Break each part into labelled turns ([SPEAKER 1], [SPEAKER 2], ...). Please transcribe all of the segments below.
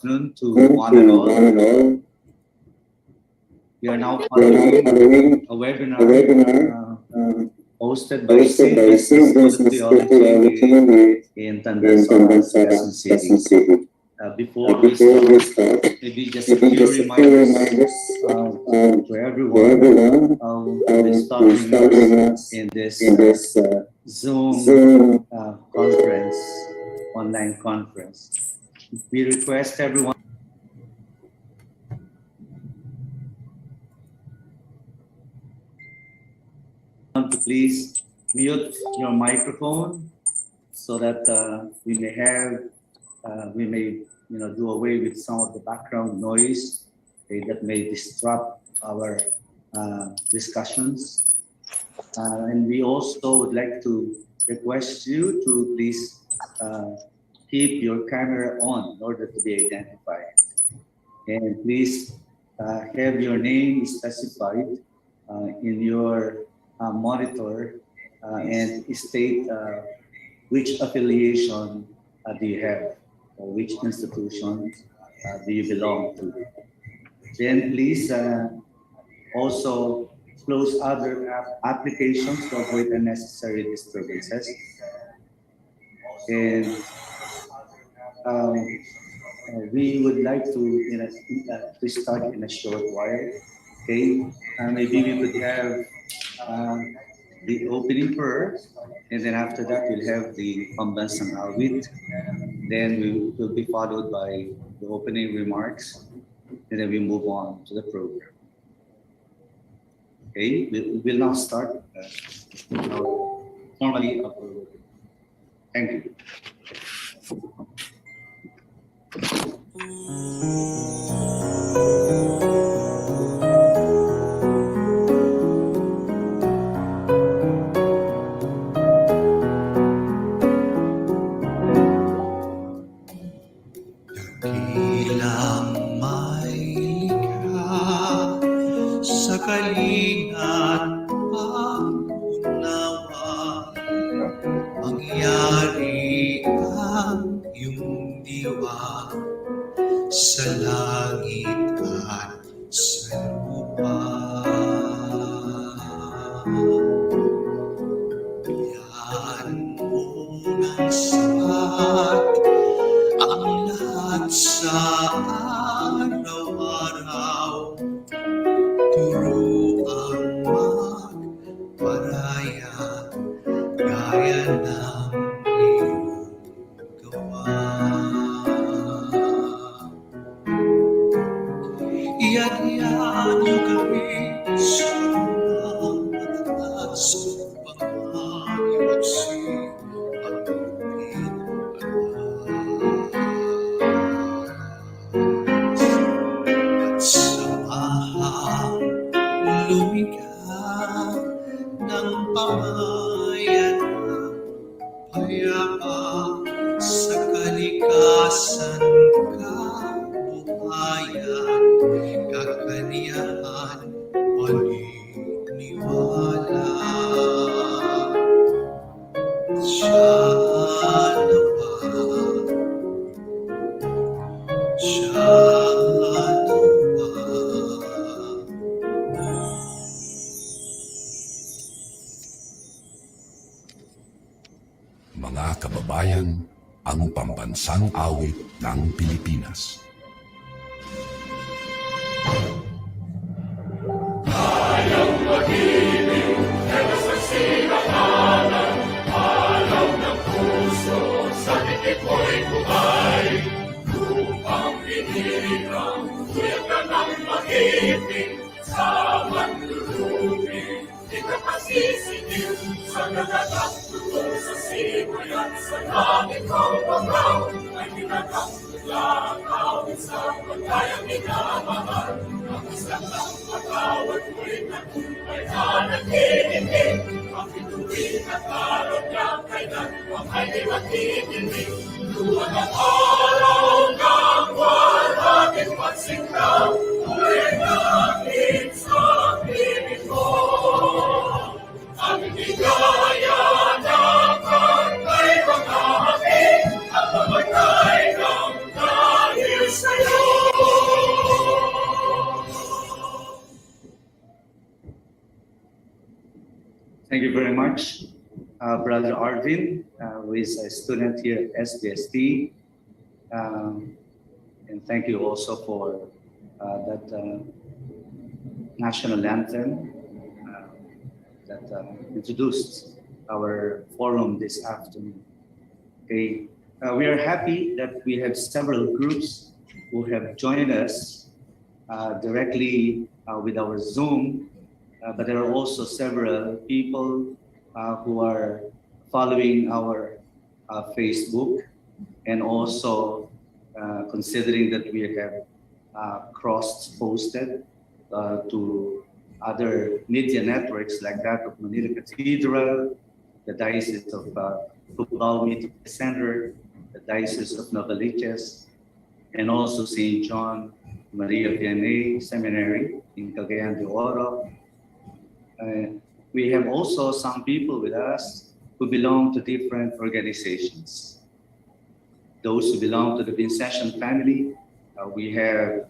[SPEAKER 1] Afternoon to one and all. We are now following a webinar hosted by St. Business School of Theology in Tandan's Quezon City. Before we start, maybe just a few reminders to everyone who is stopping us in this Zoom conference, online conference. We request everyone to please mute your microphone so that we may do away with some of the background noise that may disrupt our discussions. And we also would like to request you to please keep your camera on in order to be identified. And please have your name specified in your monitor and state which affiliation do you have or which institution do you belong to. Then please also close other applications to avoid unnecessary disturbances. And we would like to start in a short while. Okay, maybe we could have the opening prayer, and then after that we'll have the pambansang awit. Then we will be followed by the opening remarks, and then we move on to the program. Okay, we will now start formally. Thank you.
[SPEAKER 2] Dakilang may likha sa kalingat pangunawa, mangyari ang iyong diwa sa langit at sa lupa. Bigyan mo ng sapat ang lahat sa araw-araw, turuang magparaya gaya ng iyong gawa. Iyan niyo kami sa mga matatas pangayusin ang samahang lumikha ng pamayan payapa sa kalikasan, kabuhayan, kakaniyahan, paniniwala. Siya
[SPEAKER 3] mga kababayan, ang pambansang awit ng Pilipinas.
[SPEAKER 4] Ayaw magiliw, pero sa sinakalan, alaw ng puso, sa titik ko'y buhay. Lupang pinirang, tuyag na ng mahiting, sa manlulupin, di ka pasisiniw, sa nagatak sa simoy at sa langit ang panglaw, ay pinagkakula ang awit sa pagkayang minamahal. Ang isang lang patawad mo'y natupay na naghihinig, ang pituwin at karot niya kailan ang ay di matiginig. Luwan ang araw ng walaking pagsingaw, ay langit sa piling ko. Ang bigaya ng kantay mga hapit, ang mamatay ng dahil sa'yo.
[SPEAKER 1] Thank you very much, Brother Arvin, who is a student here at SBST. Um, and thank you also for that national anthem uh, that introduced our forum this afternoon. Okay, we are happy that we have several groups who have joined us directly with our Zoom, but there are also several people who are following our Facebook, and also considering that we have cross-posted to other media networks like that of Manila Cathedral, the Diocese of Cubao Media Center, the Diocese of Novaliches, and also St. John Maria Vianney Seminary in Cagayan de Oro. We have also some people with us who belong to different organizations. Those who belong to the Vincentian family, we have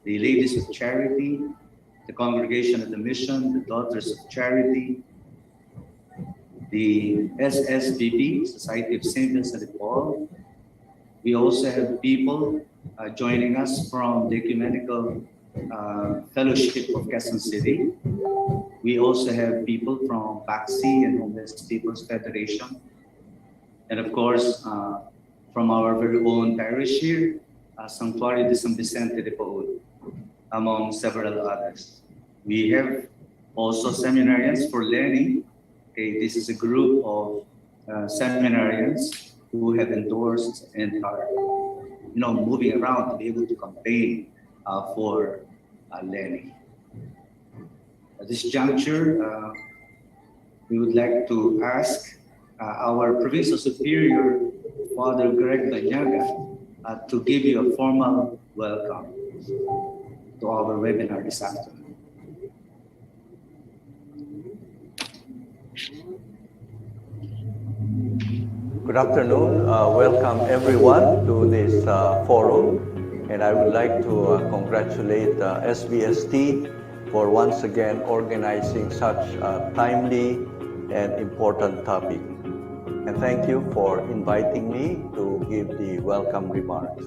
[SPEAKER 1] the Ladies of Charity, the Congregation of the Mission, the Daughters of Charity, the SSBP, Society of St. Vincent de Paul. We also have people joining us from the Ecumenical Fellowship of Quezon City. We also have people from PACSI and Homeless People's Federation. And of course, from our very own parish here, Sanctuary de San Vicente de Paul, among several others. We have also seminarians for learning. Okay, this is a group of seminarians who have endorsed and are moving around to be able to campaign for learning. At this juncture, we would like to ask our Provincial Superior, Father Greg Banyaga, to give you a formal welcome to our webinar this afternoon.
[SPEAKER 5] Good afternoon. Welcome everyone to this forum, and I would like to congratulate SBST for once again organizing such a timely and important topic. And thank you for inviting me to give the welcome remarks.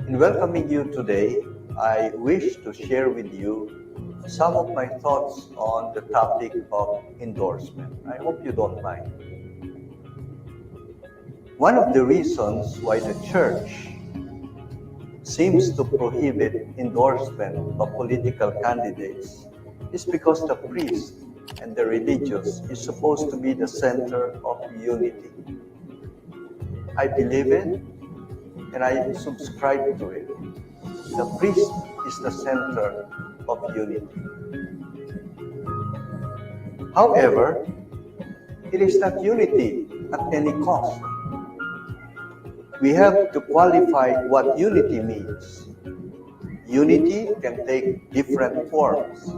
[SPEAKER 5] In welcoming you today, I wish to share with you some of my thoughts on the topic of endorsement. I hope you don't mind. One of the reasons why the Church seems to prohibit endorsement of political candidates is because the priest and the religious is supposed to be the center of unity. I believe it and I subscribe to it. The priest is the center of unity. However, it is not unity at any cost. We have to qualify what unity means. Unity can take different forms.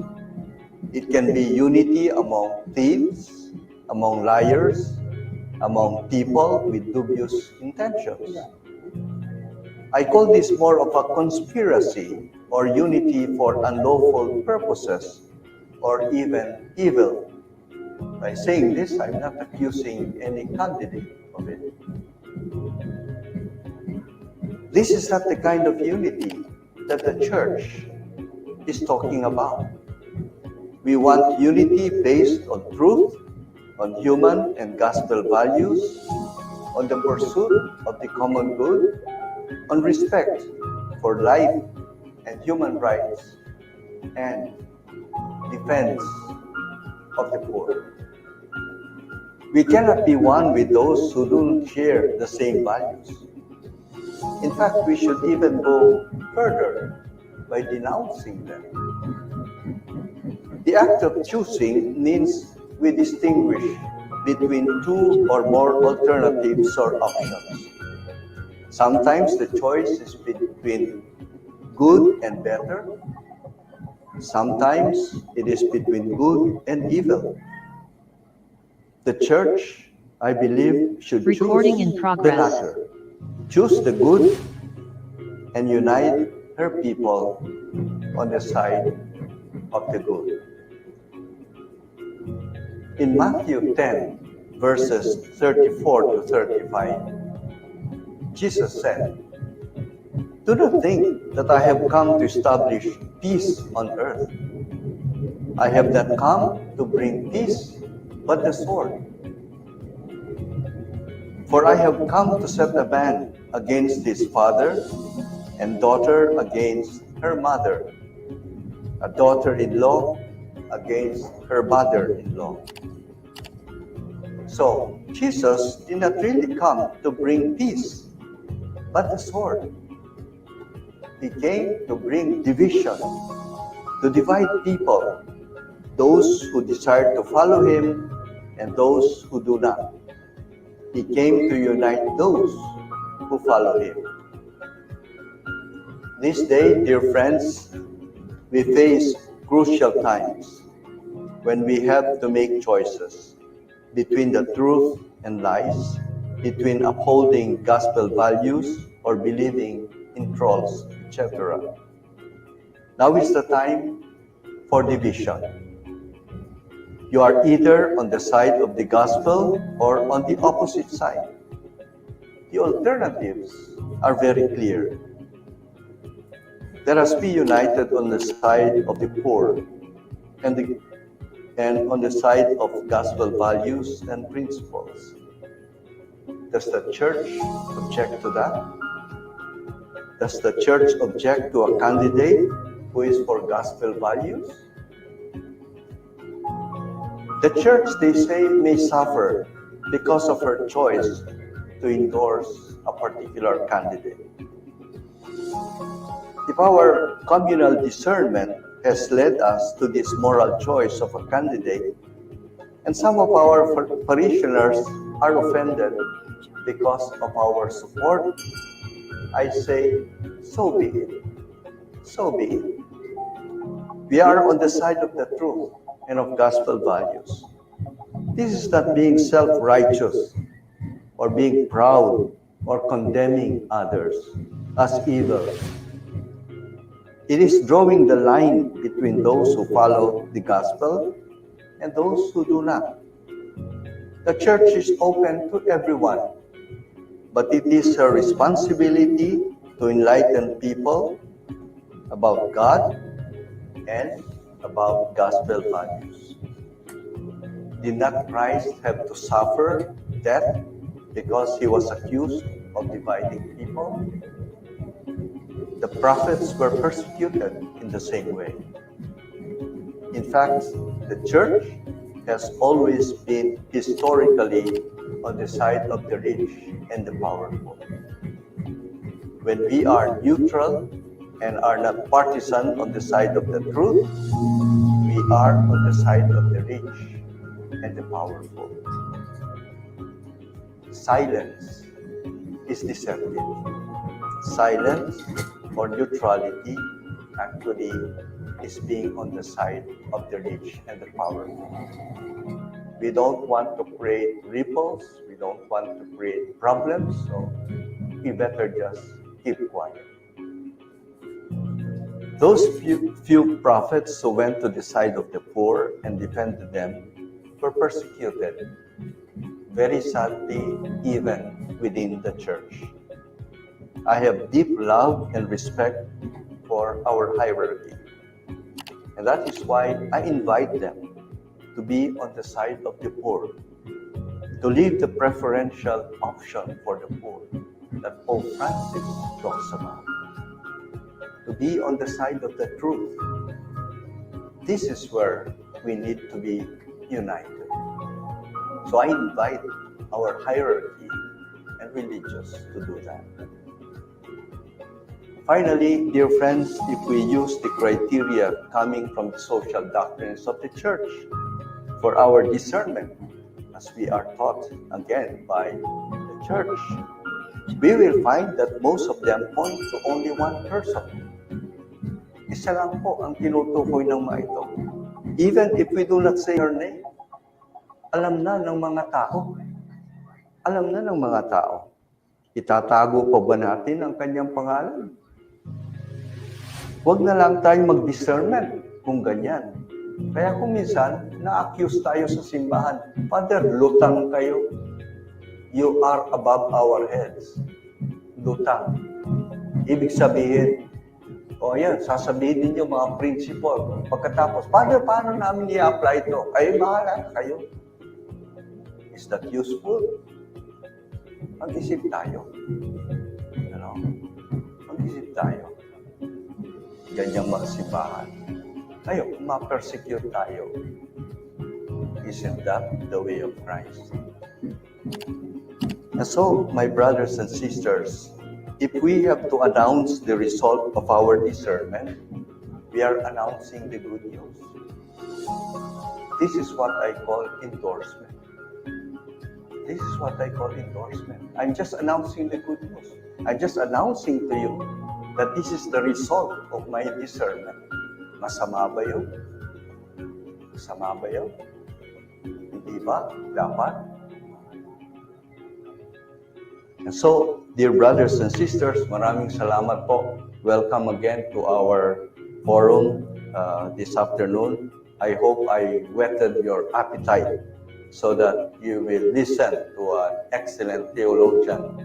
[SPEAKER 5] It can be unity among thieves, among liars, among people with dubious intentions. I call this more of a conspiracy or unity for unlawful purposes or even evil. By saying this, I'm not accusing any candidate of it. This is not the kind of unity that the Church is talking about. We want unity based on truth, on human and gospel values, on the pursuit of the common good, on respect for life and human rights, and defense of the poor. We cannot be one with those who don't share the same values. In fact, we should even go further by denouncing them. The act of choosing means we distinguish between two or more alternatives or options. Sometimes the choice is between good and better. Sometimes it is between good and evil. The Church, I believe, should choose the latter. Choose the good and unite her people on the side of the good. In Matthew 10, verses 34 to 35, Jesus said, "Do not think that I have come to establish peace on earth. I have not come to bring peace, but the sword. For I have come to set a man against his father, and daughter against her mother, a daughter-in-law against her mother-in-law." So, Jesus did not really come to bring peace, but the sword. He came to bring division, to divide people, those who desire to follow him and those who do not. He came to unite those who follow him. This day, dear friends, we face crucial times when we have to make choices between the truth and lies, between upholding gospel values or believing in trolls, etc. Now is the time for division. You are either on the side of the gospel or on the opposite side. The alternatives are very clear. Let us be united on the side of the poor and on the side of gospel values and principles. Does the church object to that? Does the church object to a candidate who is for gospel values? The church, they say, may suffer because of her choice to endorse a particular candidate. If our communal discernment has led us to this moral choice of a candidate, and some of our parishioners are offended because of our support, I say, so be it. So be it. We are on the side of the truth and of gospel values. This is not being self-righteous or being proud or condemning others as evil. It is drawing the line between those who follow the gospel and those who do not. The church is open to everyone, but it is her responsibility to enlighten people about God and about gospel values. Did not Christ have to suffer death because he was accused of dividing people? The prophets were persecuted in the same way. In fact, the church has always been historically on the side of the rich and the powerful. When we are neutral and are not partisan on the side of the truth, we are on the side of the rich and the powerful. Silence is deceptive. Silence or neutrality actually is being on the side of the rich and the powerful. We don't want to create ripples, we don't want to create problems, so we better just keep quiet. Those few prophets who went to the side of the poor and defended them were persecuted, very sadly, even within the church. I have deep love and respect for our hierarchy. And that is why I invite them to be on the side of the poor, to leave the preferential option for the poor that Pope Francis talks about, to be on the side of the truth. This is where we need to be united. So I invite our hierarchy and religious to do that. Finally, dear friends, if we use the criteria coming from the social doctrines of the church for our discernment, as we are taught again by the church, we will find that most of them point to only one person. Isa lang po ang tinutukoy ng mga ito. Even if we do not say her name, alam na ng mga tao. Alam na ng mga tao. Itatago pa ba natin ang kanyang pangalan? Huwag na lang tayong mag-discernment kung ganyan. Kaya kung minsan, na-accuse tayo sa simbahan, Father, lutang kayo. You are above our heads. Lutang. Ibig sabihin, yan, sasabihin ninyo mga principle. Pagkatapos, Father, paano namin i-apply ito? Kayo, bahala kayo. Is that useful? Mag-isip tayo. Mag-isip tayo. Ganyang mga simbahan. Ngayon, kung ma-persecute tayo, isn't that the way of Christ? And so, my brothers and sisters, if we have to announce the result of our discernment, we are announcing the good news. This is what I call endorsement. This is what I call endorsement. I'm just announcing the good news. I'm just announcing to you that this is the result of my discernment. Masama ba yun? Masama ba yun? Hindi ba? Dapat? And so, dear brothers and sisters, maraming salamat po. Welcome again to our forum this afternoon. I hope I whetted your appetite so that you will listen to an excellent theologian,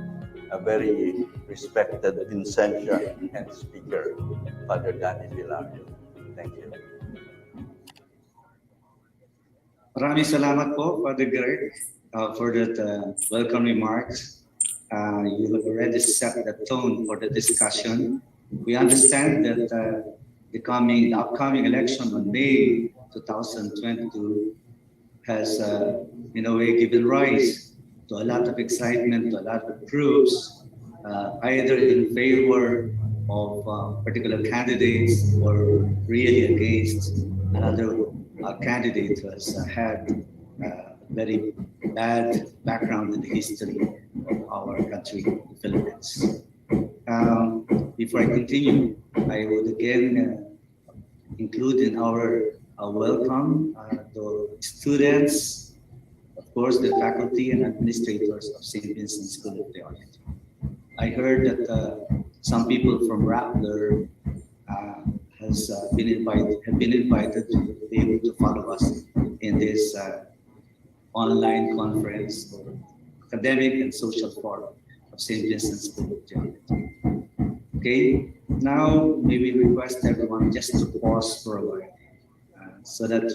[SPEAKER 5] a very respected Vincentian and speaker, Father Danny Villario. Thank you.
[SPEAKER 1] Maraming salamat po, Father Greg, for that welcome remarks. You have already set the tone for the discussion. We understand that the upcoming election on May 2022 has, in a way, given rise to a lot of excitement, to a lot of proofs, either in favor of particular candidates or really against another candidate who has had a very bad background in the history of our country, the Philippines. Before I continue, I would again include in our welcome the students, of course, the faculty and administrators of St. Vincent's School of Theology. I heard that some people from Rappler have been invited to be able to follow us in this online conference or academic and social forum of St. Vincent's School of Theology. Okay, now may we request everyone just to pause for a while so that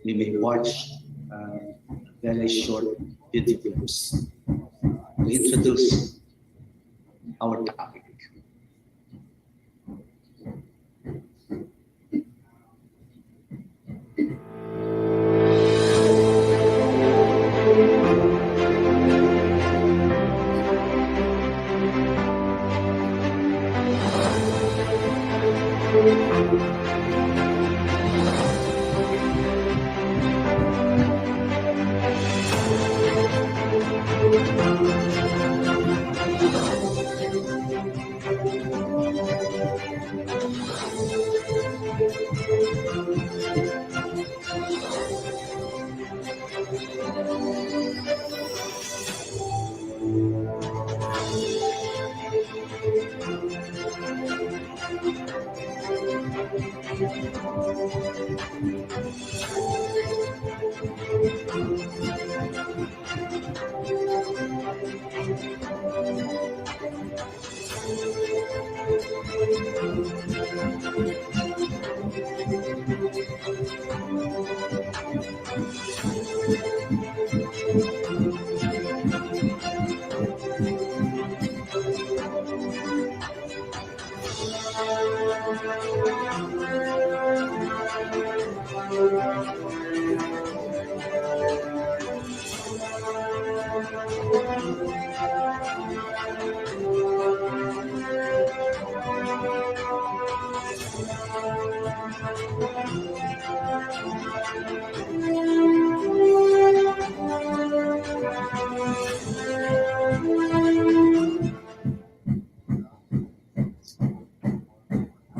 [SPEAKER 1] we may watch very short video clips to introduce our topic.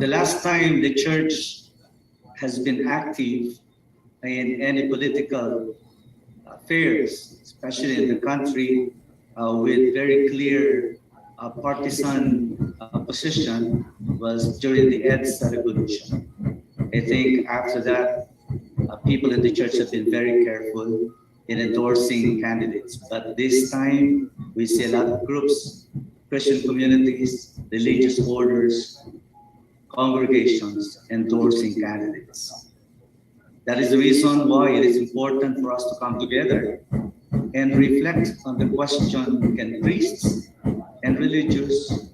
[SPEAKER 1] The last time the church has been active in any political affairs, especially in the country, with very clear partisan position, was during the EDSA revolution. I think after that, people in the church have been very careful in endorsing candidates. But this time, we see a lot of groups, Christian communities, religious orders, congregations endorsing candidates. That is the reason why it is important for us to come together and reflect on the question, can priests and religious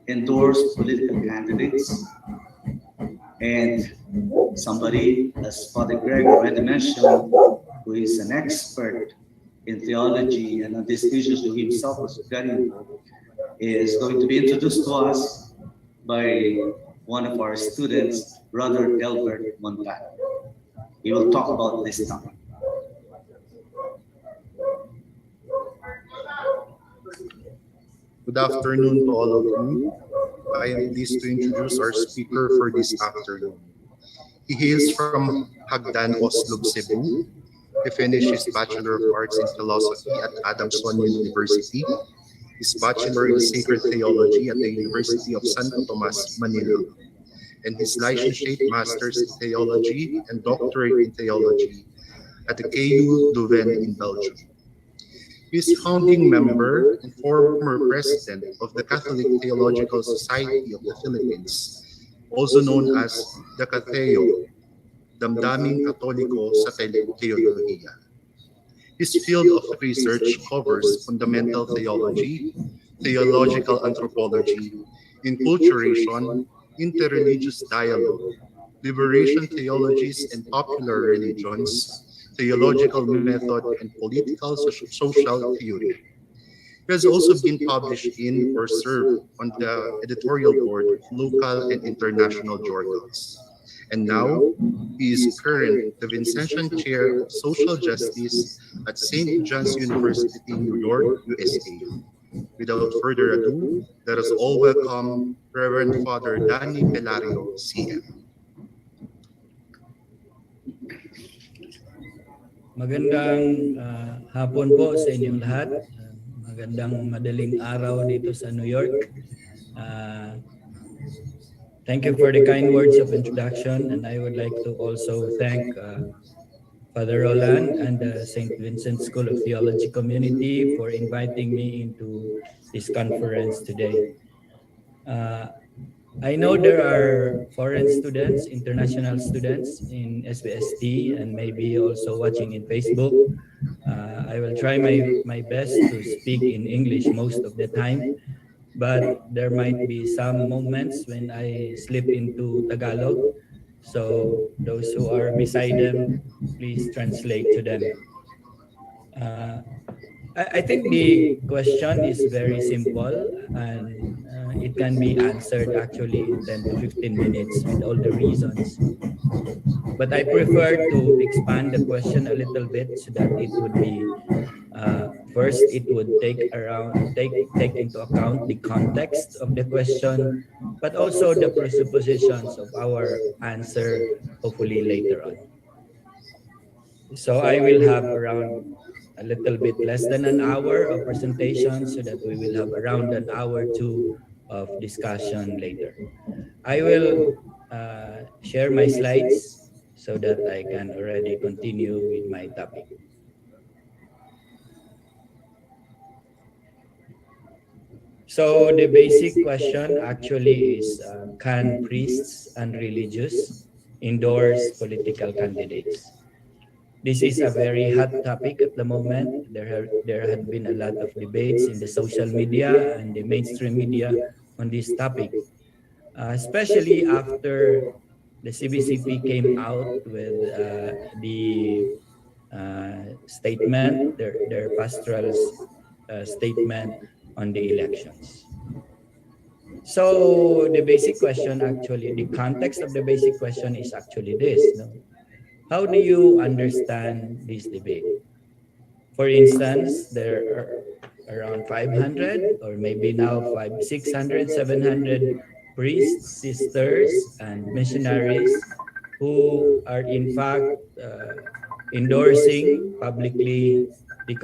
[SPEAKER 1] endorse political candidates? And somebody, as Father Greg already mentioned, who is an expert in theology and on these issues, who himself was very involved, is going to be introduced to us by one of our students, Brother Delbert Montan. He will talk about this topic.
[SPEAKER 6] Good afternoon to all of you. I am pleased to introduce our speaker for this afternoon. He hails from Hagdan, Oslog, Cebu. He finished his Bachelor of Arts in Philosophy at Adamson University, his Bachelor in Sacred Theology at the University of Santo Tomas, Manila, and his licentiate Master's in Theology and Doctorate in Theology at the KU Leuven in Belgium. He is founding member and former president of the Catholic Theological Society of the Philippines, also known as the CATHEO, Damdaming Katoliko sa Teolohiya. His field of research covers fundamental theology, theological anthropology, enculturation, interreligious dialogue, liberation theologies and popular religions, theological method, and political social theory. He has also been published in or served on the editorial board of local and international journals. And now, he is current the Vincentian Chair of Social Justice at St. John's University, New York, USA. Without further ado, let us all welcome Reverend Father Danny Pelario, CM.
[SPEAKER 7] Magandang hapon po sa inyong lahat. Magandang madaling araw dito sa New York. Thank you for the kind words of introduction, and I would like to also thank Father Roland and the St. Vincent School of Theology community for inviting me into this conference today. I know there are foreign students, international students in SBST and maybe also watching in Facebook. I will try my best to speak in English most of the time, but there might be some moments when I slip into Tagalog. So those who are beside them, please translate to them. I think the question is very simple and it can be answered actually in 10 to 15 minutes with all the reasons. But I prefer to expand the question a little bit so that it would be, first it would take into account the context of the question, but also the presuppositions of our answer hopefully later on. So I will have around a little bit less than an hour of presentation so that we will have around an hour or two of discussion later. I will share my slides so that I can already continue with my topic. So the basic question actually is, can priests and religious endorse political candidates? This is a very hot topic at the moment. There had been a lot of debates in the social media and the mainstream media on this topic, especially after the CBCP came out with the statement, their pastoral statement on the elections. So the basic question actually, the context of the basic question is actually this. No? How do you understand this debate? For instance, there are around 500 or maybe now 600, 700 priests, sisters, and missionaries who are in fact endorsing publicly the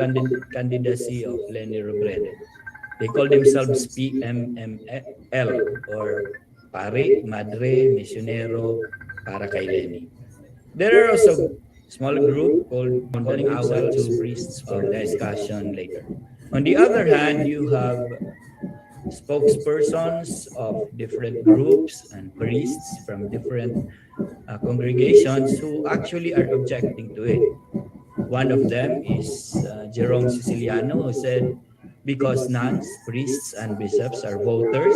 [SPEAKER 7] candidacy of Leni Robredo. They call themselves PMML or Pare, Madre, Misionero, para kay Lenny. There are also small group calling themselves priests for discussion later. On the other hand, you have spokespersons of different groups and priests from different congregations who actually are objecting to it. One of them is Jerome Siciliano, who said, because nuns, priests, and bishops are voters,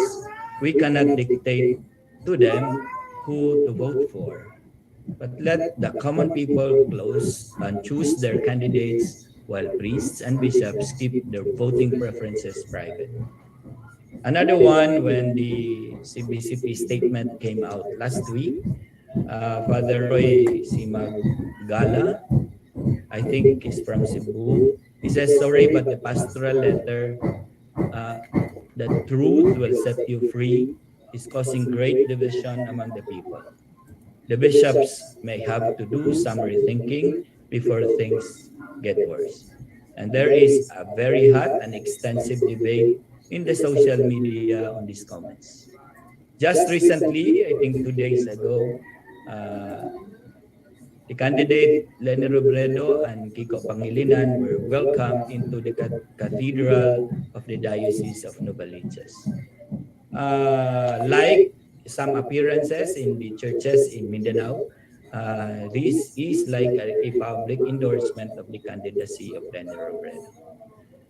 [SPEAKER 7] we cannot dictate to them who to vote for. But let the common people close and choose their candidates while priests and bishops keep their voting preferences private. Another one, when the CBCP statement came out last week, Father Roy Simagala, I think is from Cebu. He says, sorry, but the pastoral letter, uh, the truth will set you free, is causing great division among the people. The bishops may have to do some rethinking before things get worse. And there is a very hot and extensive debate in the social media on these comments. Just recently, I think 2 days ago, uh, the candidate Lenny Robredo and Kiko Pangilinan were welcomed into the Cathedral of the Diocese of Novaliches. Like some appearances in the churches in Mindanao, this is like a public endorsement of the candidacy of Lenny Robredo.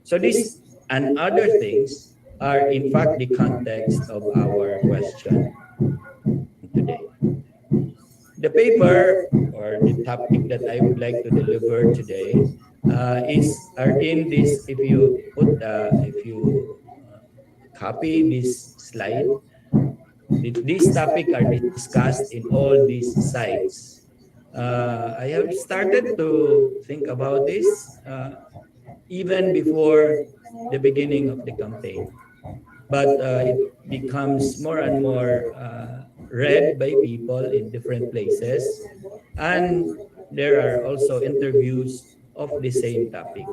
[SPEAKER 7] So these and other things are in fact the context of our question today. The paper or the topic that I would like to deliver today are in this. If you copy this slide, this topic are discussed in all these sites. I have started to think about this even before the beginning of the campaign, but it becomes more and more read by people in different places, and there are also interviews of the same topic.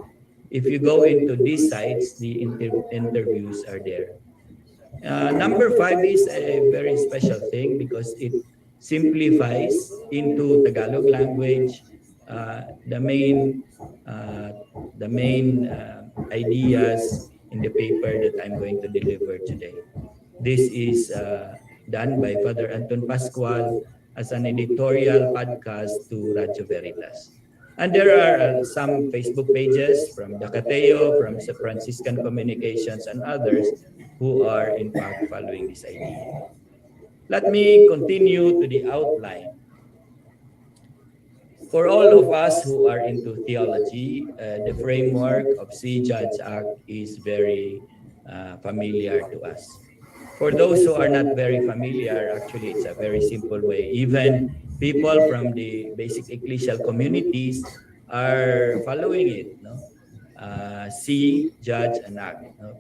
[SPEAKER 7] If you go into these sites, the interviews are there. Number five is a very special thing because it simplifies into Tagalog language the uh, main ideas in the paper that I'm going to deliver today. This is done by Father Anton Pascual as an editorial podcast to Radio Veritas. And there are some Facebook pages from Docateo, from Franciscan Communications, and others who are in fact following this idea. Let me continue to the outline. For all of us who are into theology, the framework of See Judge Act is very familiar to us. For those who are not very familiar, actually it's a very simple way. Even people from the basic ecclesial communities are following it. No? See, judge, and act. No?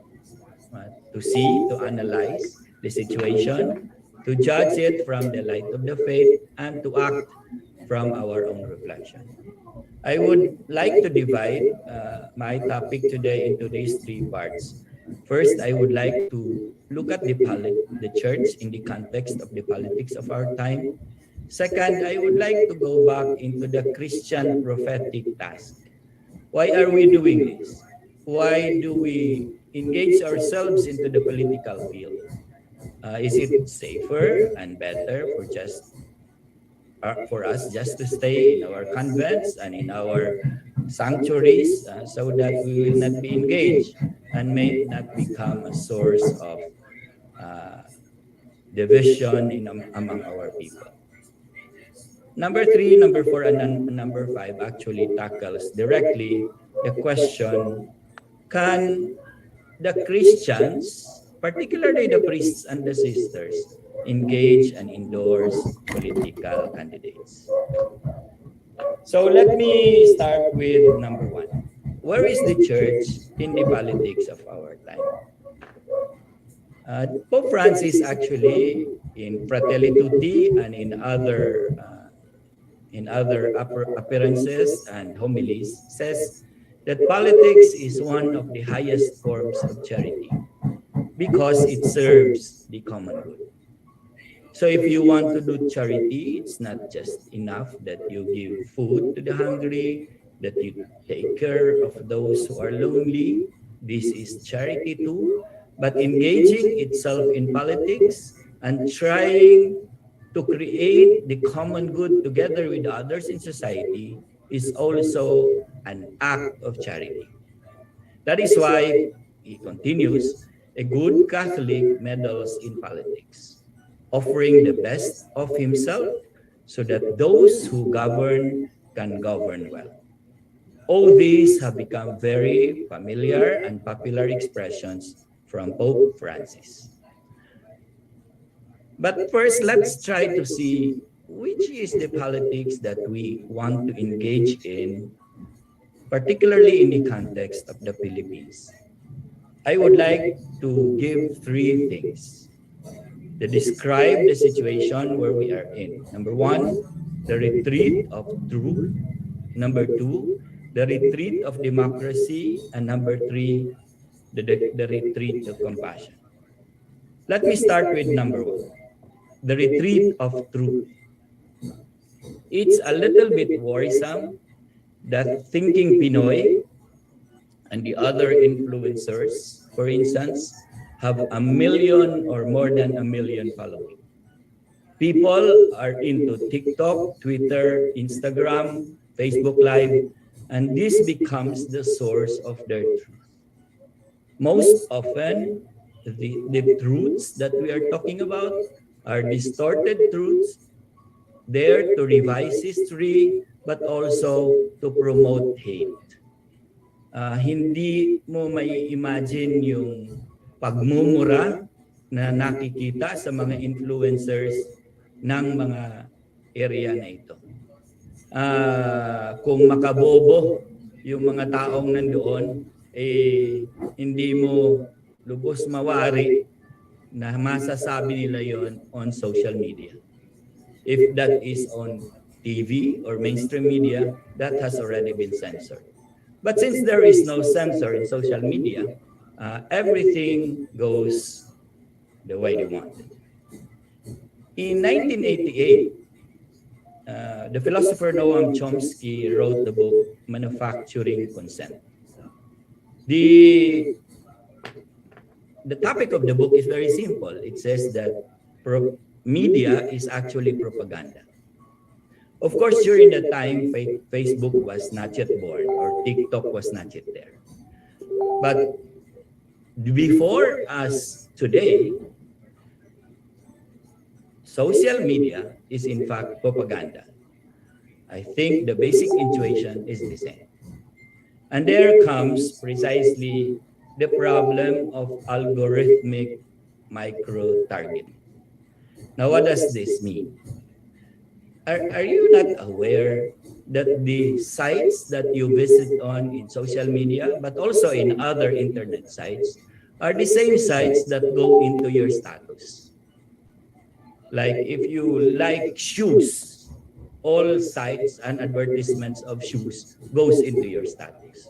[SPEAKER 7] To see, to analyze the situation, to judge it from the light of the faith, and to act from our own reflection. I would like to divide my topic today into these three parts. First, I would like to look at the church in the context of the politics of our time. Second, I would like to go back into the Christian prophetic task. Why are we doing this? Why do we engage ourselves into the political field? Is it safer and better for us just to stay in our convents and in our sanctuaries so that we will not be engaged and may not become a source of uh, division among our people? Number three, number four, and number five actually tackles directly the question, can the Christians, particularly the priests and the sisters, engage and endorse political candidates? So let me start with number one. Where is the church in the politics of our time? Pope Francis actually in Fratelli Tutti and in other appearances and homilies says that politics is one of the highest forms of charity because it serves the common good. So if you want to do charity, it's not just enough that you give food to the hungry, that you take care of those who are lonely. This is charity too. But engaging itself in politics and trying to create the common good together with others in society is also an act of charity. That is why, he continues, a good Catholic meddles in politics, offering the best of himself so that those who govern can govern well. All these have become very familiar and popular expressions from Pope Francis. But first, let's try to see which is the politics that we want to engage in, particularly in the context of the Philippines. I would like to give three things to describe the situation where we are in. Number one, the retreat of truth. Number two, the retreat of democracy. And number three, the retreat of compassion. Let me start with number one, the retreat of truth. It's a little bit worrisome that Thinking Pinoy and the other influencers, for instance, have a million or more than a million following. People are into TikTok, Twitter, Instagram, Facebook Live, and this becomes the source of their truth. Most often, the truths that we are talking about are distorted truths there to revise history, but also to promote hate. Hindi mo may imagine yung pagmumura na nakikita sa mga influencers ng mga area na ito. Kung makabobo yung mga taong nandoon, hindi mo lubos mawari na masasabi nila yon on social media. If that is on TV or mainstream media, that has already been censored. But since there is no censor in social media, everything goes the way they want it. In 1988, the philosopher Noam Chomsky wrote the book Manufacturing Consent. The topic of the book is very simple. It says that media is actually propaganda. Of course, during that time, Facebook was not yet born or TikTok was not yet there. But before us today, social media is in fact propaganda. I think the basic intuition is the same. And there comes precisely the problem of algorithmic micro-targeting. Now, what does this mean? Are you not aware that the sites that you visit on in social media, but also in other internet sites, are the same sites that go into your status? Like if you like shoes, all sites and advertisements of shoes goes into your status.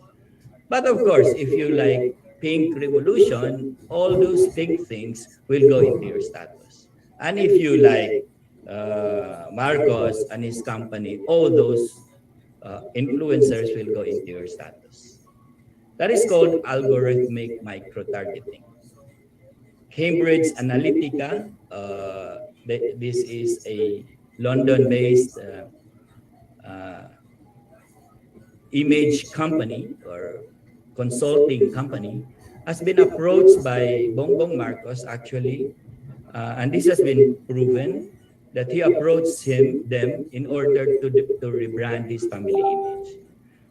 [SPEAKER 7] But of course, if you like Pink Revolution, all those pink things will go into your status. And if you like Marcos and his company, all those influencers will go into your status. That is called algorithmic micro-targeting. Cambridge Analytica, this is a London-based image company or consulting company, has been approached by Bongbong Marcos actually, and this has been proven that he approached them in order to rebrand his family image.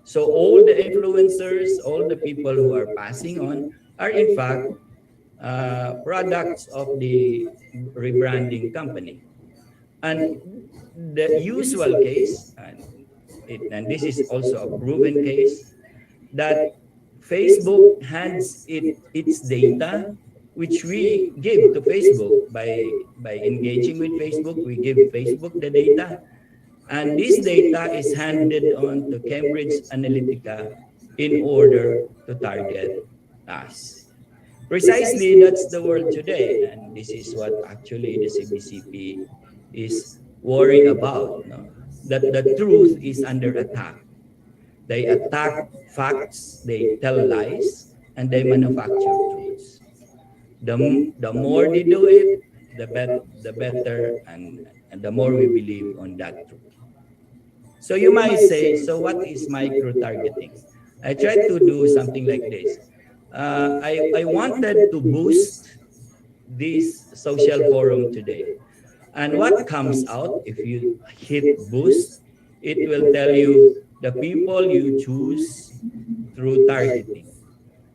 [SPEAKER 7] So all the influencers, all the people who are passing on are in fact products of the rebranding company. And the usual case, and this is also a proven case, that Facebook hands its data, which we give to Facebook by engaging with Facebook. We give Facebook the data, and this data is handed on to Cambridge Analytica in order to target us. Precisely, that's the world today, and this is what actually the CBCP is worrying about. No? That the truth is under attack. They attack facts, they tell lies, and they manufacture truths. The more they do it, the better, and the more we believe on that truth. So you might say, so what is micro targeting? I tried to do something like this. I wanted to boost this social forum today. And what comes out if you hit boost, it will tell you the people you choose through targeting.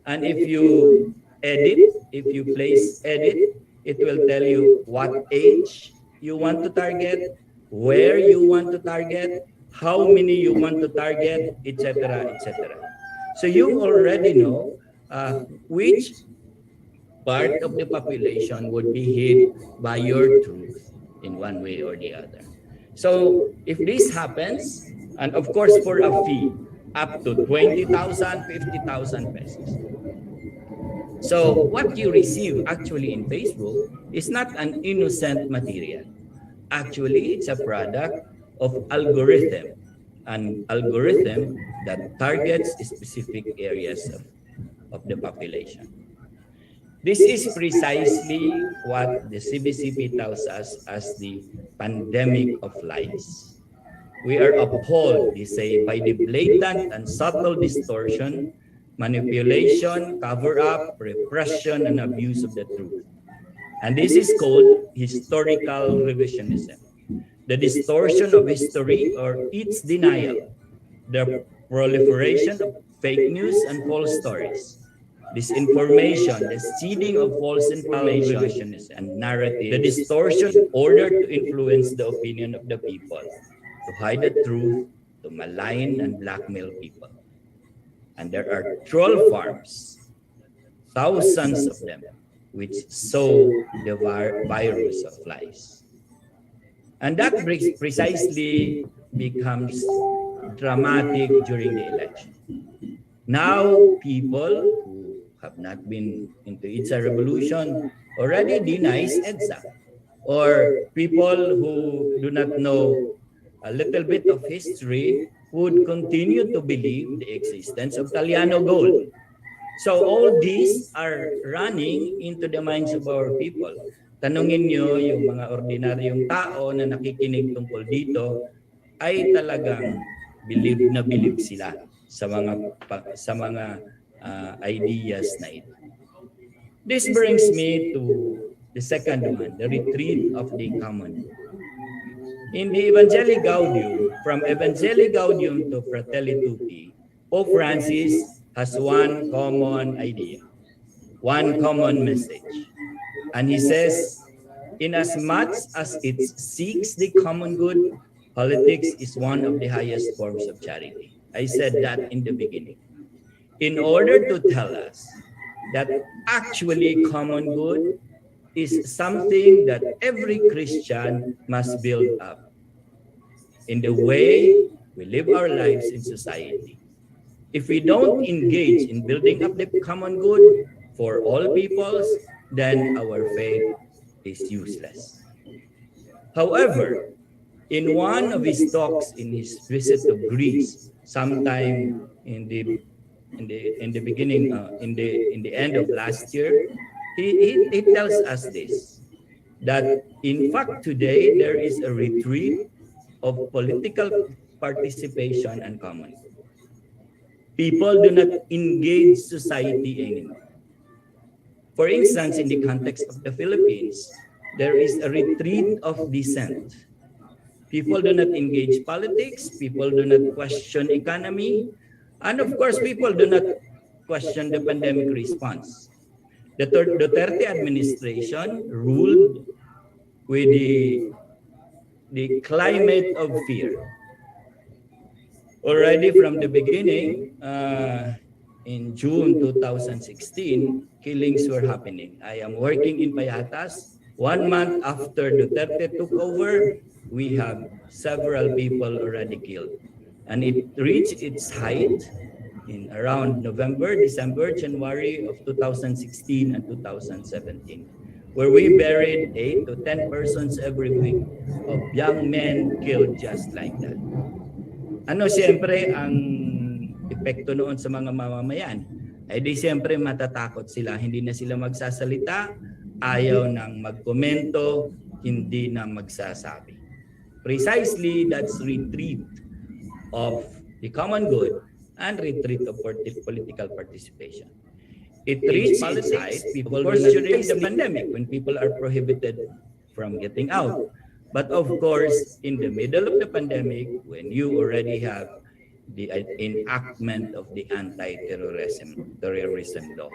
[SPEAKER 7] And if you edit, if you place edit, it will tell you what age you want to target, where you want to target, how many you want to target, etc., etc. So you already know which part of the population would be hit by your truth in one way or the other. So if this happens, and of course for a fee up to 20,000, 50,000 pesos. So what you receive actually in Facebook is not an innocent material. Actually, it's a product of algorithm, an algorithm that targets specific areas of the population. This is precisely what the CBCP tells us as the pandemic of lies. We are appalled, they say, by the blatant and subtle distortion, manipulation, cover-up, repression, and abuse of the truth. And this is called historical revisionism. The distortion of history or its denial, the proliferation of fake news and false stories, disinformation, the seeding of false information and narrative, the distortion in order to influence the opinion of the people, to hide the truth, to malign and blackmail people. And there are troll farms, thousands of them, which sow the virus of lies. And that precisely becomes dramatic during the election. Now, people who have not been into EDSA revolution already denies EDSA. Or people who do not know a little bit of history would continue to believe the existence of Taliano gold. So all these are running into the minds of our people. Tanungin nyo yung mga ordinaryong tao na nakikinig tungkol dito ay talagang believe sila sa mga ideas na ito. This brings me to the second one, the retreat of the common good. In the Evangelii Gaudium, from Evangelii Gaudium to Fratelli Tutti, Pope Francis has one common idea, one common message. And he says, inasmuch as it seeks the common good, politics is one of the highest forms of charity. I said that in the beginning. In order to tell us that actually common good is something that every Christian must build up in the way we live our lives in society. If we don't engage in building up the common good for all peoples, then our faith is useless. However, in one of his talks in his visit to Greece, sometime in the beginning, in the end of last year, he tells us this, that in fact today there is a retreat of political participation and common good. People do not engage society anymore. For instance, in the context of the Philippines, there is a retreat of dissent. People do not engage politics, people do not question economy, and of course, people do not question the pandemic response. The Duterte administration ruled with the climate of fear. Already from the beginning, in June 2016, killings were happening. I am working in Payatas. 1 month after Duterte took over, we have several people already killed. And it reached its height in around November, December, January of 2016 and 2017, where we buried 8 to 10 persons every week of young men killed just like that. Ano siyempre ang epekto noon sa mga mamamayan? Ay di siyempre matatakot sila, hindi na sila magsasalita, ayaw nang magkomento, hindi na magsasabi. Precisely, that's retreat of the common good and retreat of political participation. It reached its height, people were during the pandemic when people are prohibited from getting out. But of course, in the middle of the pandemic, when you already have the enactment of the anti-terrorism law,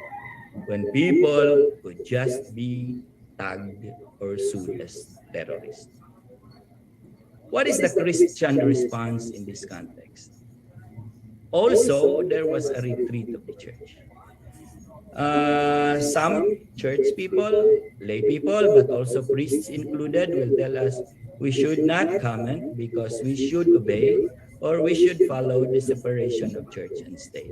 [SPEAKER 7] when people could just be tagged or sued as terrorists. What is the Christian response in this context? Also, there was a retreat of the church. Some church people, lay people, but also priests included will tell us we should not comment because we should obey or we should follow the separation of church and state.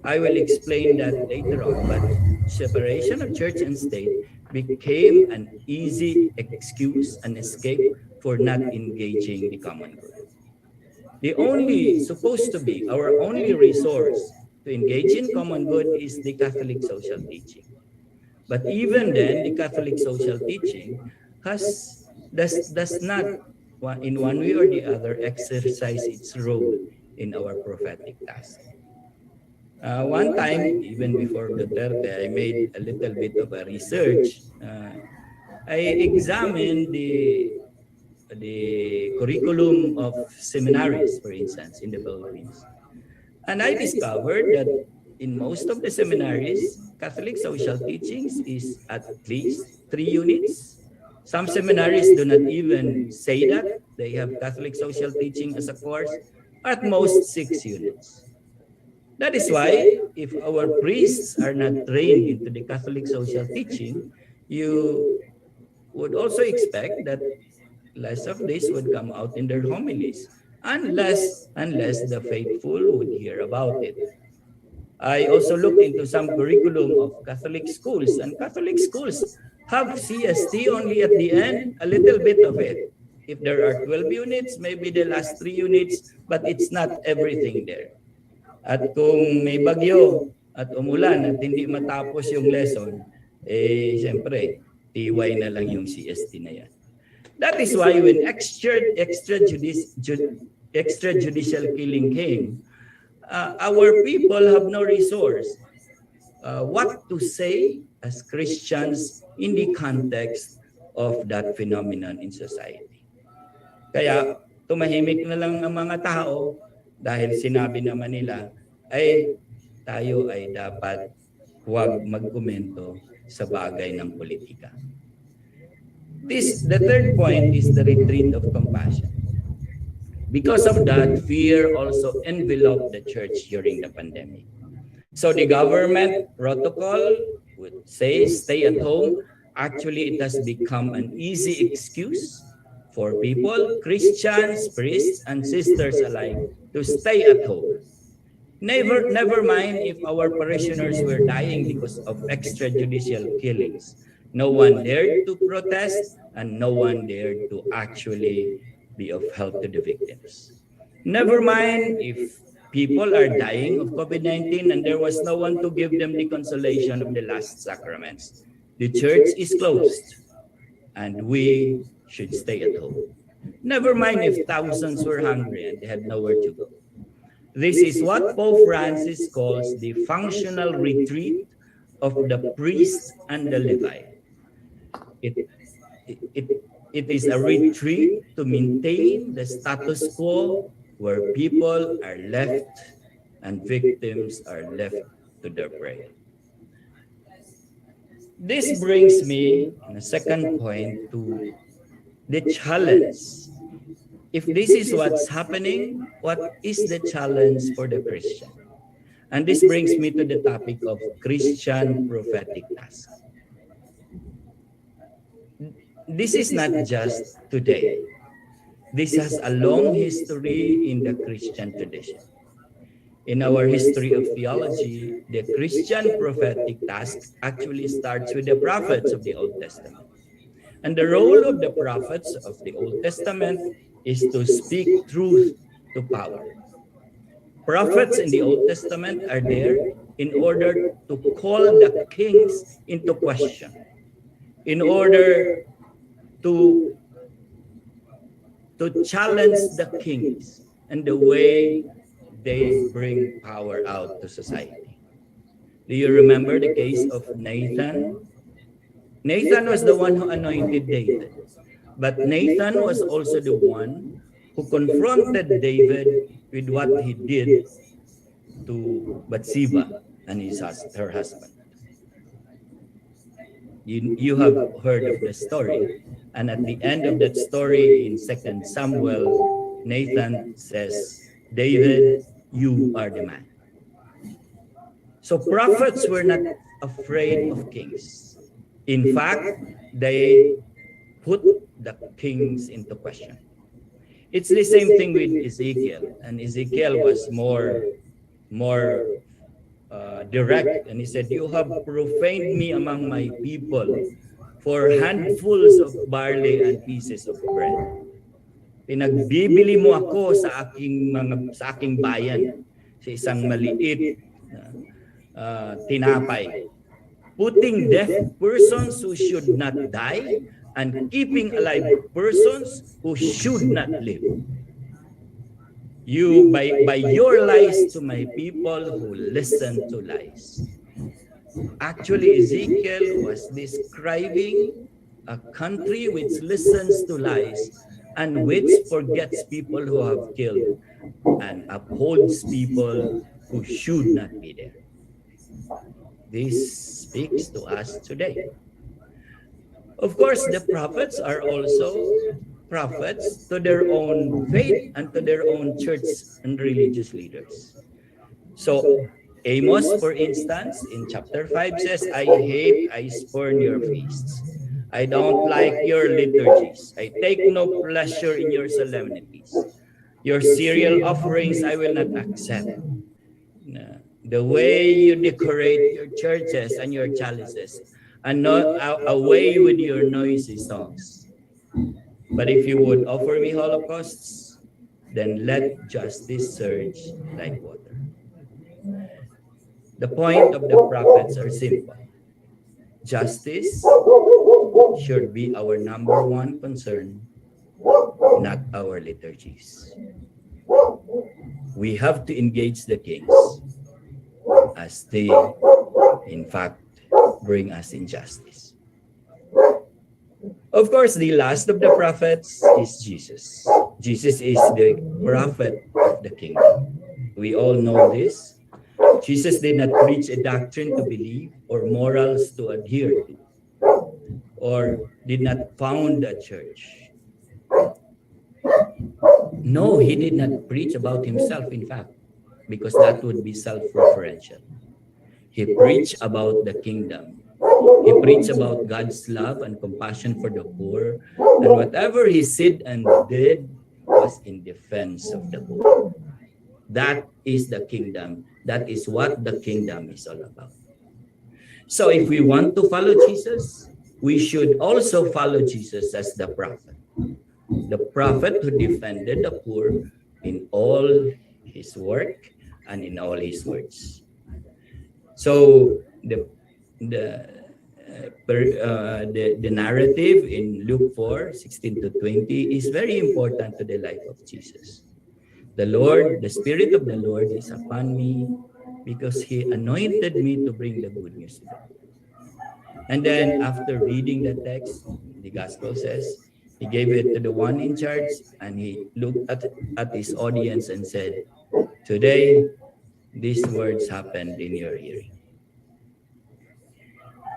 [SPEAKER 7] I will explain that later on, but separation of church and state became an easy excuse, an escape for not engaging the common good. The only, supposed to be, our only resource to engage in common good is the Catholic social teaching. But even then, the Catholic social teaching does not, in one way or the other, exercise its role in our prophetic task. One time, even before Duterte, I made a little bit of a research. I examined the curriculum of seminaries, for instance, in the Philippines. And I discovered that in most of the seminaries, Catholic social teachings is at least 3 units. Some seminaries do not even say that. They have Catholic social teaching as a course, at most 6 units. That is why, if our priests are not trained into the Catholic social teaching, you would also expect that less of this would come out in their homilies, unless the faithful would hear about it. I also looked into some curriculum of Catholic schools, and Catholic schools have CST only at the end, a little bit of it. If there are 12 units, maybe the last 3 units, but it's not everything there. At kung may bagyo at umulan at hindi matapos yung lesson, siyempre, TY na lang yung CST na yan. That is why when extrajudicial killing came, our people have no resource what to say as Christians in the context of that phenomenon in society. Kaya tumahimik na lang ang mga tao dahil sinabi naman nila ay tayo ay dapat huwag magkomento sa bagay ng politika. The third point is the retreat of compassion. Because of that, fear also enveloped the church during the pandemic. So the government protocol would say stay at home. Actually, it has become an easy excuse for people, Christians, priests, and sisters alike, to stay at home. Never mind if our parishioners were dying because of extrajudicial killings. No one dared to protest, and no one dared to actually be of help to the victims. Never mind if people are dying of COVID-19 and there was no one to give them the consolation of the last sacraments. The church is closed, and we should stay at home. Never mind if thousands were hungry and they had nowhere to go. This is what Pope Francis calls the functional retreat of the priest and the Levite. It is a retreat to maintain the status quo where people are left and victims are left to their prey. This brings me, in a second point, to the challenge. If this is what's happening, what is the challenge for the Christian? And this brings me to the topic of Christian prophetic task. This is not just today. This has a long history in the Christian tradition. In our history of theology, the Christian prophetic task actually starts with the prophets of the Old Testament. And the role of the prophets of the Old Testament is to speak truth to power. Prophets in the Old Testament are there in order to call the kings into question, in order to challenge the kings and the way they bring power out to society. Do you remember the case of Nathan? Nathan was the one who anointed David. But Nathan was also the one who confronted David with what he did to Bathsheba and her husband. You have heard of the story. And at the end of that story in 2 Samuel, Nathan says, David, you are the man. So prophets were not afraid of kings. In fact, they put the kings into question. It's the same thing with Ezekiel. And Ezekiel was more direct. And he said, you have profaned me among my people for handfuls of barley and pieces of bread. Pinagbibili mo ako sa aking bayan sa isang maliit na tinapay, putting deaf persons who should not die and keeping alive persons who should not live. You by your lies to my people who listen to lies. Actually, Ezekiel was describing a country which listens to lies and which forgets people who have killed and upholds people who should not be there. This speaks to us today. Of course, the prophets are also prophets to their own faith and to their own church and religious leaders. So Amos, for instance, in chapter 5 says, I spurn your feasts. I don't like your liturgies. I take no pleasure in your solemnities. Your cereal offerings I will not accept. The way you decorate your churches and your chalices, and not away with your noisy songs. But if you would offer me holocausts, then let justice surge like water. The point of the prophets are simple. Justice should be our number one concern, not our liturgies. We have to engage the kings as they, in fact, bring us injustice. Of course, the last of the prophets is Jesus. Jesus is the prophet of the kingdom. We all know this. Jesus did not preach a doctrine to believe or morals to adhere to, or did not found a church. No, he did not preach about himself, in fact, because that would be self-referential. He preached about the kingdom. He preached about God's love and compassion for the poor, and whatever he said and did was in defense of the poor. That is the kingdom. That is what the kingdom is all about. So if we want to follow Jesus, we should also follow Jesus as the prophet. The prophet who defended the poor in all his work and in all his words. So the narrative in Luke 4:16-20 is very important to the life of Jesus. The Spirit of the Lord is upon me because he anointed me to bring the good news to the poor. And then after reading the text, the gospel says, he gave it to the one in charge and he looked at his audience and said, today, these words happened in your hearing.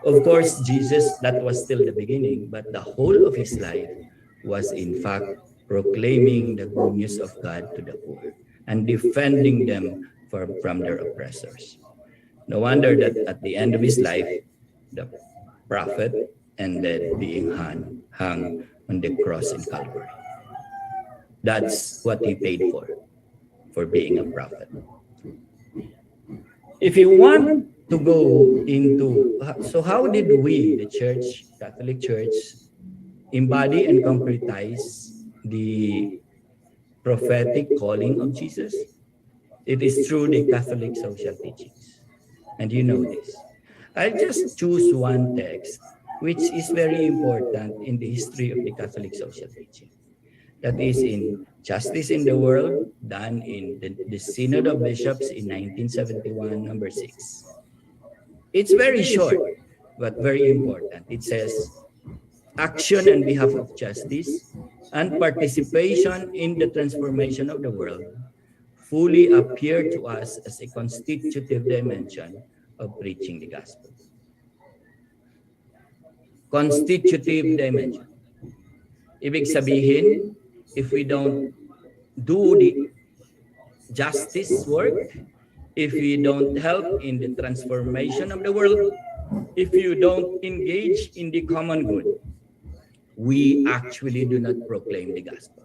[SPEAKER 7] Of course, Jesus, that was still the beginning, but the whole of his life was in fact proclaiming the good news of God to the poor and defending them from their oppressors. No wonder that at the end of his life, the prophet ended being hung on the cross in Calvary. That's what he paid for being a prophet. If you want to go into, so how did we, the church, Catholic Church, embody and concretize the prophetic calling of Jesus? It is through the Catholic social teachings. And you know this. I'll just choose one text which is very important in the history of the Catholic social teaching. That is in Justice in the World, done in the Synod of Bishops in 1971, number 6. It's very short, but very important. It says, action on behalf of justice and participation in the transformation of the world fully appear to us as a constitutive dimension of preaching the gospel. Constitutive dimension. Ibig sabihin, if we don't do the justice work, if we don't help in the transformation of the world, if you don't engage in the common good, we actually do not proclaim the gospel.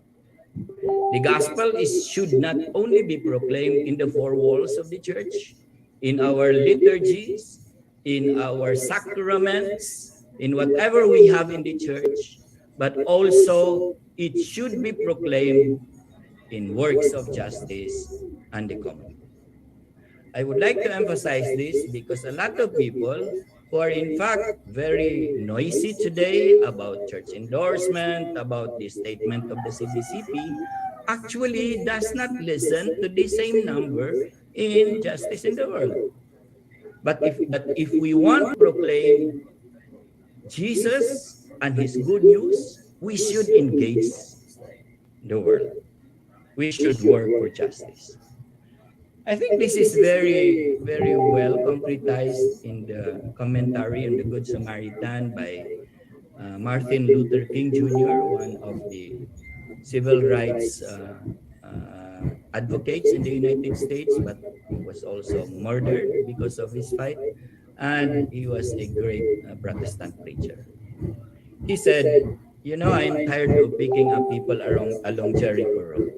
[SPEAKER 7] The gospel should not only be proclaimed in the four walls of the church, in our liturgies, in our sacraments, in whatever we have in the church, but also it should be proclaimed in works of justice and the common good. I would like to emphasize this because a lot of people who are in fact very noisy today about church endorsement, about the statement of the CBCP, actually does not listen to the same number in Justice in the World. But if we want to proclaim Jesus and his good news, we should engage the world. We should work for justice. I think this is very, very well concretized in the commentary on the Good Samaritan by Martin Luther King Jr., one of the civil rights advocates in the United States, but he was also murdered because of his fight, and he was a great Protestant preacher. He said, you know, I'm tired of picking up people along Jericho Road.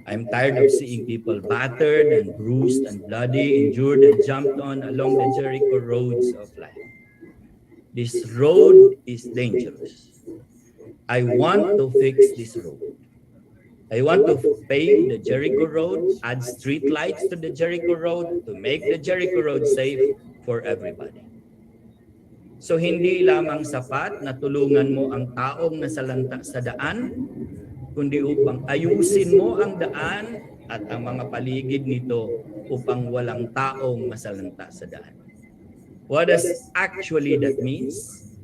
[SPEAKER 7] I'm tired of seeing people battered and bruised and bloody, injured and jumped on along the Jericho roads of life. This road is dangerous. I want to fix this road. I want to pave the Jericho Road, add street lights to the Jericho Road to make the Jericho Road safe for everybody. So hindi lamang sapat na tulungan mo ang taong nasalanta sa daan, kundi upang ayusin mo ang daan at ang mga paligid nito upang walang taong masalanta sa daan. What does actually that means?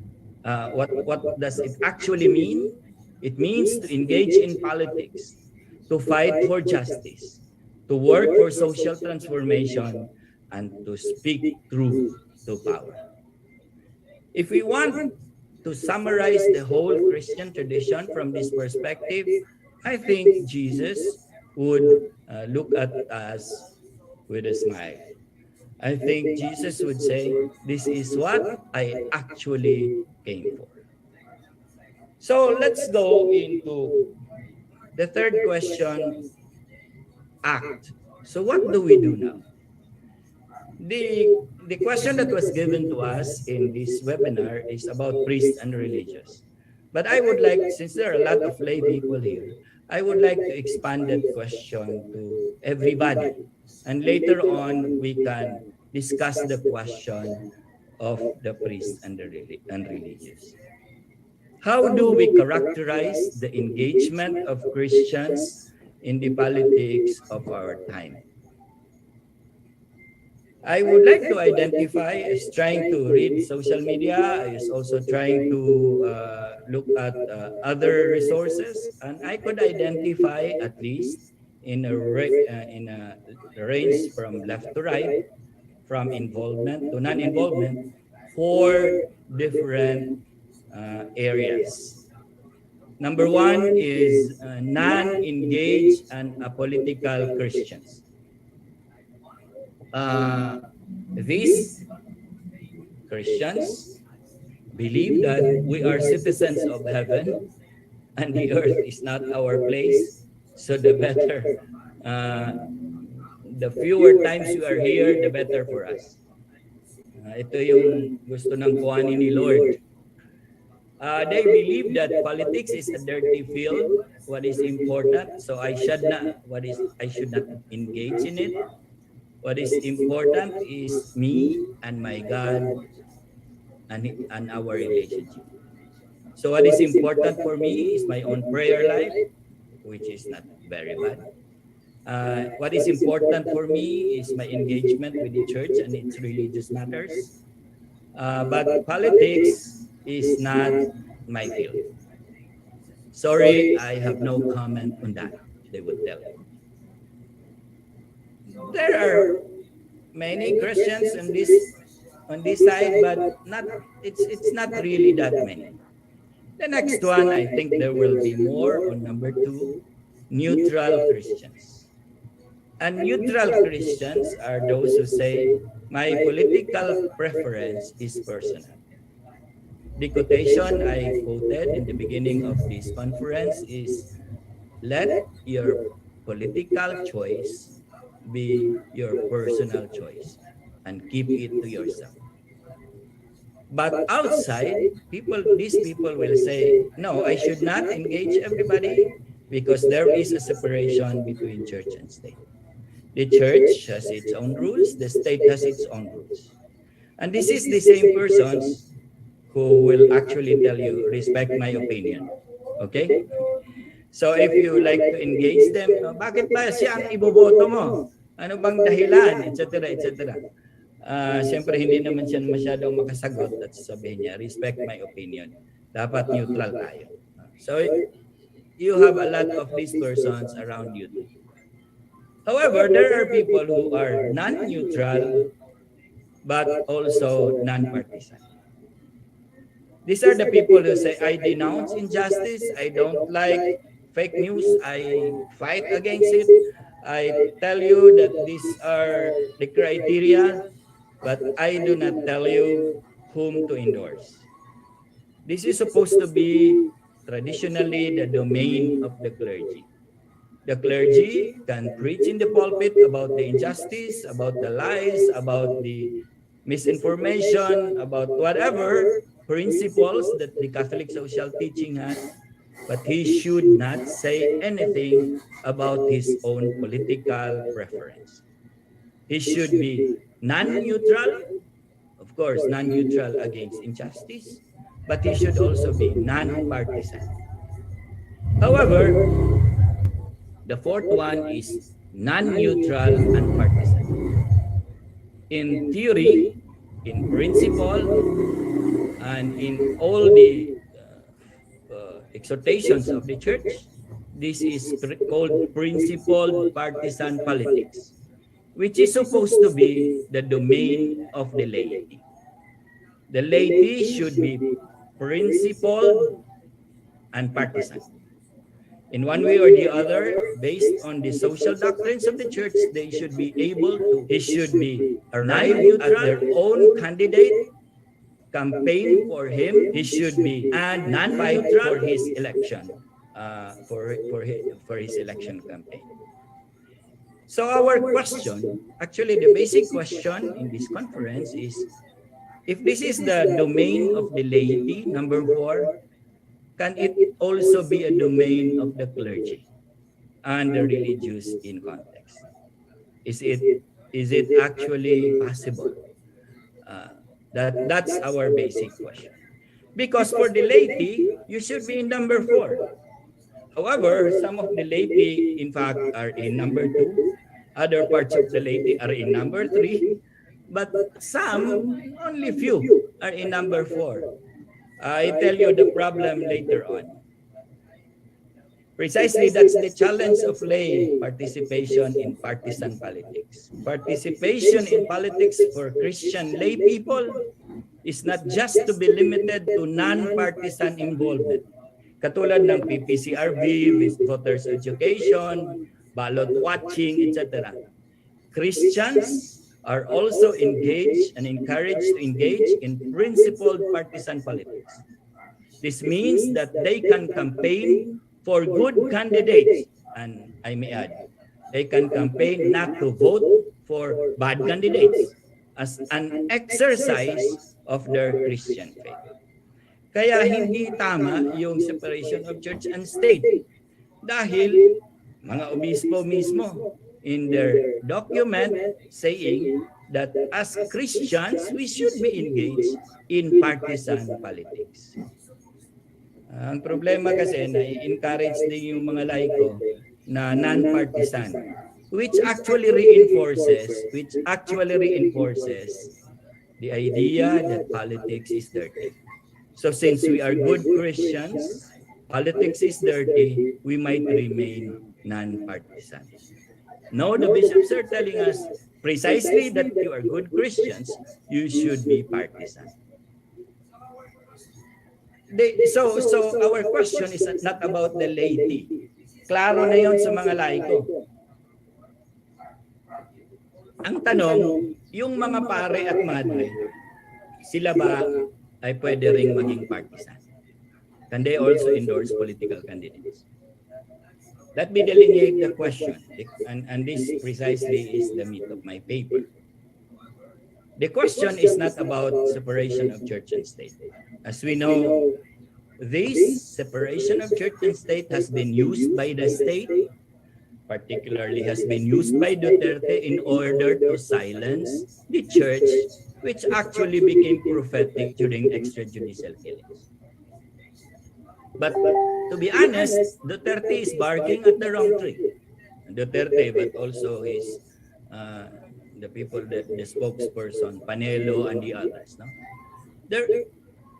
[SPEAKER 7] What does it actually mean? It means to engage in politics, to fight for justice, to work for social transformation, and to speak truth to power. If we want to summarize the whole Christian tradition from this perspective, I think Jesus would look at us with a smile. I think Jesus would say, this is what I actually came for. So let's go into the third question, act. So what do we do now? The question that was given to us in this webinar is about priests and religious. But I would like, since there are a lot of lay people here, I would like to expand that question to everybody. And later on, we can discuss the question of the priests and the religious. How do we characterize the engagement of Christians in the politics of our time? I would like to identify as trying to read social media, is also trying to look at other resources, and I could identify at least in a range from left to right, from involvement to non-involvement, 4 different areas. Number 1 is non-engaged and apolitical Christians. These Christians believe that we are citizens of heaven and the earth is not our place. So the the fewer times you are here, the better for us. Ito yung gusto ng kuhanin ni Lord. They believe that politics is a dirty field. What is important, so I should not engage in it. What is important is me and my God and our relationship. So what is important for me is my own prayer life, which is not very bad. What is important for me is my engagement with the church and its religious matters. But politics is not my field. Sorry, I have no comment on that, they would tell you. There are many Christians on this side, but it's not really that many. The next one, I think there will be more on number 2, neutral Christians. And neutral Christians are those who say, my political preference is personal. The quotation I quoted in the beginning of this conference is, let your political choice be your personal choice and keep it to yourself. But outside, these people will say, no, I should not engage everybody because there is a separation between church and state. The church has its own rules, the state has its own rules. And this is the same persons who will actually tell you, respect my opinion. Okay? So if you like to engage them, bakit ba siya ang iboboto mo? Ano bang dahilan? Etc. etc. Siyempre, hindi naman siya masyadong makasagot at sabihin niya, respect my opinion. Dapat neutral tayo. So you have a lot of these persons around you too. However, there are people who are non-neutral but also non-partisan. These are the people who say, I denounce injustice, I don't like fake news, I fight against it, I tell you that these are the criteria, but I do not tell you whom to endorse. This is supposed to be traditionally the domain of the clergy. The clergy can preach in the pulpit about the injustice, about the lies, about the misinformation, about whatever principles that the Catholic social teaching has, but he should not say anything about his own political preference. He should be non-neutral, of course, non-neutral against injustice, but he should also be non-partisan. However, the fourth one is non-neutral and partisan. In theory, in principle, and in all the exhortations of the church, this is called principled partisan politics, which is supposed to be the domain of the laity. The laity should be principled and partisan. In one way or the other, based on the social doctrines of the church, they should be able to, he should be arrive at their own candidate, campaign for him, he should be, and non-fight for his election, for his election campaign. So our question, actually the basic question in this conference is, if this is the domain of the laity, number 4, can it also be a domain of the clergy and the religious in context? Is it actually possible? That's our basic question. Because for the laity, you should be in number 4. However, some of the laity, in fact, are in number 2. Other parts of the laity are in number 3. But some, only few, are in number 4. I tell you the problem later on. Precisely, that's the challenge of lay participation in partisan politics. Participation in politics for Christian lay people is not just to be limited to non-partisan involvement. Katulad ng PPCRV, voters education, ballot watching, etc. Christians are also engaged and encouraged to engage in principled partisan politics. This means that they can campaign for good candidates, and I may add, They can campaign not to vote for bad candidates as an exercise of their Christian faith. Kaya hindi tama yung separation of church and state dahil mga obispo mismo in their document saying that as Christians, we should be engaged in partisan politics. Ang problema kasi na i-encourage din yung mga laiko na non-partisan, which actually reinforces the idea that politics is dirty. So since we are good Christians, politics is dirty, we might remain non-partisan. No, the bishops are telling us precisely that you are good Christians, you should be partisan. So our question is not about the laity. Klaro na yon sa mga laiko. Ang tanong, yung mga pare at madre, sila ba ay pwede ring maging partisan? Can they also endorse political candidates? Let me delineate the question, and this precisely is the meat of my paper. The question is not about separation of church and state. As we know, this separation of church and state has been used by the state, particularly has been used by Duterte in order to silence the church, which actually became prophetic during extrajudicial killings. But to be honest, Duterte is barking at the wrong tree. Duterte, but also his the people, the spokesperson, Panelo and the others. No? The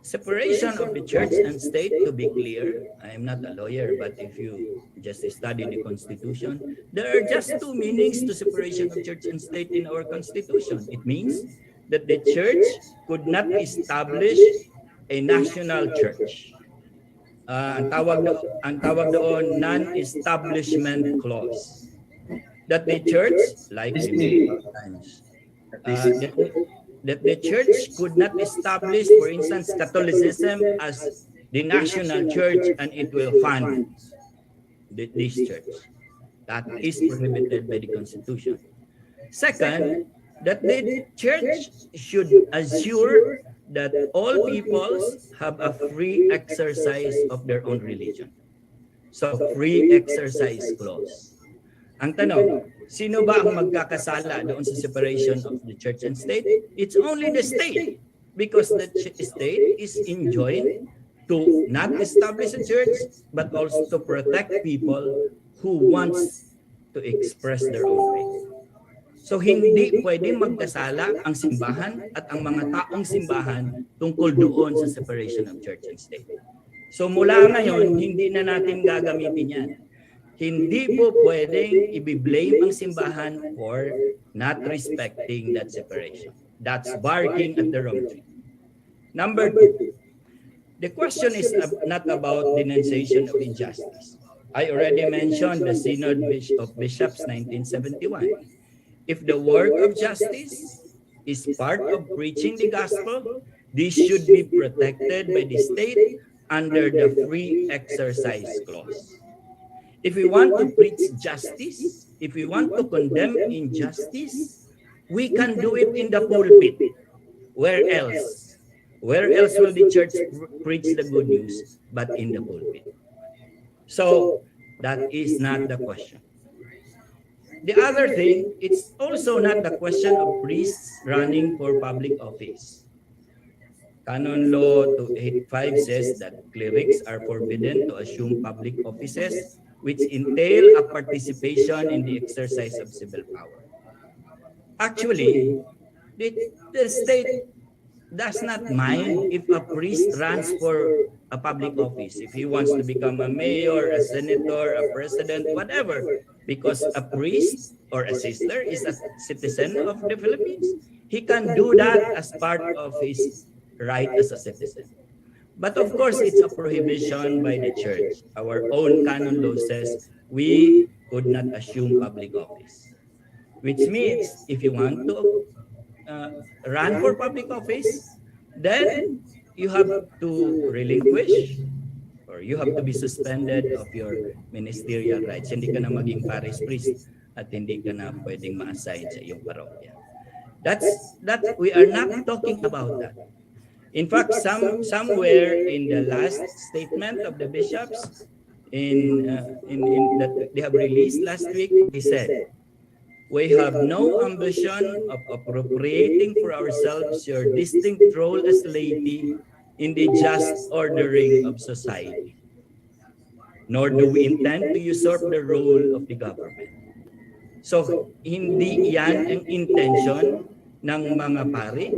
[SPEAKER 7] separation of the church and state, to be clear, I am not a lawyer, but if you just study the Constitution, there are just two meanings to separation of church and state in our Constitution. It means that the church could not establish a national church. Ang tawag doon, non-establishment clause. That the church, like times, that the church could not establish, for instance, Catholicism as the national church and it will fund this church. That is prohibited by the Constitution. Second, that the church should assure that all peoples have a free exercise of their own religion. So, free exercise clause. Ang tanong, sino ba ang magkakasala doon sa separation of the church and state? It's only the state, because the state is enjoined to not establish a church but also to protect people who wants to express their own faith. So hindi pwedeng magkasala ang simbahan at ang mga taong simbahan tungkol doon sa separation of church and state. So mula ngayon, hindi na natin gagamitin yan. Hindi po pwedeng i-blame ang simbahan for not respecting that separation. That's barking at the wrong tree. Number two, the question is not about denunciation of injustice. I already mentioned the Synod of Bishops 1971. If the work of justice is part of preaching the gospel, this should be protected by the state under the free exercise clause. If we want to preach justice, if we want to condemn injustice, we can do it in the pulpit. Where else? Where else will the church preach the good news but in the pulpit? So, that is not the question. The other thing, it's also not the question of priests running for public office. Canon Law 285 says that clerics are forbidden to assume public offices which entail a participation in the exercise of civil power. Actually, the state does not mind if a priest runs for a public office, if he wants to become a mayor, a senator, a president, whatever, because a priest or a sister is a citizen of the Philippines. He can do that as part of his right as a citizen. But of course, it's a prohibition by the church. Our own canon law says we could not assume public office. Which means if you want to run for public office, then you have to relinquish or you have to be suspended of your ministerial rights. Hindi ka na maging parish priest. at hindi ka na pwedeng ma-assign sa iyong parokya. That we are not talking about that. In fact, somewhere in the last statement of the bishops in that they have released last week, they said, "We have no ambition of appropriating for ourselves your distinct role as laity in the just ordering of society, nor do we intend to usurp the role of the government." So, hindi yan ang intention ng mga pari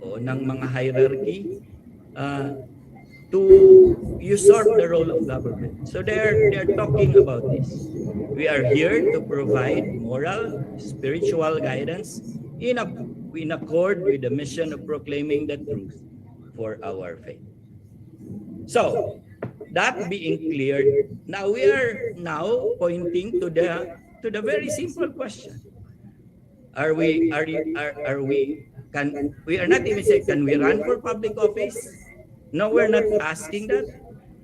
[SPEAKER 7] o ng mga hierarchy to usurp the role of government. So they're talking about this. We are here to provide moral, spiritual guidance in accord with the mission of proclaiming the truth for our faith. So, that being cleared, now we are pointing to the very simple question. We are not even saying, can we run for public office? No, we're not asking that.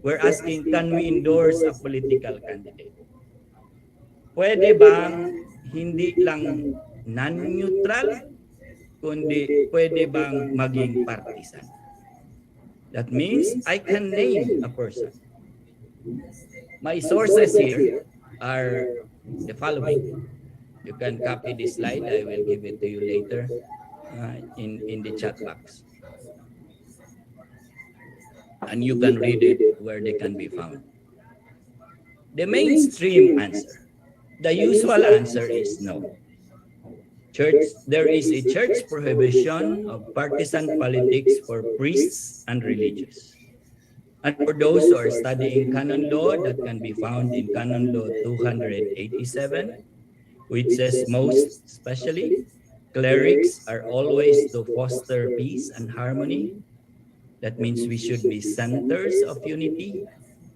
[SPEAKER 7] We're asking, can we endorse a political candidate? Pwede bang hindi lang non-neutral, kundi pwede bang maging partisan? That means I can name a person. My sources here are the following. You can copy this slide. I will give it to you later in the chat box. And you can read it where they can be found. The mainstream answer, the usual answer is no. There is a church prohibition of partisan politics for priests and religious. And for those who are studying canon law, that can be found in Canon Law 287, which says most especially, clerics are always to foster peace and harmony. That means we should be centers of unity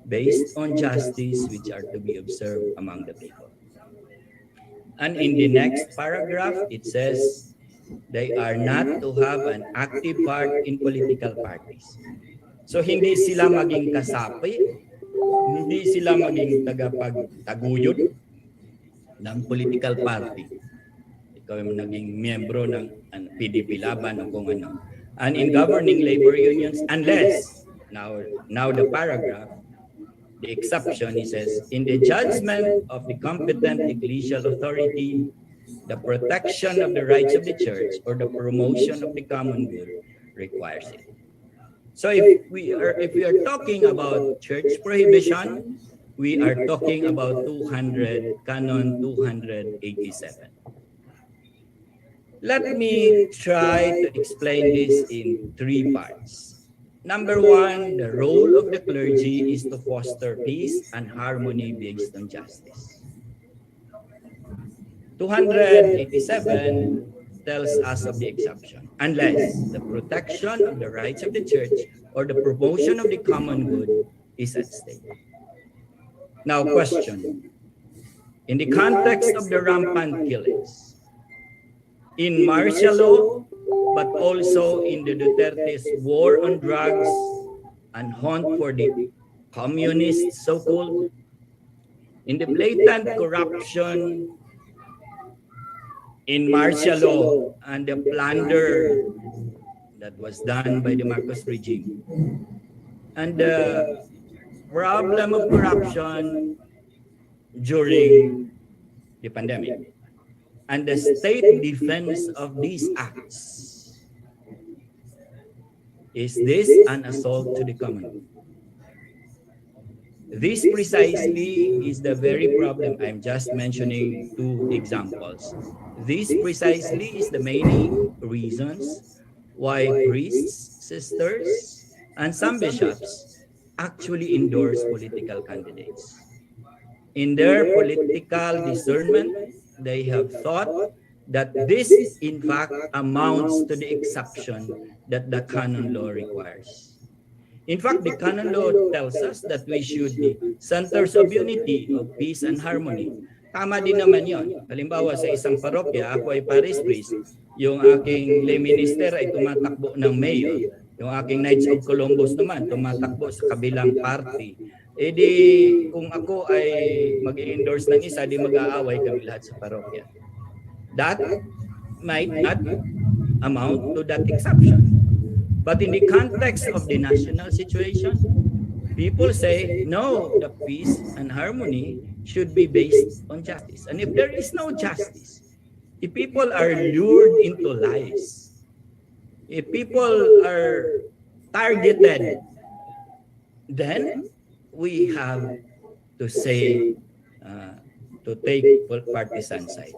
[SPEAKER 7] based on justice which are to be observed among the people. And in the next paragraph, it says they are not to have an active part in political parties. So hindi sila maging kasapi, hindi sila maging tagapagtaguyod ng political party. Ikaw yung naging miyembro ng PDP Laban o kung ano. And in governing labor unions, unless, now the paragraph, the exception, he says, in the judgment of the competent ecclesial authority, the protection of the rights of the church or the promotion of the common good requires it. So if we are talking about church prohibition, we are talking about Canon 287. Let me try to explain this in three parts. Number one, the role of the clergy is to foster peace and harmony based on justice. 287 tells us of the exception, unless the protection of the rights of the church or the promotion of the common good is at stake. Now, question. In the context of the rampant killings, in martial law, but also in the Duterte's war on drugs and hunt for the communists, so-called, in the blatant corruption in martial law and the plunder that was done by the Marcos regime, and the problem of corruption during the pandemic, and the state defense of these acts. Is this an assault to the common good? This precisely is the very problem. I'm just mentioning two examples. This precisely is the many reasons why priests, sisters, and some bishops actually endorse political candidates. In their political discernment, they have thought that this, in fact, amounts to the exception that the canon law requires. In fact, the canon law tells us that we should be centers of unity, of peace and harmony. Tama din naman yon. Halimbawa, sa isang parokya, ako ay parish priest, yung aking lay minister ay tumatakbo ng mayor, yung aking Knights of Columbus naman, tumatakbo sa kabilang party. Eh di, kung ako ay mag-endorse ng isa, di mag-aaway kami lahat sa parokya. That might not amount to that exception. But in the context of the national situation, people say, no, the peace and harmony should be based on justice. And if there is no justice, if people are lured into lies, if people are targeted, then we have to say, uh, to take partisan side.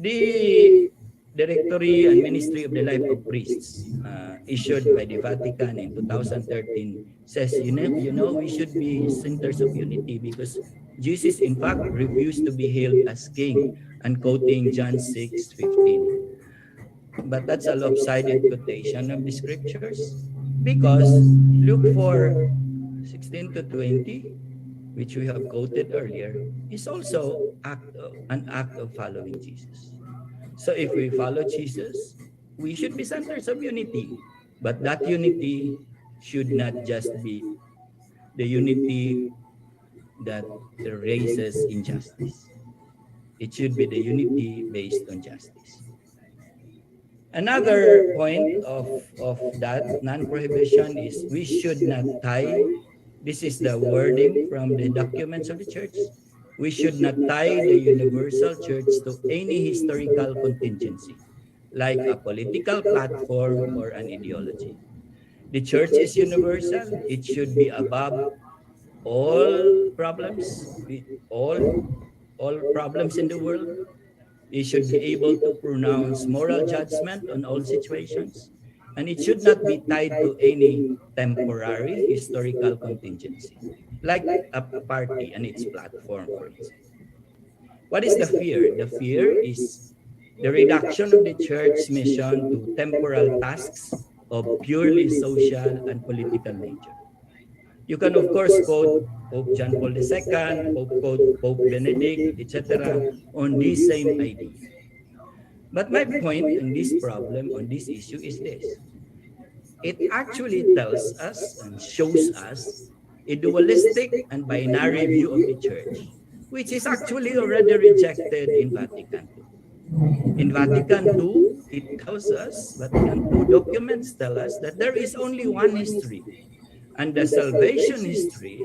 [SPEAKER 7] The Directory and Ministry of the Life of Priests, issued by the Vatican in 2013, says, we should be centers of unity because Jesus, in fact, refused to be hailed as king, and quoting John 6:15. But that's a lopsided quotation of the scriptures, because Luke 4:16 to 20, which we have quoted earlier, is also an act of following Jesus. So if we follow Jesus, we should be centers of unity. But that unity should not just be the unity that erases injustice. It should be the unity based on justice. Another point of that non-prohibition is we should not tie, this is the wording from the documents of the church, we should not tie the universal church to any historical contingency, like a political platform or an ideology. The church is universal. It should be above all problems, all problems in the world. It should be able to pronounce moral judgment on all situations, and it should not be tied to any temporary historical contingency, like a party and its platform, for instance. What is the fear? The fear is the reduction of the church's mission to temporal tasks of purely social and political nature. You can, of course, quote Pope John Paul II, Pope Benedict, etc., on this same idea. But my point in this problem, on this issue, is this. It actually tells us and shows us a dualistic and binary view of the church, which is actually already rejected in Vatican II. In Vatican II, it tells us, Vatican II documents tell us that there is only one history, and the salvation history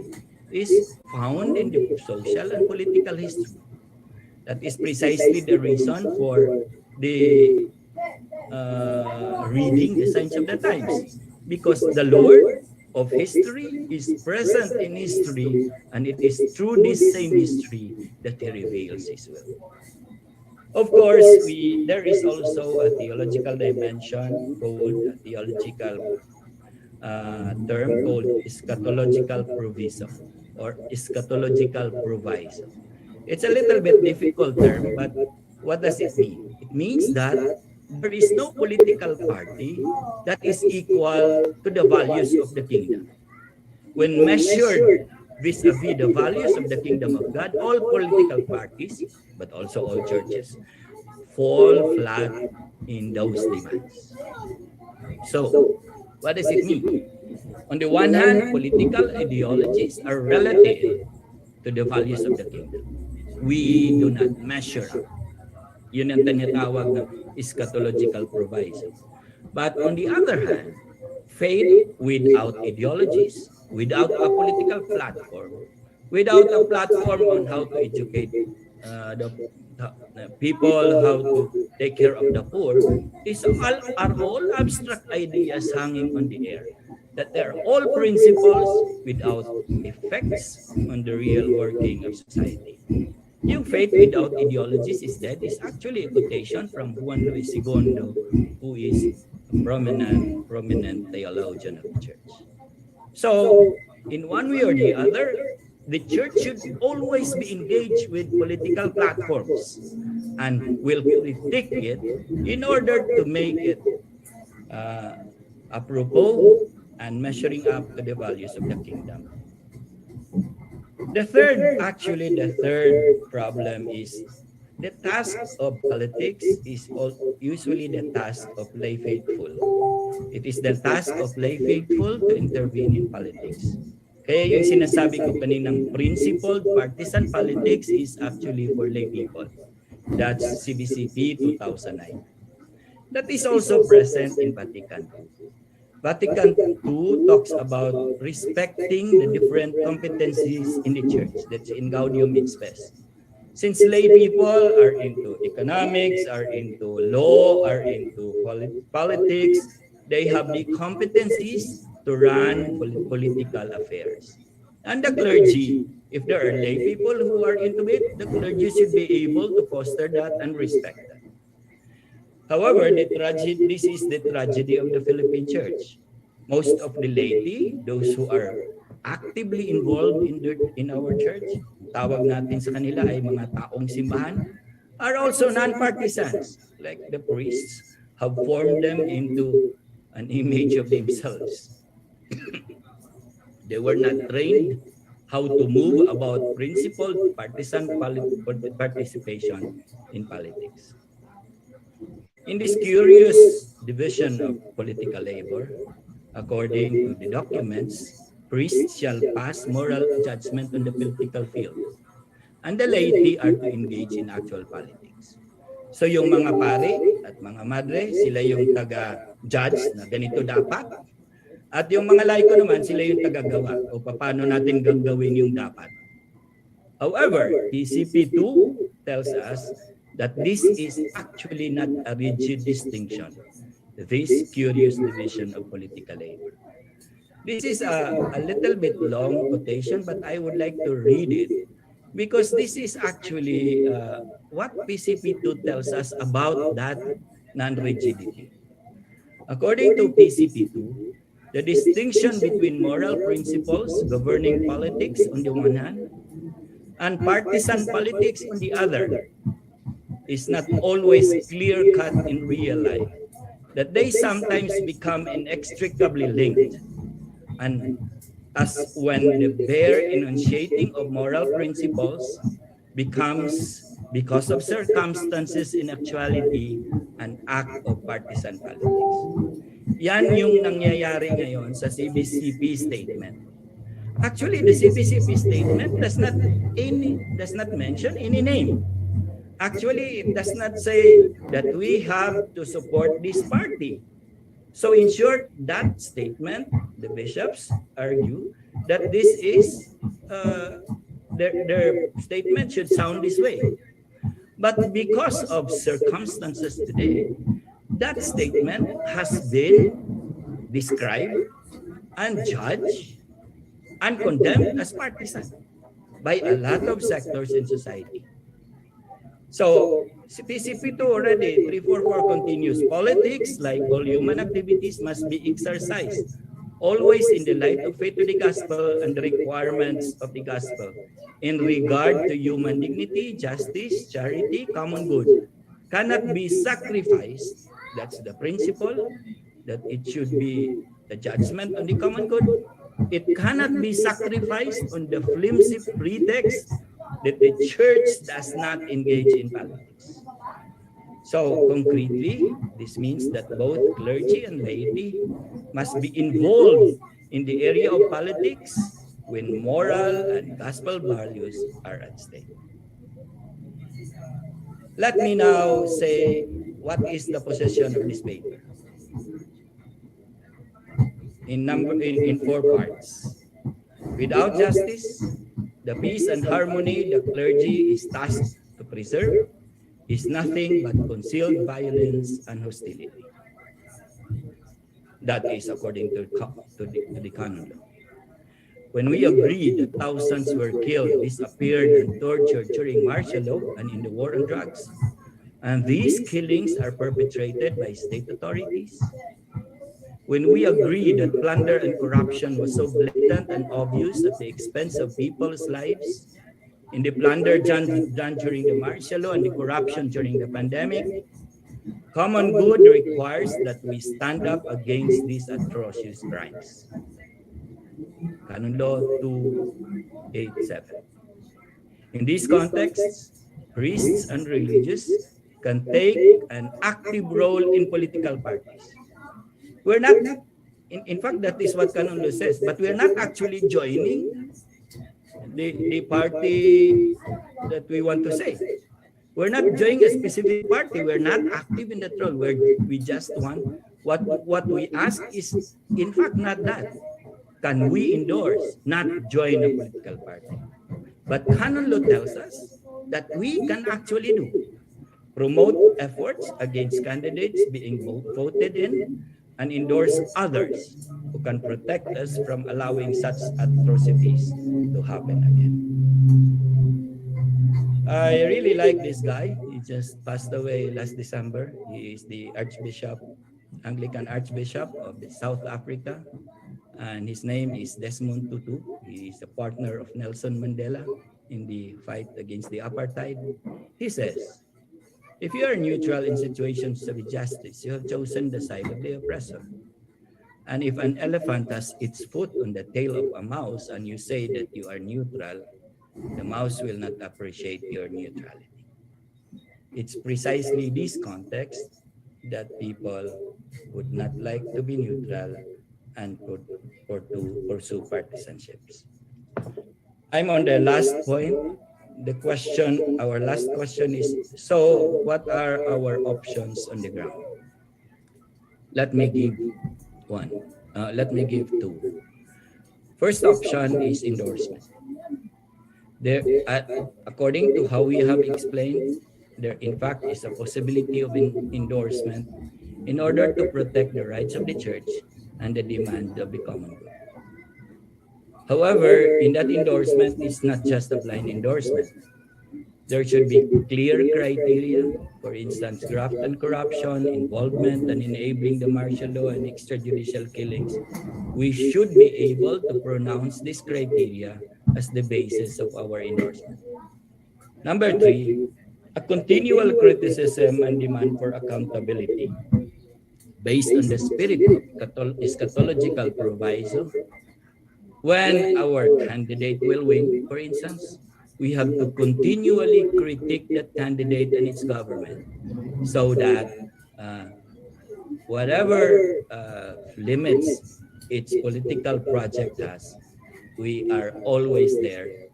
[SPEAKER 7] is found in the social and political history. That is precisely the reason for the reading the signs of the times, because the Lord of history is present in history, and it is through this same history that he reveals his will. Of course, there is also a theological dimension called a theological term called eschatological proviso or eschatological proviso. It's a little bit difficult term, but what does it mean? It means that there is no political party that is equal to the values of the kingdom. When measured vis-a-vis the values of the kingdom of God, all political parties, but also all churches, fall flat in those demands. So, what does it mean? On the one hand, political ideologies are relative to the values of the kingdom. We do not measure up. Yun ang tinatawag na eschatological proviso. But on the other hand, faith without ideologies, without a political platform, without a platform on how to educate the people, how to take care of the poor, are all abstract ideas hanging on the air. That they are all principles without effects on the real working of society. Yung faith without ideologies is dead is actually a quotation from Juan Luis II, who is a prominent theologian of the church. So, in one way or the other, the church should always be engaged with political platforms and will critique it in order to make it apropos and measuring up to the values of the kingdom. The third problem is the task of politics is usually the task of lay faithful. It is the task of lay faithful to intervene in politics. Kaya yung sinasabi ko kaninang principled partisan politics is actually for lay people. That's CBCP 2009. That is also present in Vatican II. Vatican II talks about respecting the different competencies in the church. That's in Gaudium et Spes. Since lay people are into economics, are into law, are into politics, they have the competencies to run political affairs. And the clergy, if there are lay people who are into it, the clergy should be able to foster that and respect that. However, this is the tragedy of the Philippine church. Most of the laity, those who are actively involved in our church, tawag natin sa kanila ay mga taong simbahan, are also non-partisans. Like the priests have formed them into an image of themselves. They were not trained how to move about principled partisan participation in politics. In this curious division of political labor, according to the documents, priests shall pass moral judgment on the political field, and the laity are to engage in actual politics. So yung mga pare at mga madre, sila yung taga-judge na ganito dapat, at yung mga laiko naman, sila yung taga-gawa o paano natin gagawin yung dapat. However, PCP2 tells us that this is actually not a rigid distinction, this curious division of political labor. This is a little bit long quotation, but I would like to read it because this is actually what PCP2 tells us about that non-rigidity. According to PCP2, the distinction between moral principles governing politics on the one hand and partisan politics on the other is not always clear-cut in real life, that they sometimes become inextricably linked. And as when the bare enunciating of moral principles becomes, because of circumstances in actuality, an act of partisan politics. Yan yung nangyayari ngayon sa CBCP statement. Actually, the CBCP statement does not mention any name. Actually, it does not say that we have to support this party. So in short, that statement, the bishops argue that this is, their statement should sound this way. But because of circumstances today, that statement has been described and judged and condemned as partisan by a lot of sectors in society. So, PCP2 already, 344 continues. Politics, like all human activities, must be exercised always in the light of faith to the gospel and the requirements of the gospel in regard to human dignity, justice, charity, common good. Cannot be sacrificed. That's the principle, that it should be the judgment on the common good. It cannot be sacrificed on the flimsy pretext that the church does not engage in politics. So concretely, this means that both clergy and laity must be involved in the area of politics when moral and gospel values are at stake. Let me now say what is the position of this paper in 4 parts. Without justice, the peace and harmony the clergy is tasked to preserve is nothing but concealed violence and hostility. That is according to the canon law. When we agreed that thousands were killed, disappeared, and tortured during martial law and in the war on drugs, and these killings are perpetrated by state authorities, when we agreed that plunder and corruption was so blatant and obvious at the expense of people's lives, in the plunder done during the martial law and the corruption during the pandemic, common good requires that we stand up against these atrocious crimes. Canon Law 287. In this context, priests and religious can take an active role in political parties. We're not in fact, that is what canon law says. But we're not actually joining the party that we want to say. We're not joining a specific party. We're not active in that role. We just want what we ask is, in fact, not that. Can we endorse, not join a political party? But canon law tells us that we can actually do. Promote efforts against candidates being voted in and endorse others who can protect us from allowing such atrocities to happen again. I really like this guy. He just passed away last December. He is the Archbishop, Anglican Archbishop of South Africa, and his name is Desmond Tutu. He is a partner of Nelson Mandela in the fight against the apartheid. He says, if you are neutral in situations of justice, you have chosen the side of the oppressor. And if an elephant has its foot on the tail of a mouse and you say that you are neutral, the mouse will not appreciate your neutrality. It's precisely this context that people would not like to be neutral and to pursue partisanships. I'm on the last point. Our last question is, so what are our options on the ground? Let me give one. Let me give two. First option is endorsement. According to how we have explained, there in fact is a possibility of endorsement in order to protect the rights of the church and the demand of the common good. However, in that endorsement, it's not just a blind endorsement. There should be clear criteria, for instance, graft and corruption, involvement and enabling the martial law and extrajudicial killings. We should be able to pronounce this criteria as the basis of our endorsement. Number three, a continual criticism and demand for accountability based on the spirit of eschatological proviso. When our candidate will win, for instance, we have to continually critique that candidate and its government so that whatever limits its political project has, we are always there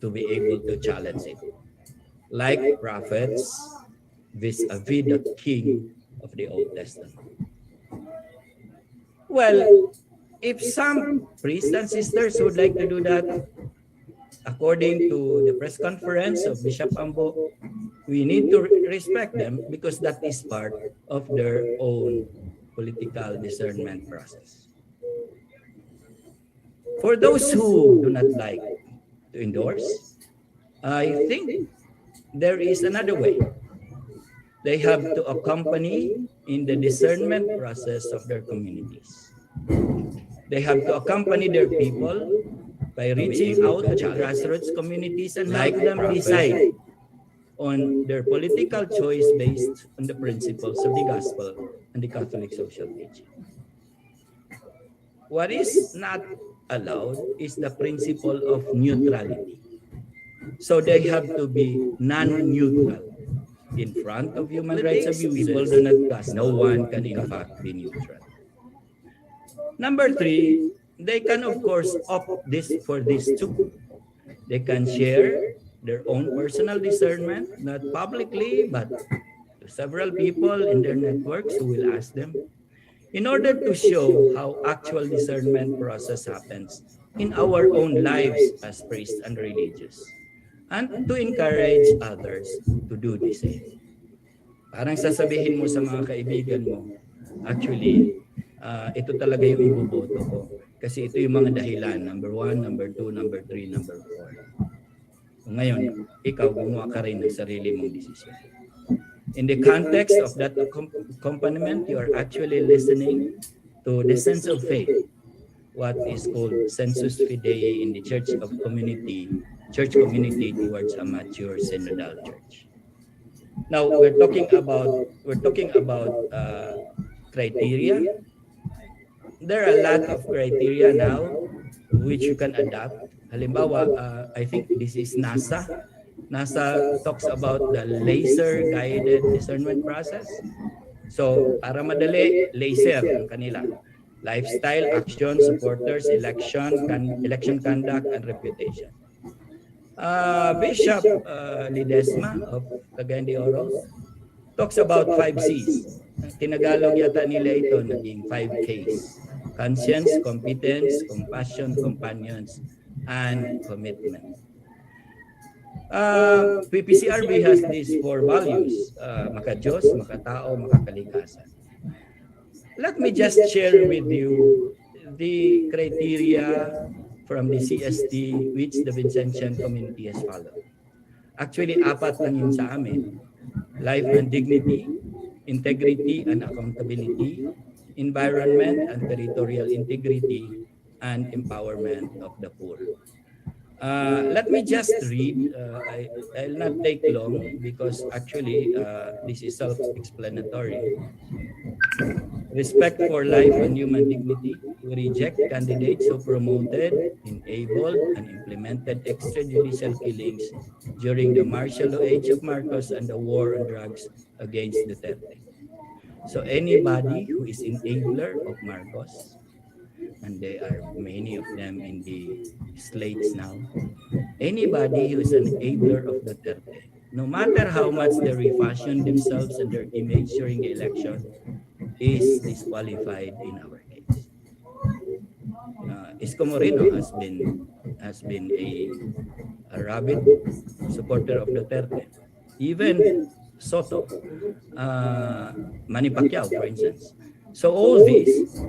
[SPEAKER 7] to be able to challenge it. Like prophets vis-a-vis the king of the Old Testament. Well, if some priests and sisters would like to do that, according to the press conference of Bishop Ambo, we need to respect them because that is part of their own political discernment process. For those who do not like to endorse, I think there is another way. They have to accompany in the discernment process of their communities. They have to accompany their people by reaching out to the grassroots communities and help them decide on their political choice based on the principles of the gospel and the Catholic social teaching. What is not allowed is the principle of neutrality. So they have to be non-neutral. In front of human rights abuses, people do not cast. No one can in fact be neutral. Number three, they can of course opt for this too. They can share their own personal discernment, not publicly, but to several people in their networks who will ask them, in order to show how actual discernment process happens in our own lives as priests and religious, and to encourage others to do the same. Parang sasabihin mo sa mga kaibigan mo, actually, ito talaga yung iboboto ko. Kasi ito yung mga dahilan, number 1, number 2, number 3, number 4. Ngayon, ikaw gumawa ka rin ng sarili mong desisyon. In the context of that accompaniment, you are actually listening to the sense of faith, what is called sensus fidei in the church community towards a mature synodal church. Now we're talking about criteria. There are a lot of criteria now which you can adapt. Halimbawa, I think this is NASA. NASA talks about the laser-guided discernment process. So, para madali, laser ang kanila. lifestyle, action, supporters, election conduct, and reputation. Bishop Lidesma of Cagayan de Oro talks about 5 C's. Tinagalog yata nila ito, naging 5 K's. Conscience, competence, compassion, companions, and commitment. PPCRB has these 4 values, maka-Diyos, makatao, makakalikasan. Let me just share with you the criteria from the CST which the Vincentian community has followed. Actually, 4 lang yun sa amin. Life and dignity, integrity and accountability, environment and territorial integrity, and empowerment of the poor. Let me just read. I'll not take long because actually this is self-explanatory. Respect for life and human dignity. We reject candidates who promoted, enabled, and implemented extrajudicial killings during the martial law age of Marcos and the war on drugs against Duterte. So anybody who is enabler of Marcos, and there are many of them in the slates now, anybody who is an enabler of Duterte, no matter how much they refashion themselves and their image during the election, is disqualified in our case. Isko Moreno has been a rabid supporter of Duterte. Even Soto, Manny Pacquiao, for instance. So all these,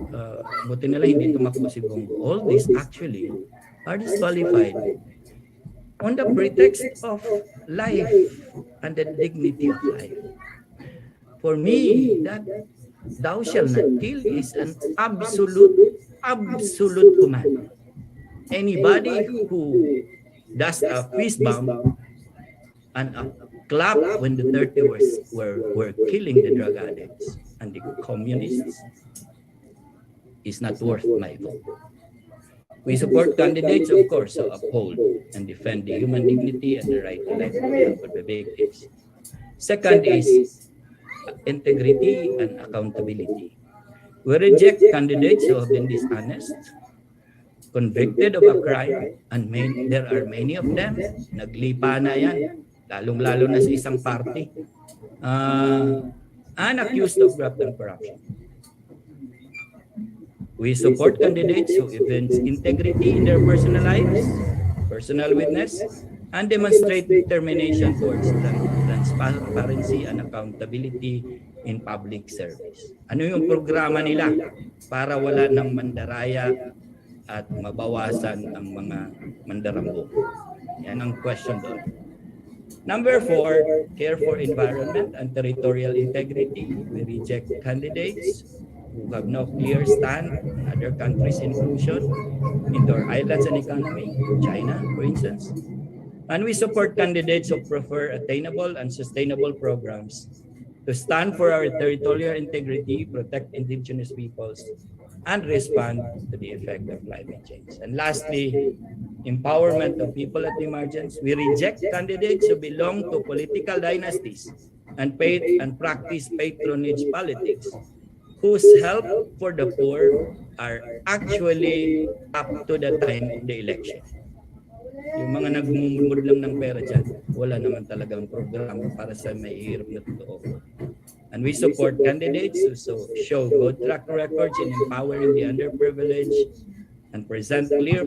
[SPEAKER 7] buti na lang hindi tumakbo si Bongo, all these actually are disqualified on the pretext of life and the dignity of life. For me, that thou shalt not kill is an absolute command. Anybody who does a fist bump and a clap when the 30 were killing the drug addicts and the communists is not worth my vote. We support candidates, of course, who uphold and defend the human dignity and the right to life for the victims. Second is integrity and accountability. We reject candidates who have been dishonest, convicted of a crime, and there are many of them. Naglipa na yan, lalong-lalo na sa isang party, and accused of graft and corruption. We support candidates who evince integrity in their personal lives, personal witness, and demonstrate determination towards transparency and accountability in public service. Ano yung programa nila para wala ng mandaraya at mabawasan ang mga mandarambong? Yan ang question doon. Number 4, care for environment and territorial integrity. We reject candidates who have no clear stand on other countries' inclusion into our islands and economy, China, for instance. And we support candidates who prefer attainable and sustainable programs to stand for our territorial integrity, protect indigenous peoples, and respond to the effect of climate change. And lastly, empowerment of people at the margins. We reject candidates who belong to political dynasties and practice patronage politics, whose help for the poor are actually up to the time of the election. Yung mga nagmumulmud lang ng pera dyan, wala naman talagang programa para sa may hirap na totoo. And we support candidates who show good track records in empowering the underprivileged and present clear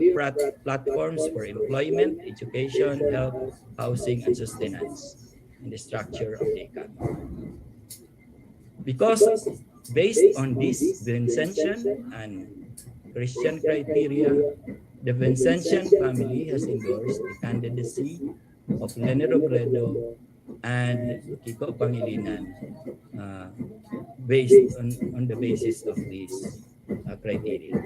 [SPEAKER 7] platforms for employment, education, health, housing, and sustenance in the structure of the economy. Because based on this Vincentian and Christian criteria, the Vincentian family has endorsed the candidacy of Lene Robredo and Kiko Pangilinan based on the basis of these criteria.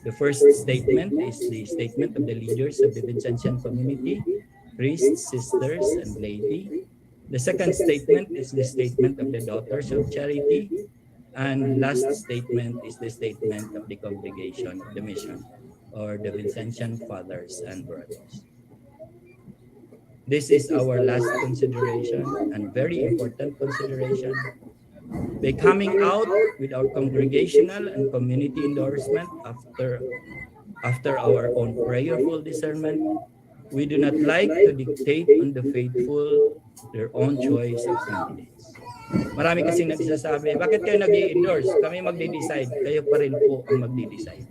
[SPEAKER 7] The first statement is the statement of the leaders of the Vincentian community, priests, sisters, and laity. The second statement is the statement of the Daughters of Charity. And last statement is the statement of the Congregation of the Mission, or the Vincentian Fathers and Brothers. This is our last consideration and very important consideration. By coming out with our congregational and community endorsement after our own prayerful discernment, we do not like to dictate on the faithful their own choice of candidates. Marami kasing nagsasabi, bakit kayo nag-i-endorse? Kami magde-decide, kayo pa rin po ang magde-decide.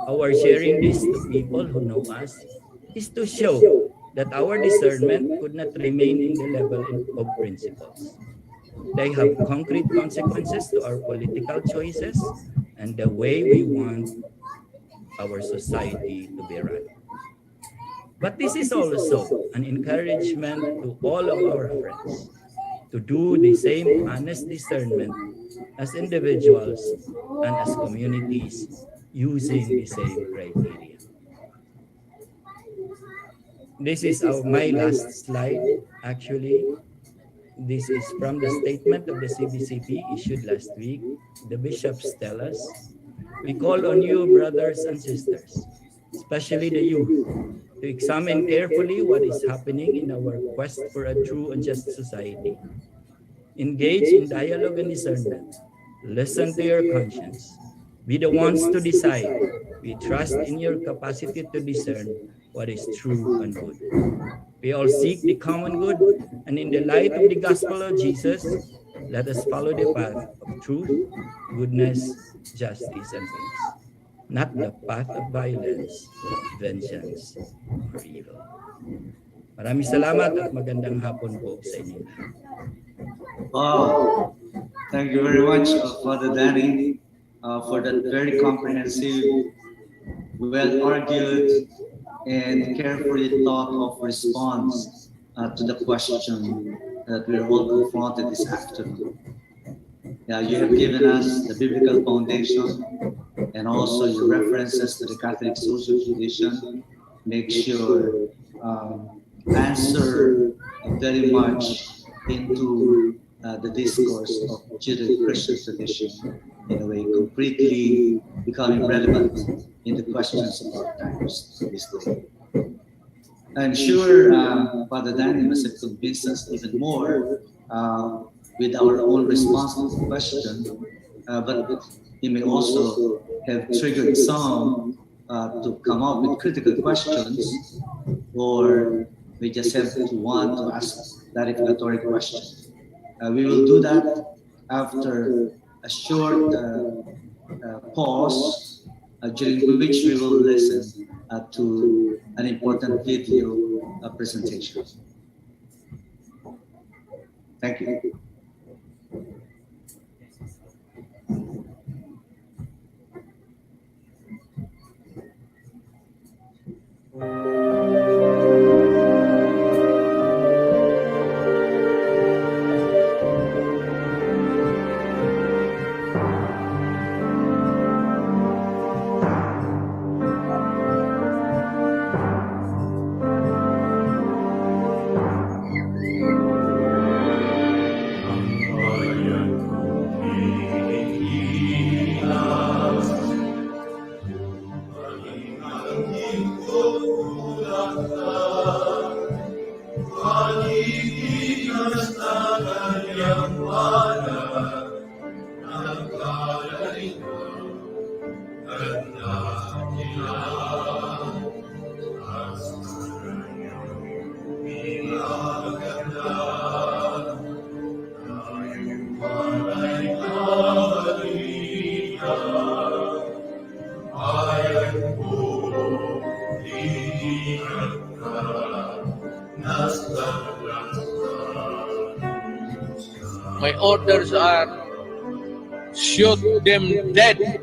[SPEAKER 7] Our sharing this to people who know us is to show that our discernment could not remain in the level of principles. They have concrete consequences to our political choices and the way we want our society to be run. But this is also an encouragement to all of our friends to do the same honest discernment as individuals and as communities using the same criteria. This is my last slide, actually. This is from the statement of the CBCP issued last week. The bishops tell us, we call on you, brothers and sisters, especially the youth, to examine carefully what is happening in our quest for a true and just society. Engage in dialogue and discernment. Listen to your conscience. Be the ones to decide. We trust in your capacity to discern what is true and good. We all seek the common good, and in the light of the gospel of Jesus, let us follow the path of truth, goodness, justice, and peace, not the path of violence, vengeance, or evil. Maraming salamat at magandang hapon po sa inyo.
[SPEAKER 1] Wow. Thank you very much, Father Danny, for that very comprehensive, well-argued, and carefully thought of response to the question that we're all confronted this afternoon. Yeah, you have given us the biblical foundation and also your references to the Catholic social tradition. Make sure answer very much into the discourse of Judeo-Christian tradition in a way completely becoming relevant in the questions of our times this day. I'm sure Father Danny must have convinced us even more with our own response to the question, but he may also have triggered some to come up with critical questions, or we just have to want to ask clarificatory questions. We will do that after a short pause, during which we will listen to an important video presentation. Thank you.
[SPEAKER 8] My orders are shoot them dead.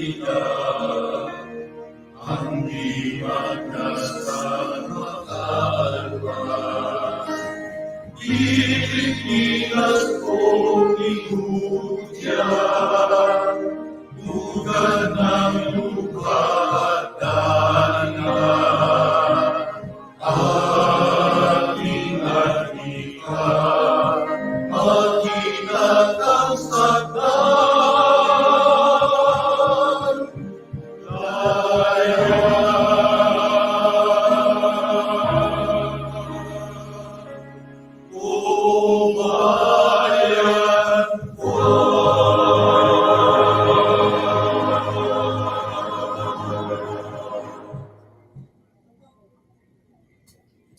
[SPEAKER 4] kita ang di magkasama-kalma. Pilipinas kong ihudyan, ugat ng lupa at dagat. Ating arika, ating at sagdan.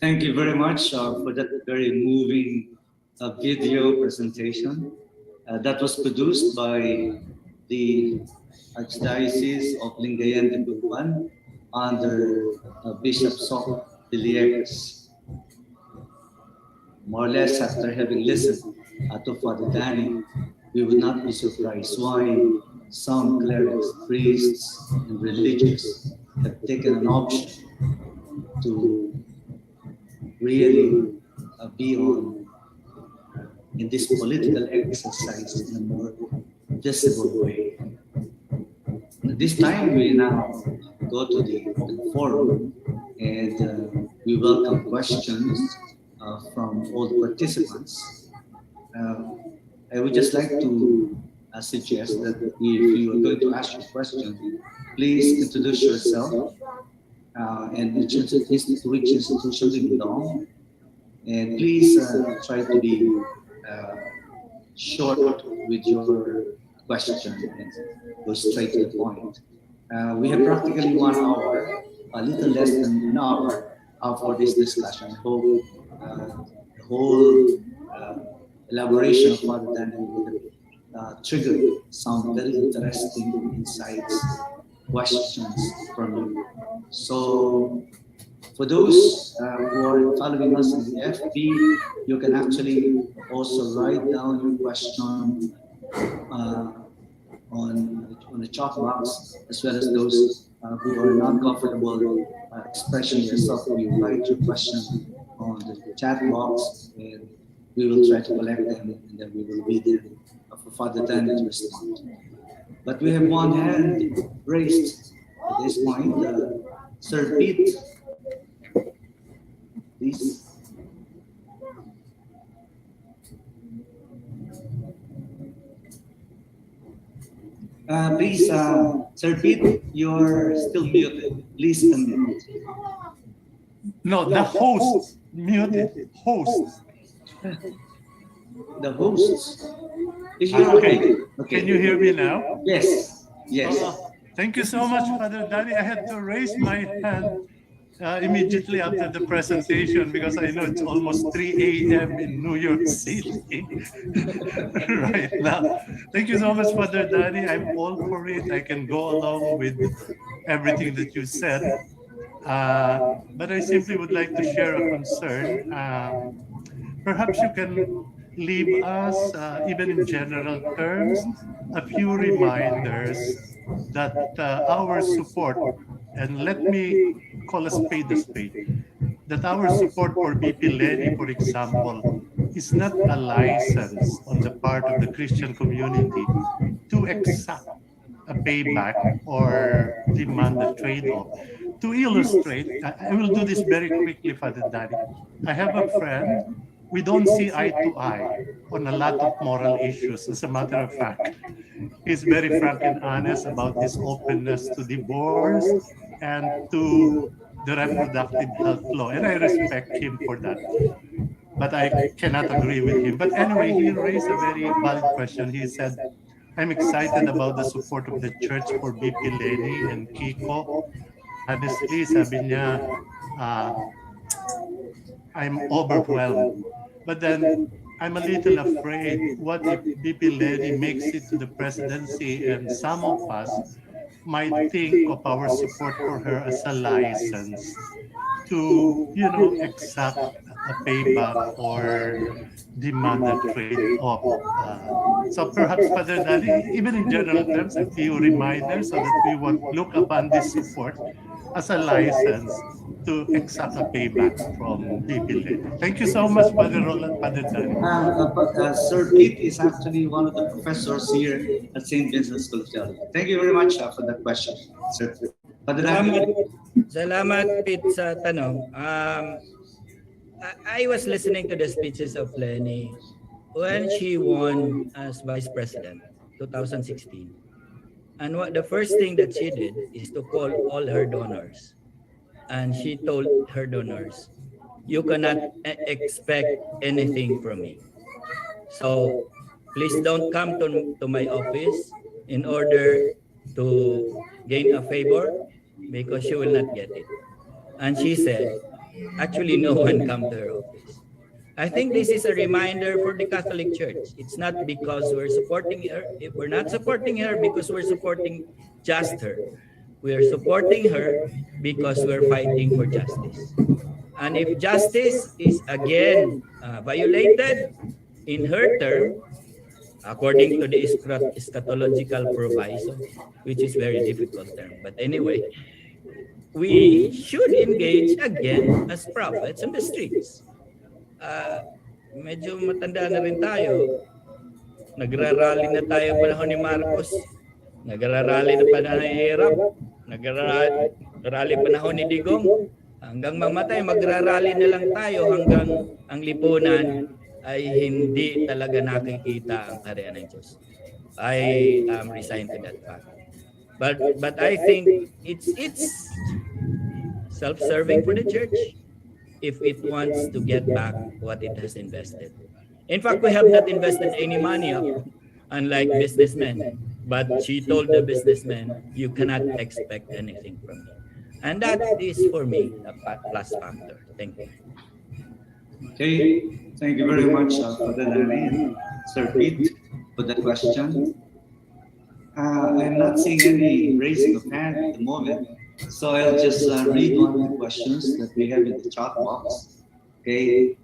[SPEAKER 1] Thank you very much for that very moving video presentation. That was produced by the Archdiocese of Lingayen de Butuan under Bishop Sok Villiers. More or less, after having listened to Father Danny, we would not be surprised why some clerics, priests, and religious have taken an option to really be on in this political exercise in a more visible way. This time we now go to the forum and we welcome questions from all the participants. I would just like to suggest that if you are going to ask a question, please introduce yourself and which institution you belong. And please try to be short with your question and go straight to the point. We have practically 1 hour, a little less than an hour for this discussion. I hope the whole elaboration of Father Daniel will trigger some very interesting insights, questions from you. So for those who are following us in the FB, you can actually also write down your question on the chat box, as well as those who are not comfortable expressing yourself. You write your question on the chat box, and we will try to collect them, and then we will read them for Father Daniel to respond. But we have one hand raised at this point. Sir Pete, please. Please, Sir Pete, you're still muted. Please unmute.
[SPEAKER 9] No, the host muted. Host.
[SPEAKER 1] The host.
[SPEAKER 9] Okay. Can you hear me now?
[SPEAKER 1] Yes. Yes.
[SPEAKER 9] Thank you so much, Father Danny. I had to raise my hand immediately after the presentation because I know it's almost 3 a.m. in New York City right now. Thank you so much, Father Danny. I'm all for it. I can go along with everything that you said. But I simply would like to share a concern. Perhaps you can leave us, even in general terms, a few reminders that our support, and let me call a spade, that our support for BP Lenny, for example, is not a license on the part of the Christian community to exact a payback or demand a trade-off. To illustrate, I will do this very quickly, Father Danny. I have a friend. We don't see eye to eye on a lot of moral issues. As a matter of fact, he's very frank and honest about his openness to divorce and to the reproductive health law. And I respect him for that. But I cannot agree with him. But anyway, he raised a very valid question. He said, I'm excited about the support of the church for BP Lenny and Kiko. Honestly, sabi niya, I'm overwhelmed. But then I'm a little afraid. What if BP Lenny makes it to the presidency and some of us might think of our support for her as a license to, exact a payback or demand a trade-off. So perhaps, Father Dali, even in general terms, a few reminders so that we won't look upon this support as a license to exact a payback from PPLN. Thank you so much, Father Roland, Father Dali.
[SPEAKER 1] Sir Pete is actually one of the professors here at St. Vincent's School of Theology. Thank you very much for that question, Sir. Father
[SPEAKER 7] Salamat,
[SPEAKER 1] Dali.
[SPEAKER 7] salamat Pete sa tanong. I was listening to the speeches of Lenny when she won as Vice President, 2016. And the first thing that she did is to call all her donors. And she told her donors, you cannot expect anything from me. So please don't come to my office in order to gain a favor because you will not get it. And she said, actually no one come to her office. I think this is a reminder for the Catholic Church. It's not because we're supporting her. We're not supporting her because we're supporting just her. We are supporting her because we're fighting for justice. And if justice is again violated in her term, according to the eschatological proviso, which is very difficult term. But anyway, we should engage again as prophets in the streets. Medyo matanda na rin tayo. Nagrarally na tayo panahon ni Marcos. Nagrarally na panahon ni Erap. Nagrarally panahon ni Digong. Hanggang mamatay, magrarally na lang tayo hanggang ang lipunan ay hindi talaga nakikita ang kaharian ng Diyos. I am resigned to that fact. But I think it's self-serving for the church if it wants to get back what it has invested. In fact, we have not invested any money, unlike businessmen. But she told the businessmen, you cannot expect anything from me. And that is, for me, a plus factor. Thank you.
[SPEAKER 1] Okay, thank you very much, Father Dali and Sir Pete, for the question. I'm not seeing any raising of hand at the moment, so I'll just read one of the questions that we have in the chat box. Okay,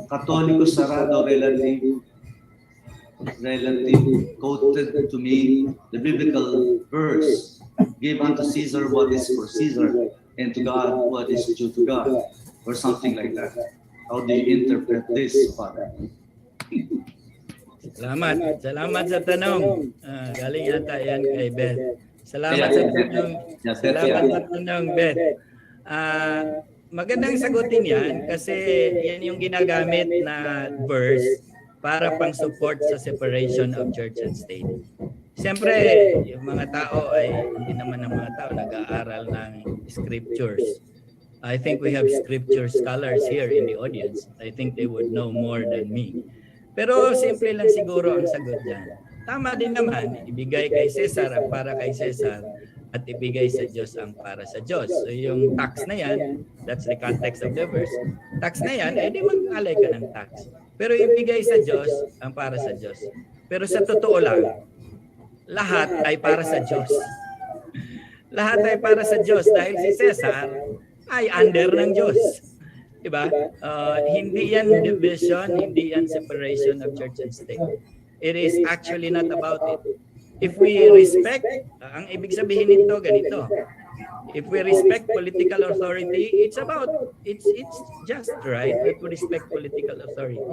[SPEAKER 1] Católico Sarado relative quoted to me the biblical verse, give unto Caesar what is for Caesar, and to God what is due to God, or something like that. How do you interpret this, Father?
[SPEAKER 7] Salamat sa tanong. Galing yata yan kay Beth. Salamat sa tanong. Salamat sa tanong, Beth. Magandang sagutin yan kasi yan yung ginagamit na verse para pang support sa separation of church and state. Siyempre, yung mga tao ay hindi naman ang mga tao nag-aaral ng scriptures. I think we have scripture scholars here in the audience. I think they would know more than me. Pero simple lang siguro ang sagot dyan. Tama din naman, ibigay kay Cesar ang para kay Cesar at ibigay sa Diyos ang para sa Diyos. So yung tax na yan, that's the context of the verse. Tax na yan, di mag-alay ka ng tax. Pero ibigay sa Diyos ang para sa Diyos. Pero sa totoo lang, lahat ay para sa Diyos. Lahat ay para sa Diyos dahil si Cesar ay under ng Diyos. Diba? Hindi yan division, hindi yan separation of church and state. It is actually not about it. If we respect, ang ibig sabihin nito ganito. If we respect political authority, it's just right that we respect political authority.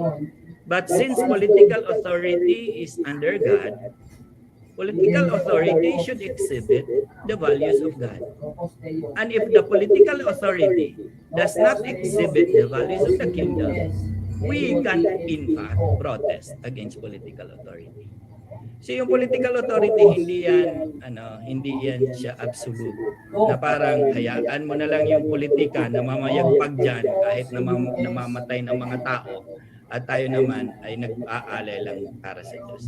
[SPEAKER 7] But since political authority is under God, political authority should exhibit the values of God. And if the political authority does not exhibit the values of the kingdom, we can in fact protest against political authority. So yung political authority hindi yan siya absolute. Na parang hayaan mo na lang yung politika na mamayagpag diyan kahit namamatay ng mga tao at tayo naman ay nag-aalay lang para sa Diyos.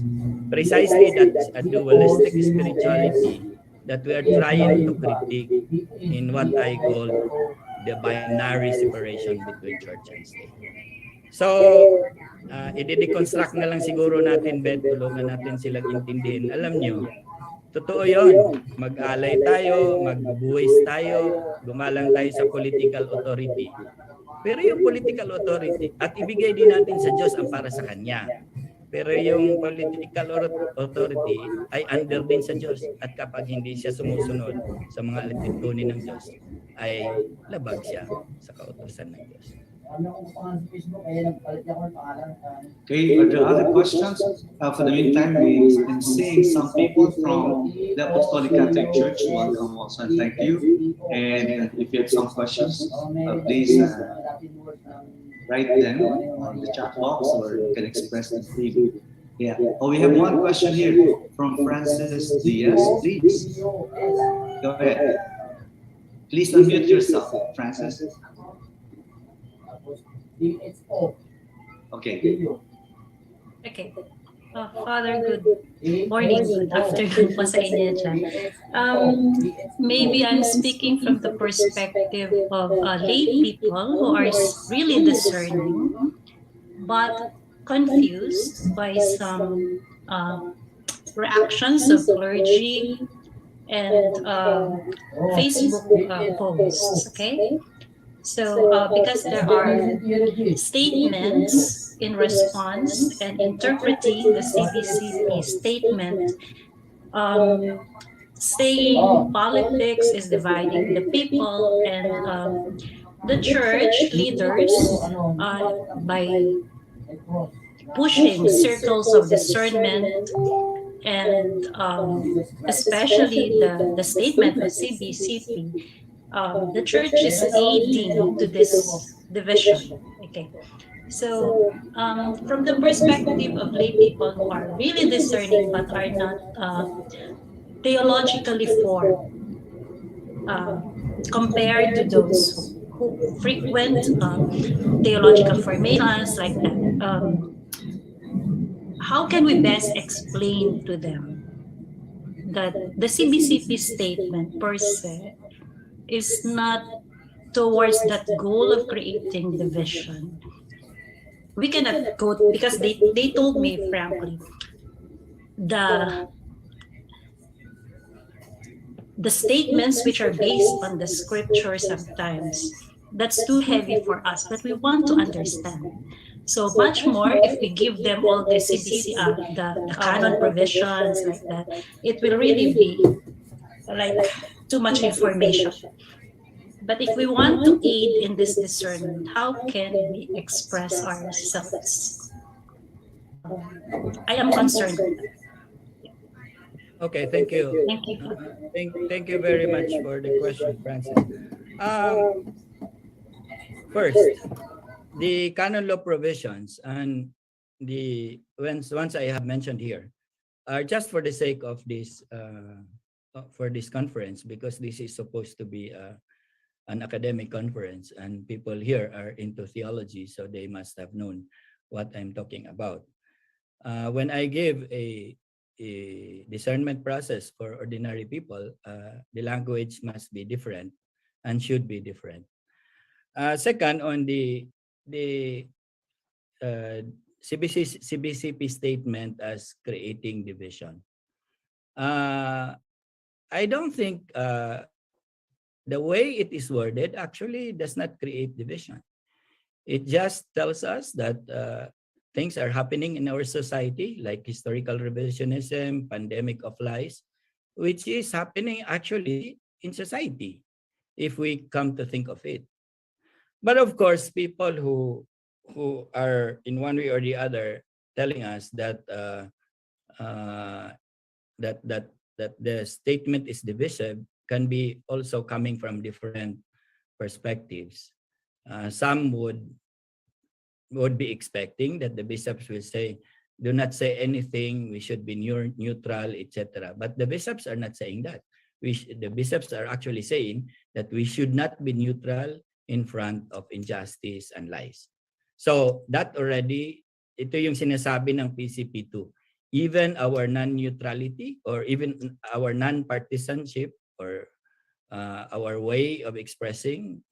[SPEAKER 7] Precisely that's a dualistic spirituality that we are trying to critique in what I call the binary separation between church and state. So, i-deconstruct na lang siguro natin, Beth, tulungan natin silang intindihin. Alam nyo, totoo yun. Mag-alay tayo, magbubuwis tayo, gumalang tayo sa political authority. Pero yung political authority, at ibigay din natin sa Diyos ang para sa Kanya. Pero yung political authority ay under din sa Diyos. At kapag hindi siya sumusunod sa mga tuntunin ng Diyos, ay labag siya sa kautusan ng Diyos.
[SPEAKER 1] Okay, are there other questions? For the meantime, we've been seeing some people from the Apostolic Catholic Church. Welcome also and thank you. And if you have some questions, please write them on the chat box or you can express them freely. Yeah. Oh, we have one question here from Francis Diaz. Please go ahead. Please unmute yourself, Francis. Okay.
[SPEAKER 10] Okay. Father, good morning, good afternoon po sa inyo dyan. Maybe I'm speaking from the perspective of lay people who are really discerning, but confused by some reactions of clergy and Facebook posts, okay? So, because there are statements in response and interpreting the CBCP statement, saying politics is dividing the people, and the church leaders, by pushing circles of discernment and especially the statement of CBCP, the church is aiding to this division. Okay, so from the perspective of lay people who are really discerning but are not theologically formed, compared to those who frequent theological formations like that, how can we best explain to them that the CBCP statement per se is not towards that goal of creating division? We cannot go, because they told me frankly, the statements which are based on the scripture sometimes, that's too heavy for us, but we want to understand. So much more if we give them all the CBC, the canon provisions like that, it will really be like too much information. But if we want to aid in this discernment, how can we express ourselves? I am concerned with that.
[SPEAKER 7] Okay, thank you.
[SPEAKER 10] Thank you.
[SPEAKER 7] Thank you very much for the question, Francis. First, the canon law provisions and the once I have mentioned here are just for the sake of this for this conference, because this is supposed to be an academic conference and people here are into theology, so they must have known what I'm talking about. When I give a discernment process for ordinary people, the language must be different and should be different. Second, on the CBCP statement as creating division, I don't think the way it is worded actually does not create division. It just tells us that things are happening in our society, like historical revisionism, pandemic of lies, which is happening actually in society, if we come to think of it. But of course, people who are in one way or the other telling us that that the statement is divisive can be also coming from different perspectives. Some would be expecting that the bishops will say, do not say anything, we should be neutral, etc. But the bishops are not saying that. The bishops are actually saying that we should not be neutral in front of injustice and lies. So that already, ito yung sinasabi ng PCP2. Even our non-neutrality or even our non-partisanship or our way of expressing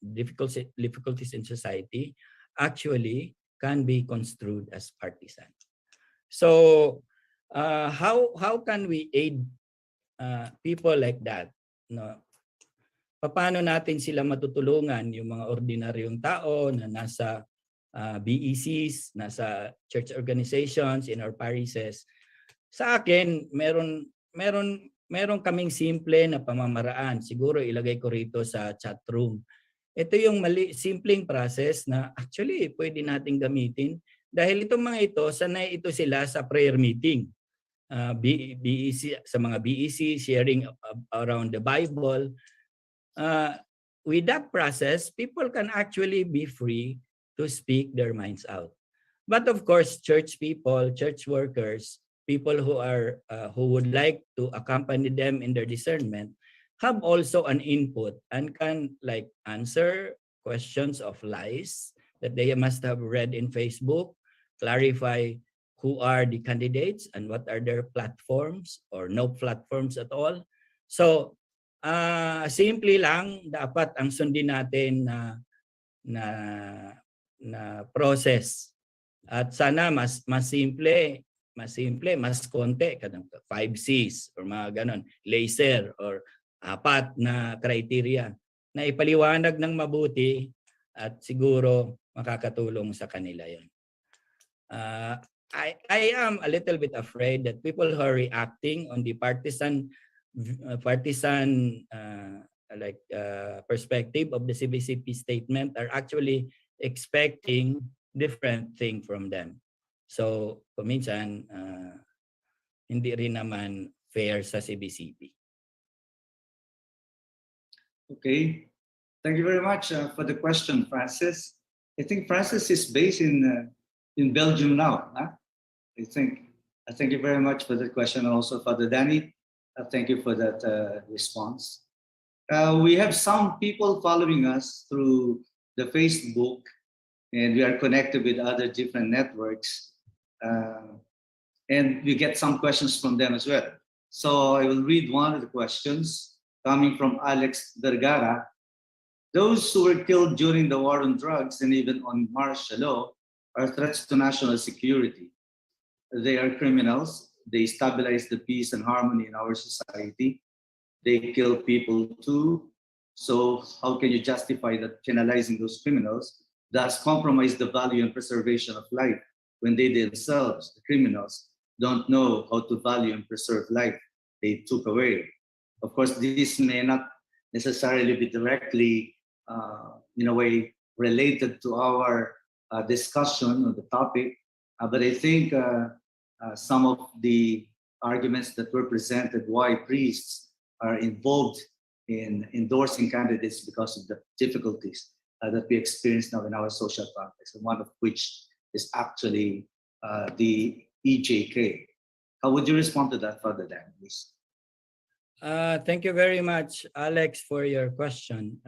[SPEAKER 7] difficulties in society actually can be construed as partisan. So how can we aid people like that? No, paano natin sila matutulungan, yung mga ordinaryong tao na nasa BECs, nasa church organizations, in our parishes. Sa akin, meron kaming simple na pamamaraan. Siguro ilagay ko rito sa chat room. Ito yung simpleng process na actually pwede nating gamitin dahil itong mga ito, sanay ito sila sa prayer meeting. BEC, sa mga BEC, sharing around the Bible. With that process, people can actually be free to speak their minds out. But of course, church people, church workers, people who would like to accompany them in their discernment have also an input and can like answer questions of lies that they must have read in Facebook, clarify who are the candidates and what are their platforms or no platforms at all. So, simple lang dapat ang sundin natin na process. At sana mas simple, mas konti, 5 C's or mga ganon, laser or 4 na criteria na ipaliwanag ng mabuti at siguro makakatulong sa kanila yon. I am a little bit afraid that people who are reacting on the partisan perspective of the CBCP statement are actually expecting different thing from them. So, kuminsan, hindi rin naman fair sa CBCP.
[SPEAKER 1] Okay. Thank you very much for the question, Francis. I think Francis is based in Belgium now. Huh? Thank you very much for the question, and also Father Danny. Thank you for that response. We have some people following us through the Facebook, and we are connected with other different networks. And we get some questions from them as well. So I will read one of the questions coming from Alex Vergara. Those who were killed during the war on drugs and even on martial law are threats to national security. They are criminals. They stabilize the peace and harmony in our society. They kill people too. So how can you justify that penalizing those criminals, thus compromise the value and preservation of life when they themselves, the criminals, don't know how to value and preserve life they took away? Of course, this may not necessarily be directly, in a way, related to our discussion on the topic, but I think some of the arguments that were presented why priests are involved in endorsing candidates because of the difficulties that we experience now in our social context, and one of which is actually the EJK. How would you respond to that, Father Dan, please?
[SPEAKER 7] Thank you very much, Alex, for your question.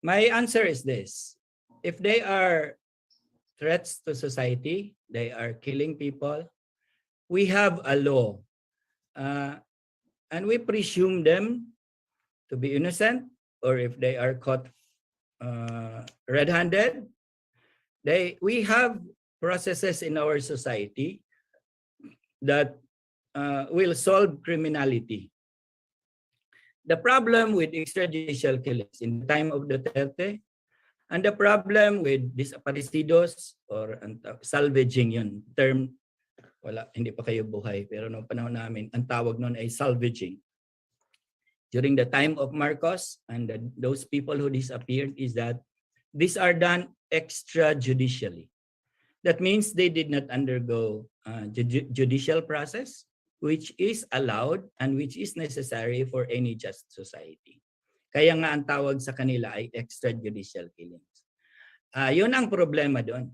[SPEAKER 7] My answer is this. If they are threats to society, they are killing people, we have a law. And we presume them to be innocent, or if they are caught red-handed, we have processes in our society that will solve criminality. The problem with extrajudicial killings in the time of Duterte, and the problem with desaparecidos or salvaging, yun term, wala, hindi pa kayo buhay, pero noong panahon namin, ang tawag noon ay salvaging. During the time of Marcos and those people who disappeared is that these are done extrajudicially. That means they did not undergo judicial process, which is allowed and which is necessary for any just society. Kaya nga ang tawag sa kanila ay extrajudicial killings. Yun ang problema doon.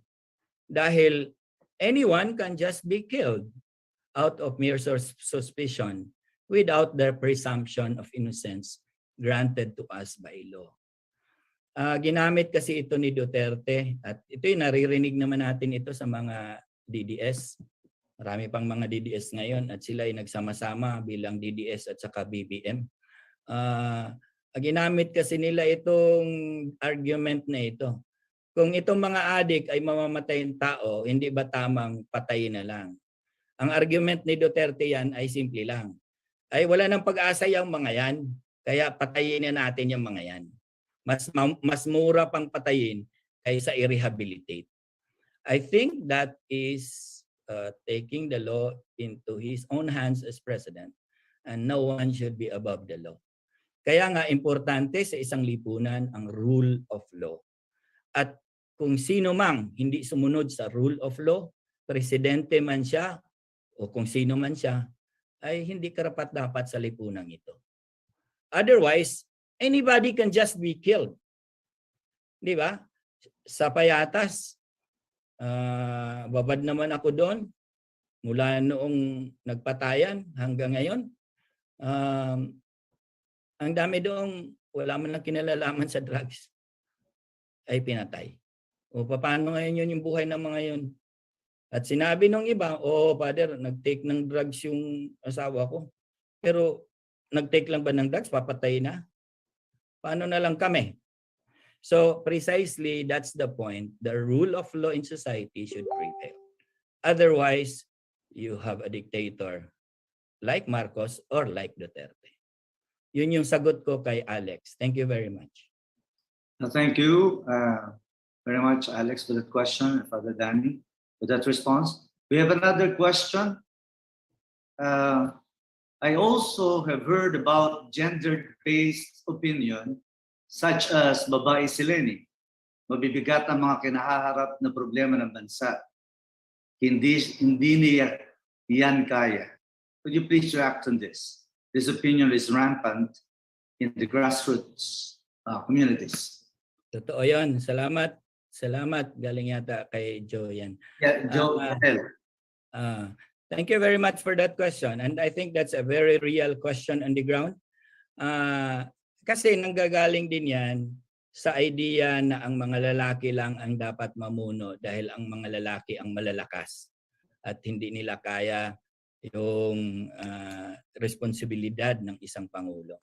[SPEAKER 7] Dahil anyone can just be killed out of mere suspicion without the presumption of innocence granted to us by law. Ginamit kasi ito ni Duterte at ito'y naririnig naman natin ito sa mga DDS. Marami pang mga DDS ngayon at sila ay nagsama-sama bilang DDS at saka BBM. Ginamit kasi nila itong argument na ito. Kung itong mga adik ay mamamatay ng tao, hindi ba tamang patayin na lang? Ang argument ni Duterte yan ay simple lang. Ay wala nang pag-asa yung mga yan. Kaya patayin na natin yung mga yan. Mas mura pang patayin kaysa i-rehabilitate. I think that is taking the law into his own hands as president, and no one should be above the law. Kaya nga importante sa isang lipunan ang rule of law. At kung sino mang hindi sumunod sa rule of law, presidente man siya o kung sino man siya, ay hindi karapat-dapat sa lipunan ito. Otherwise, anybody can just be killed. Di ba? Sa Payatas, babad naman ako doon mula noong nagpatayan hanggang ngayon. Ang dami doong wala man lang kinalalaman sa drugs ay pinatay. O paano ngayon yun yung buhay ng mga yun? At sinabi nung iba, Father, nag-take ng drugs yung asawa ko. Pero nag-take lang ba ng drugs? Papatay na? Paano na lang kami? So precisely that's the point. The rule of law in society should prevail. Otherwise, you have a dictator like Marcos or like Duterte. Yun yung sagot ko kay Alex. Thank you very much.
[SPEAKER 1] Thank you very much, Alex, for that question, Father Danny, for that response. We have another question. I also have heard about gender-based opinion, such as babae si Lenny. Mabibigat ang mga kinahaharap na problema ng bansa. Hindi niya yan kaya. Could you please react on this? This opinion is rampant in the grassroots communities.
[SPEAKER 7] Totoo yan. Salamat. Salamat. Galing yata kay Joe yan.
[SPEAKER 1] Yeah, Joe.
[SPEAKER 7] Thank you very much for that question. And I think that's a very real question on the ground. Kasi nanggagaling din yan sa idea na ang mga lalaki lang ang dapat mamuno dahil ang mga lalaki ang malalakas at hindi nila kaya yung responsibilidad ng isang pangulo.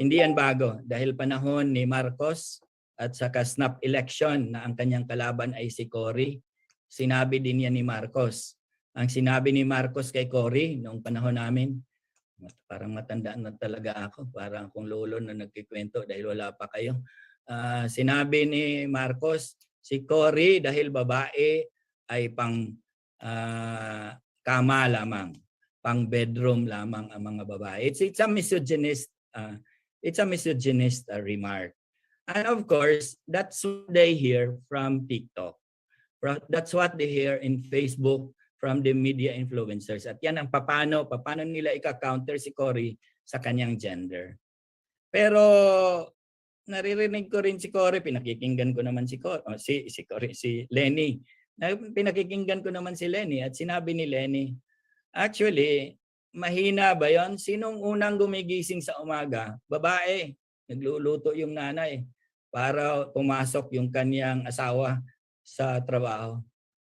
[SPEAKER 7] Hindi yan bago dahil panahon ni Marcos at saka snap election na ang kanyang kalaban ay si Cory, sinabi din yan ni Marcos. Ang sinabi ni Marcos kay Cory noong panahon namin, parang matandaan na talaga ako, parang akong lolo na nagkikwento dahil wala pa kayo. Sinabi ni Marcos, si Cory dahil babae ay pang kama lamang, pang bedroom lamang ang mga babae. It's a misogynist remark. And of course, that's what they hear from TikTok. That's what they hear in Facebook from the media influencers. At yan ang paano nila ika-counter si Cory sa kanyang gender. Pero naririnig ko rin si Cory, pinakikinggan ko naman si Lenny. Pinakikinggan ko naman si Lenny at sinabi ni Lenny, actually, mahina ba yon? Sinong unang gumigising sa umaga? Babae. Nagluluto yung nanay para pumasok yung kanyang asawa sa trabaho.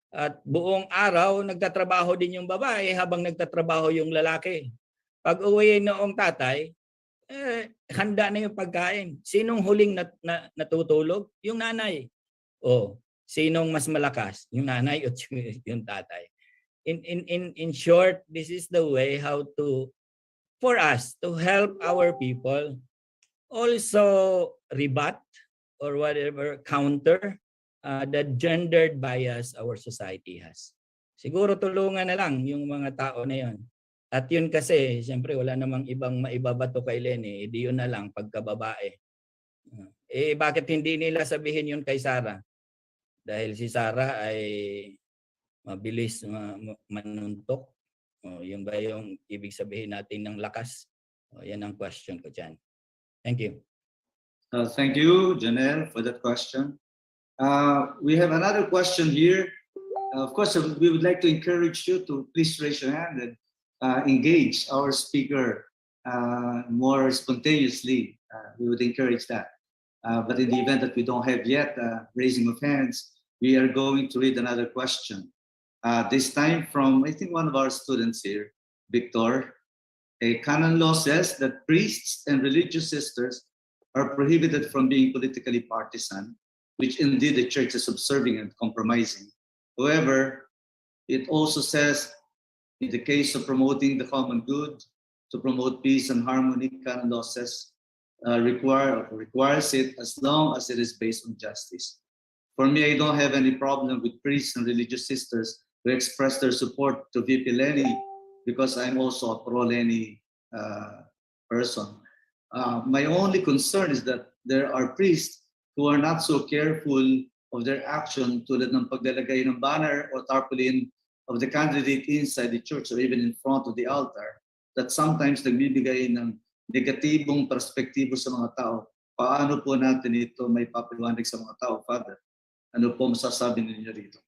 [SPEAKER 7] At buong araw, nagtatrabaho din yung babae habang nagtatrabaho yung lalaki. Pag uwi noong tatay, handa na yung pagkain. Sinong huling natutulog? Yung nanay. O, sinong mas malakas? Yung nanay o yung tatay? In short, this is the way how to, for us, to help our people also rebut or whatever, counter the gendered bias our society has. Siguro tulungan na lang yung mga tao na yun. At yun kasi, siyempre wala namang ibang maibabato kay Lenny, di yun na lang pagkababae. Bakit hindi nila sabihin yun kay Sarah? Dahil si Sarah ay mabilis manuntok. Yun ba yung ibig sabihin natin ng lakas? Yan ang question ko dyan. Thank you.
[SPEAKER 1] Thank you, Janelle, for that question. We have another question here. Of course, we would like to encourage you to please raise your hand and engage our speaker more spontaneously. We would encourage that. But in the event that we don't have yet raising of hands, we are going to read another question. This time from, I think, one of our students here, Victor. A canon law says that priests and religious sisters are prohibited from being politically partisan, which indeed the church is observing and compromising. However, it also says, in the case of promoting the common good, to promote peace and harmony, canon law says requires it, as long as it is based on justice. For me, I don't have any problem with priests and religious sisters who express their support to VP Lenny, because I'm also a pro-Lenny person. My only concern is that there are priests who are not so careful of their action, tulad ng paglalagay ng banner or tarpaulin of the candidate inside the church or even in front of the altar, that sometimes nagbibigay ng negatibong perspektibo sa mga tao. Paano po natin ito may papaliwanag sa mga tao, Father? Ano po masasabi ninyo rito?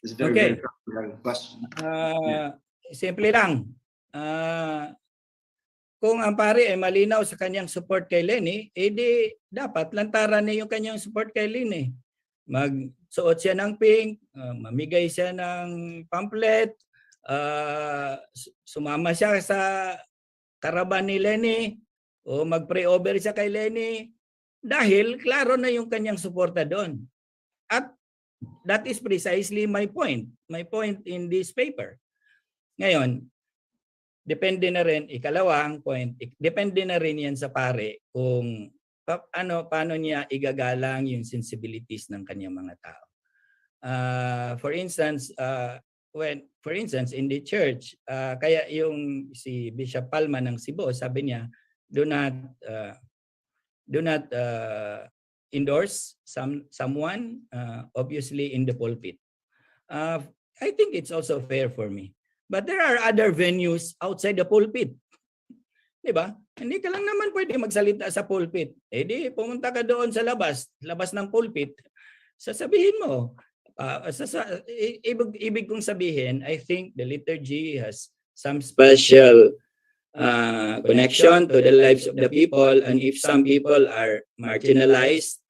[SPEAKER 1] It's very practical question.
[SPEAKER 7] Simple lang. Kung ang pare ay malinaw sa kanyang support kay Lenny, edi dapat lantaran niya yung kanyang support kay Lenny. Magsuot siya ng pink, mamigay siya ng pamphlet, sumama siya sa karaban ni Lenny, o mag-pray over siya kay Lenny, dahil klaro na yung kanyang suporta doon. At that is precisely my point in this paper. Ngayon, depende na rin, ikalawang point, depende na rin yan sa pare kung paano niya igagalang yung sensibilities ng kanyang mga tao. For instance, in the church, kaya yung si Bishop Palma ng Cebu, sabi niya, do not endorse someone obviously in the pulpit. I think it's also fair for me. But there are other venues outside the pulpit. Diba? Hindi ka lang naman pwede magsalita sa pulpit. Di pumunta ka doon sa labas ng pulpit, sasabihin mo. Ibig kong sabihin, I think the liturgy has some special connection to the lives of the people, and if some people are marginalized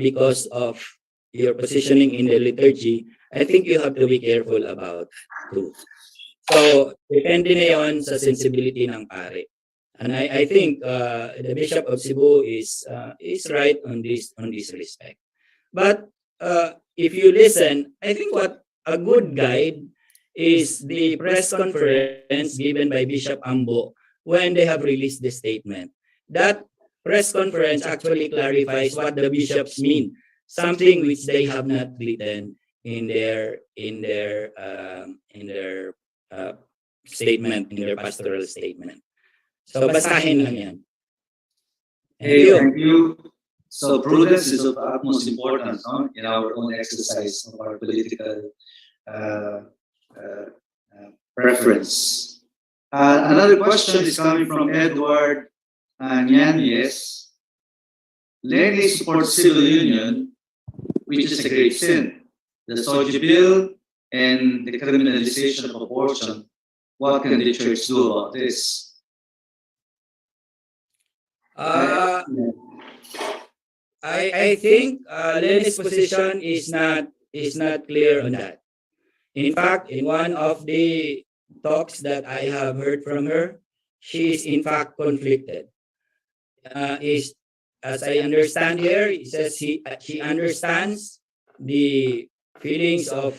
[SPEAKER 7] because of your positioning in the liturgy, I think you have to be careful about too. So depende na yon sa sensibility ng pare, and I think the Bishop of Cebu is right on this respect. But if you listen, I think what a good guide is the press conference given by Bishop Ambo when they have released the statement. That press conference actually clarifies what the bishops mean, something which they have not written in their statement, in their pastoral statement. So basahin lang yan.
[SPEAKER 1] Thank you. So prudence is of utmost importance in our own exercise of our political preference. Another question is coming from Edward Nyanez. Lenny supports civil union, which is a great sin. The Soji bill and the criminalization of abortion. What can the church do about this?
[SPEAKER 7] I think Lenny's position is not clear on that. In fact, in one of the talks that I have heard from her, she is in fact conflicted. As I understand here, it says she understands the feelings of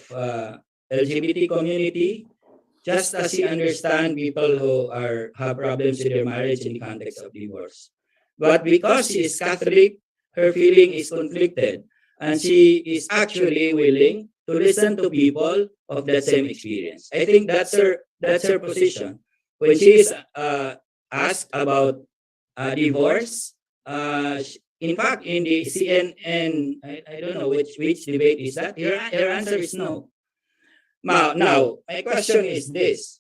[SPEAKER 7] LGBT community, just as she understands people who have problems with their marriage in the context of divorce. But because she is Catholic, her feeling is conflicted, and she is actually willing to listen to people of that same experience. I think that's her position. When she is asked about divorce, in fact, in the CNN, I don't know which debate is that, her answer is no. Now, my question is this.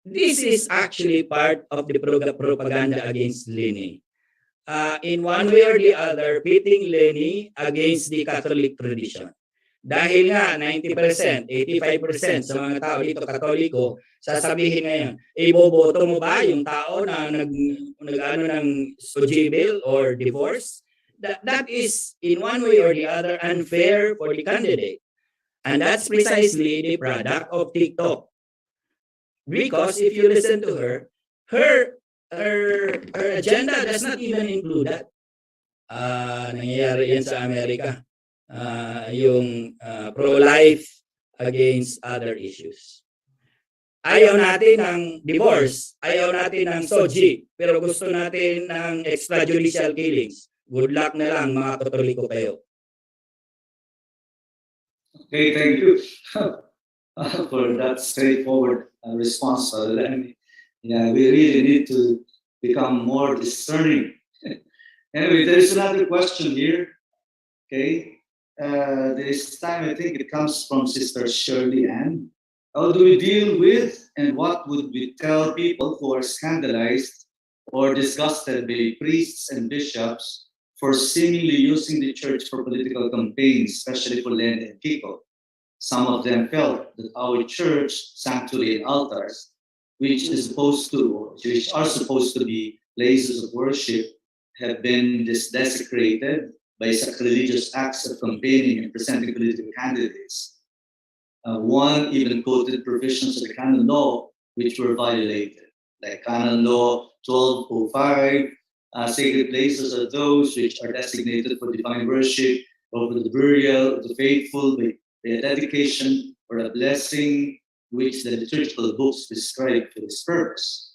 [SPEAKER 7] This is actually part of the propaganda against Lenny. In one way or the other, pitting Lenny against the Catholic tradition. Dahil nga 90%, 85% sa mga tao dito Katoliko, sasabihin ngayon, iboboto mo ba yung tao na nag-ano ng Soji bill or divorce? That is, in one way or the other, unfair for the candidate. And that's precisely the product of TikTok. Because if you listen to her agenda does not even include that. Nangyayari yan sa Amerika. Yung pro-life against other issues. Ayaw natin ng divorce, ayaw natin ng soji, pero gusto natin ng extrajudicial killings. Good luck na lang mga Katoliko kayo.
[SPEAKER 1] Okay, thank you for that straightforward response. Yeah, we really need to become more discerning. Anyway, there is another question here. Okay, this time I think it comes from Sister Shirley Ann. How do we deal with and what would we tell people who are scandalized or disgusted by priests and bishops for seemingly using the church for political campaigns, especially for Len and Kiko? Some of them felt that our church, sanctuary and altars, which are supposed to be places of worship, have been desecrated by sacrilegious acts of campaigning and presenting political candidates. One even quoted provisions of the canon law which were violated, like Canon Law 1205. Sacred places are those which are designated for divine worship or for the burial of the faithful by a dedication or a blessing which the liturgical books prescribe for this purpose.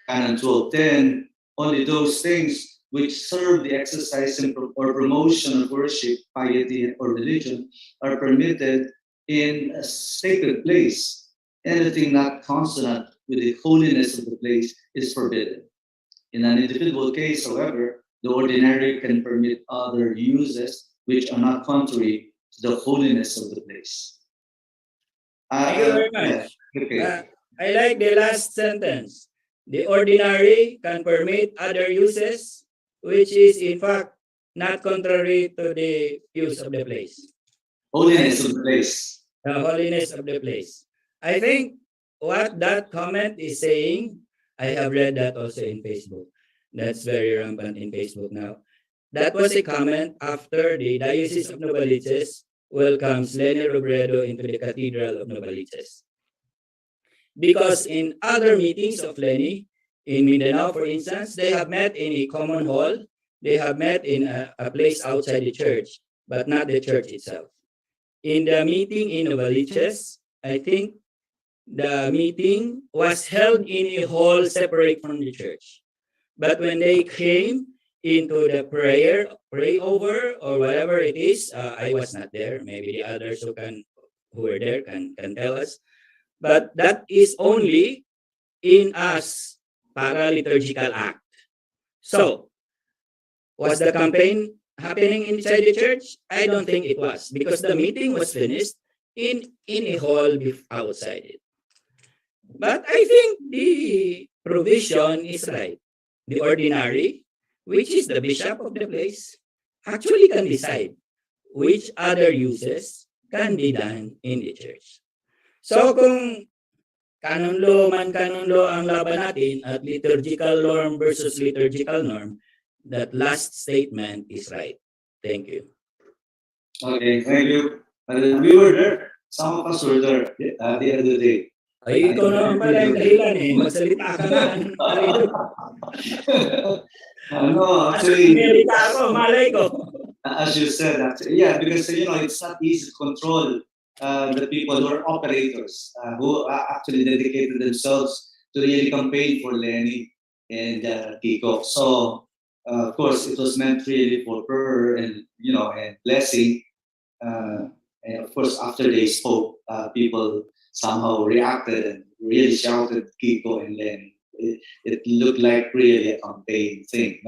[SPEAKER 1] Canon 1210, only those things which serve the exercise or promotion of worship, piety, or religion are permitted in a sacred place. Anything not consonant with the holiness of the place is forbidden. In an individual case, however, the ordinary can permit other uses which are not contrary to the holiness of the place.
[SPEAKER 7] Thank you very much.
[SPEAKER 1] Okay.
[SPEAKER 7] I like the last sentence. The ordinary can permit other uses, which is in fact not contrary to the use of the place.
[SPEAKER 1] Holiness of the place.
[SPEAKER 7] The holiness of the place. I think what that comment is saying, I have read that also in Facebook. That's very rampant in Facebook now. That was a comment after the Diocese of Novaliches welcomes Lenny Robredo into the Cathedral of Novaliches. Because in other meetings of Lenny, in Mindanao, for instance, they have met in a common hall, they have met in a place outside the church, but not the church itself. In the meeting in Novaliches, I think the meeting was held in a hall separate from the church. But when they came into the pray over or whatever it is, I was not there. Maybe the others who were there can tell us. But that is only in us para-liturgical act. So, was the campaign happening inside the church? I don't think it was, because the meeting was finished in a hall outside it. But I think the provision is right. The ordinary, which is the bishop of the place, actually can decide which other uses can be done in the church. So kung canon law ang laban natin at liturgical norm versus liturgical norm, that last statement is right. Thank you.
[SPEAKER 1] Okay, thank you. We were there. Some of us were there at the end of the day.
[SPEAKER 7] Ay, ikaw naman pala yung dahilan eh. Magsalita ka nga.
[SPEAKER 1] No, actually,
[SPEAKER 7] malay ko.
[SPEAKER 1] As you said, actually, yeah, because it's not easy to control the people who are operators who actually dedicated themselves to really campaign for Lenny and Kiko. So, of course, it was meant really for prayer and and blessing. And of course, after they spoke, people somehow reacted and really shouted Kiko and Lenny. It looked like really a campaign thing,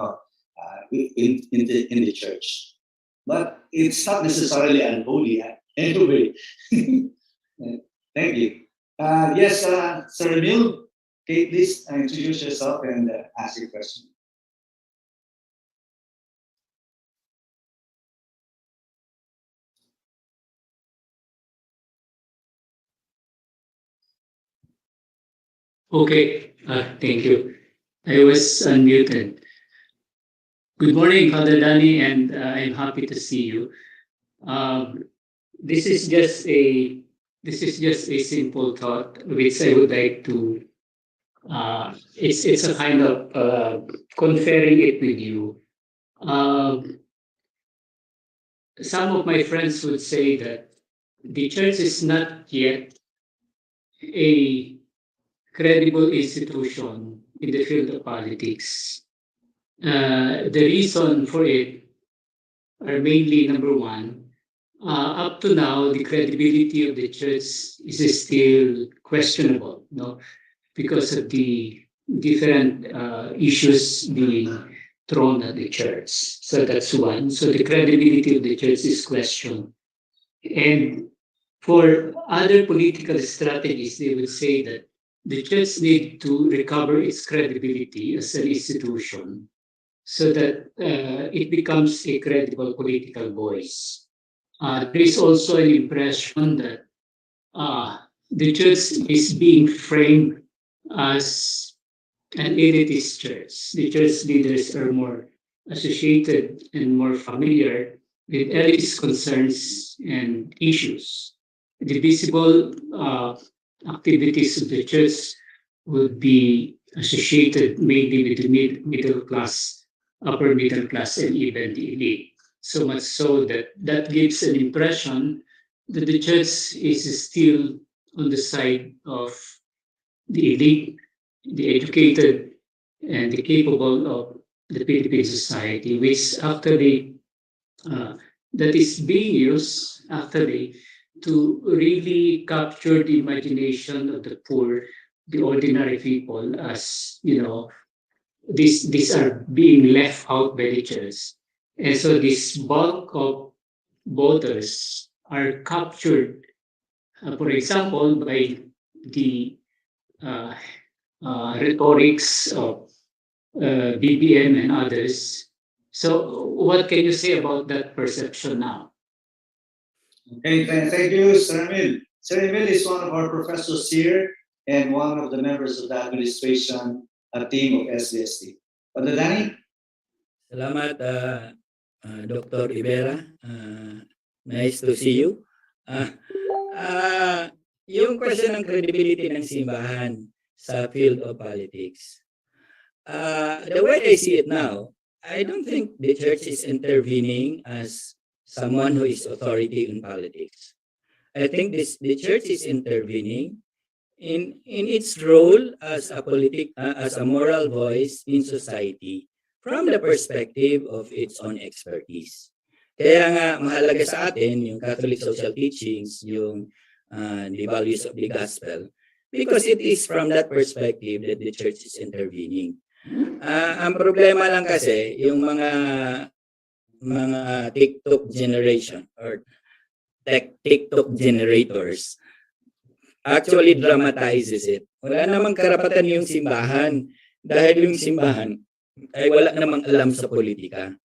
[SPEAKER 1] in the church. But it's not necessarily unholy. Anyway, thank you. Yes, Sir Emil, okay, please introduce yourself and ask your question.
[SPEAKER 11] Okay, thank you. I was unmuted. Good morning, Father Danny, and I'm happy to see you. This is just a simple thought which I would like to. It's a kind of conferring it with you. Some of my friends would say that the church is not yet a credible institution in the field of politics. The reason for it are mainly number one, up to now, the credibility of the church is still questionable, no, because of the different issues being thrown at the church. So that's one. So the credibility of the church is questioned. And for other political strategies, they would say that the church need to recover its credibility as an institution so that it becomes a credible political voice. There is also an impression that the church is being framed as an elitist church. The church leaders are more associated and more familiar with elitist concerns and issues. The visible activities of the church would be associated mainly with the middle class, upper middle class, and even the elite. So much so that that gives an impression that the church is still on the side of the elite, the educated, and the capable of the Philippine society, which actually that is being used actually to really capture the imagination of the poor, the ordinary people, as these are being left out by the church. And so this bulk of voters are captured, for example, by the uh, rhetorics of BBM and others. So, what can you say about that perception now?
[SPEAKER 1] Okay, thank you, Sir Emil. Sir Emil is one of our professors here and one of the members of the administration team of SDST. Brother Danny?
[SPEAKER 7] Salamat, Dr. Rivera. Nice to see you. Yung question ng credibility ng simbahan sa field of politics. The way I see it now, I don't think the church is intervening as someone who is authority in politics. I think the church is intervening in its role as a moral voice in society from the perspective of its own expertise. Kaya nga mahalaga sa atin yung Catholic social teachings, yung the values of the gospel, because it is from that perspective that the church is intervening. Ang problema lang kasi yung mga TikTok generation or TikTok generators actually dramatizes it. Wala namang karapatan yung simbahan dahil yung simbahan ay wala namang alam sa politika.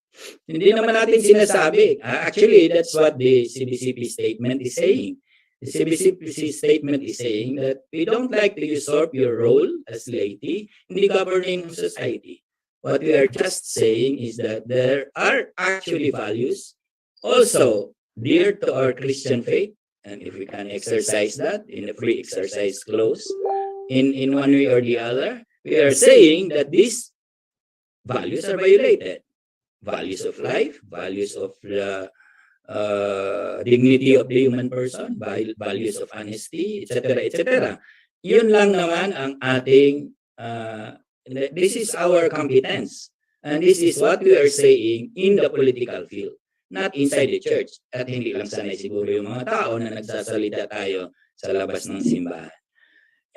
[SPEAKER 7] Hindi naman natin sinasabi. Actually, that's what the CBCP statement is saying. The CBCP statement is saying that we don't like to usurp your role as laity in the governing of society. What we are just saying is that there are actually values also dear to our Christian faith, and if we can exercise that in a free exercise clause in one way or the other, we are saying that these values are violated. Values of life, values of the dignity of the human person, values of honesty, etc., etc. Yun lang naman ang ating, this is our competence. And this is what we are saying in the political field, not inside the church. At hindi lang sanay siguro yung mga tao na nagsasalita tayo sa labas ng simbahan.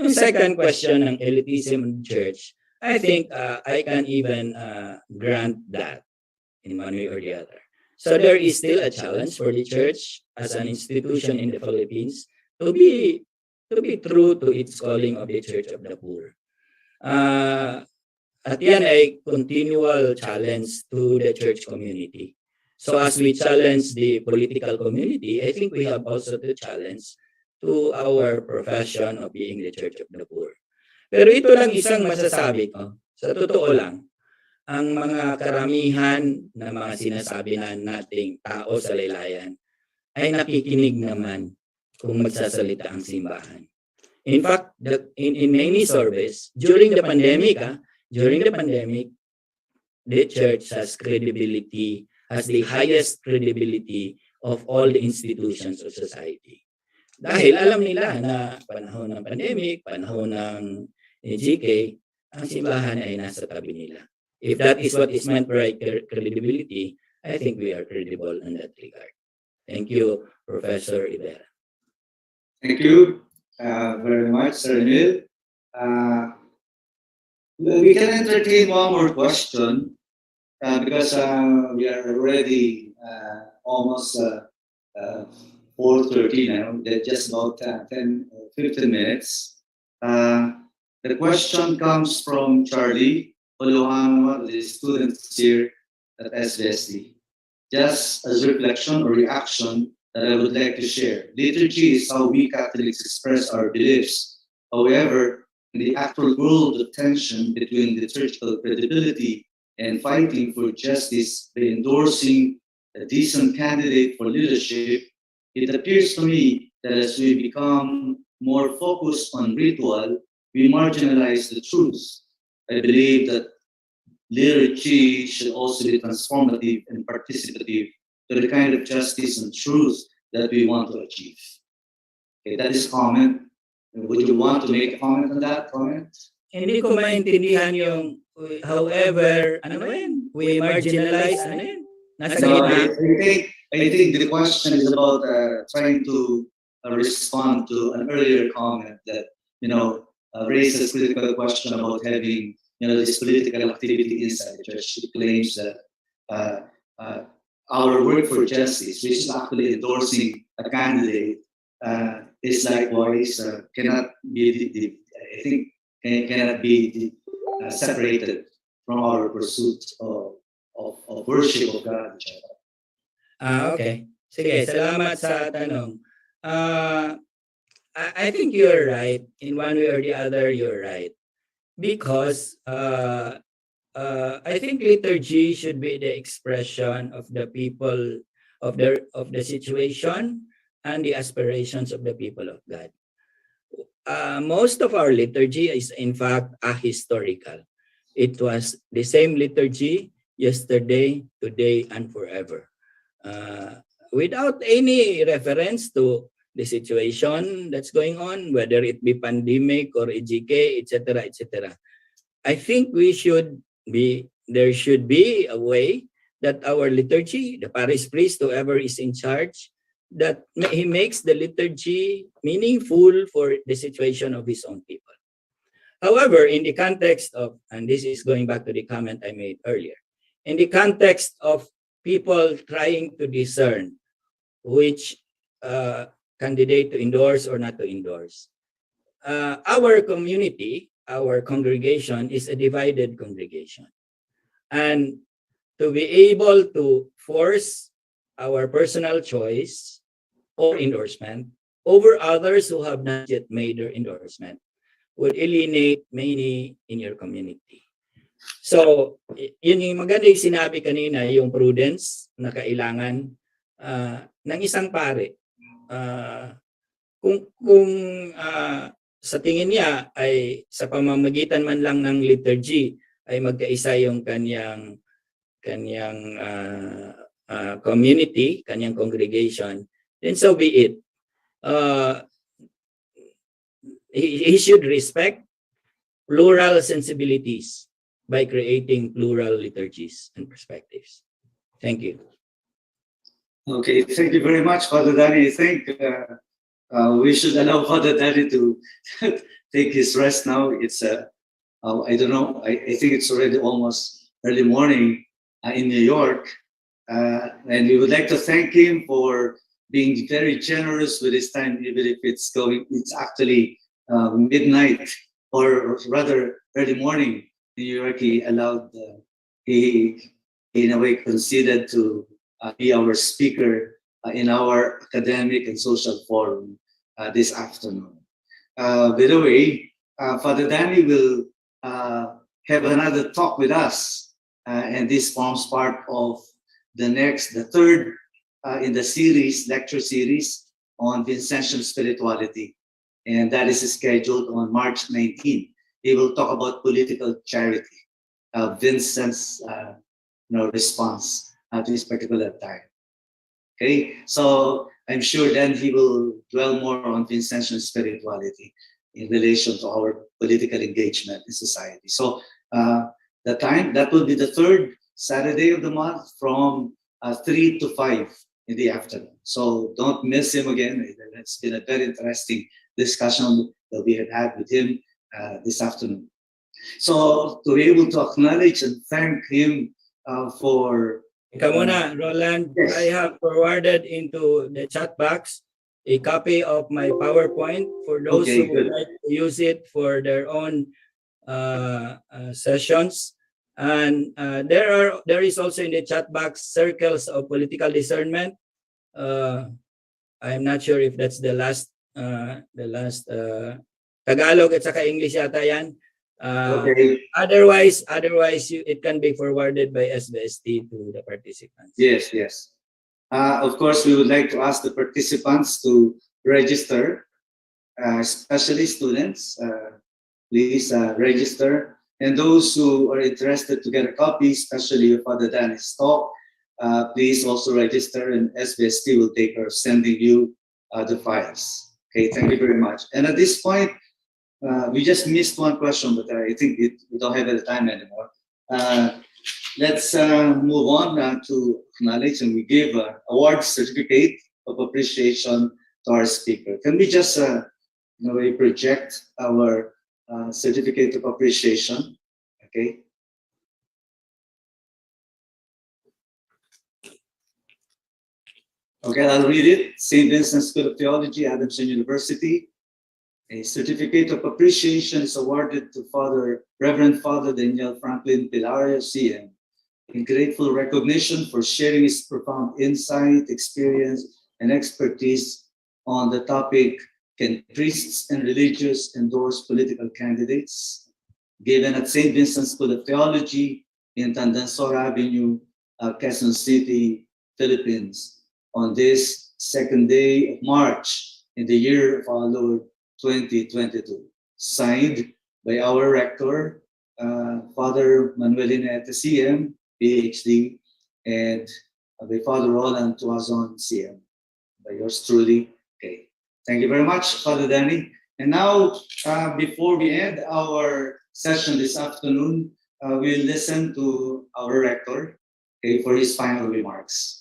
[SPEAKER 7] Yung second question ng elitism in church, I think I can even grant that in one way or the other. So there is still a challenge for the church as an institution in the Philippines to be true to its calling of the Church of the Poor. At yan ay continual challenge to the church community. So as we challenge the political community, I think we have also to challenge to our profession of being the Church of the Poor. Pero ito lang isang masasabi ko. Sa totoo lang, ang mga karamihan na mga sinasabi nating tao sa laylayan ay nakikinig naman kung magsasalita ang simbahan. In fact, in many surveys, during the pandemic, the church has the highest credibility of all the institutions of society. Dahil alam nila na panahon ng pandemic, panahon ng ni GK, ang simbahan ay nasa tabi nila. If that is what is meant by credibility, I think we are credible in that regard. Thank you, Professor Rivera.
[SPEAKER 1] Thank you very much, Sir Emil. We can entertain one more question because we are already almost 4:30 now. They're just about 15 minutes. The question comes from Charlie Oluhan, one of the students here at SBSD. Just as reflection or reaction that I would like to share. Liturgy is how we Catholics express our beliefs. However, in the actual world of tension between liturgical credibility and fighting for justice by endorsing a decent candidate for leadership, it appears to me that as we become more focused on ritual, we marginalize the truth. I believe that liturgy should also be transformative and participative to the kind of justice and truth that we want to achieve. Okay, that is comment. Would you want to make a comment on that comment?
[SPEAKER 7] Hindi ko maintindihan yung however, ano yun? We marginalize, ano yun? Nasa
[SPEAKER 1] No,
[SPEAKER 7] gitna.
[SPEAKER 1] I think the question is about trying to respond to an earlier comment that, raises critical question about having, this political activity inside the church. It claims that our work for justice, which is actually endorsing a candidate, is likewise cannot be, I think, cannot be separated from our pursuit of worship of God.
[SPEAKER 7] Okay. Sige, salamat sa tanong. I think you're right. In one way or the other, you're right. Because I think liturgy should be the expression of the people, of the situation and the aspirations of the people of God. Most of our liturgy is in fact ahistorical. It was the same liturgy yesterday, today, and forever. Without any reference to the situation that's going on, whether it be pandemic or EGK, etc., etc. I think there should be a way that our liturgy, the parish priest, whoever is in charge, that he makes the liturgy meaningful for the situation of his own people. However, in the context of, and this is going back to the comment I made earlier, in the context of people trying to discern which candidate to endorse or not to endorse, our community, our congregation is a divided congregation. And to be able to force our personal choice or endorsement over others who have not yet made their endorsement would alienate many in your community. So, yun yung maganda yung sinabi kanina, yung prudence na kailangan ng isang pare. Kung sa tingin niya ay sa pamamagitan man lang ng liturgy ay magkaisa yung kanyang community, kanyang congregation, then so be it. He should respect plural sensibilities by creating plural liturgies and perspectives. Thank you.
[SPEAKER 1] Okay, thank you very much, Father Danny. I think we should allow Father Danny to take his rest now. It's I don't know. I think it's already almost early morning in New York, and we would like to thank him for being very generous with his time, even if it's actually midnight or rather early morning in New York. He allowed he in a way conceded to be our speaker in our academic and social forum this afternoon. By the way, Father Danny will have another talk with us, and this forms part of the third in the lecture series on Vincentian spirituality, and that is scheduled on March 19. He will talk about political charity, Vincent's response to this particular time. Okay, so I'm sure then he will dwell more on Vincentian spirituality. in relation to our political engagement in society. So the time, that will be the third Saturday of the month from 3 to 5 in the afternoon. So don't miss him again. It's been a very interesting discussion that we have had with him this afternoon. So to be able to acknowledge and thank him for...
[SPEAKER 7] Ika muna, Roland,
[SPEAKER 1] Yes.
[SPEAKER 7] I have forwarded into the chat box a copy of my PowerPoint for those
[SPEAKER 1] Okay,
[SPEAKER 7] who would
[SPEAKER 1] good.
[SPEAKER 7] like to use it for their own sessions. And there is also in the chat box circles of political discernment. I'm not sure if that's the last Tagalog at saka English yata yan.
[SPEAKER 1] Okay.
[SPEAKER 7] Otherwise, it can be forwarded by SBST to the participants.
[SPEAKER 1] Yes, yes. Of course, we would like to ask the participants to register, especially students. Please register. And those who are interested to get a copy, especially of Father Danny's talk, please also register, and SBST will take care of sending you the files. Okay, thank you very much. And at this point, we just missed one question, but I think we don't have the time anymore. Let's move on to acknowledge, and we give an award certificate of appreciation to our speaker. Can we just we project our certificate of appreciation? Okay. Okay, I'll read it. St. Vincent School of Theology, Adamson University. A certificate of appreciation is awarded to Reverend Father Daniel Franklin Pilario, CM, in grateful recognition for sharing his profound insight, experience, and expertise on the topic, Can Priests and Religious Endorse Political Candidates? Given at St. Vincent School of Theology in Tandansora Avenue, Quezon City, Philippines, on this second day of March in the year of our Lord 2022. Signed by our rector, Father Manuelina CM, PhD, and by Father Roland Tuazon, CM, by yours truly. Okay. Thank you very much, Father Danny. And now, before we end our session this afternoon, we'll listen to our rector, okay, for his final remarks.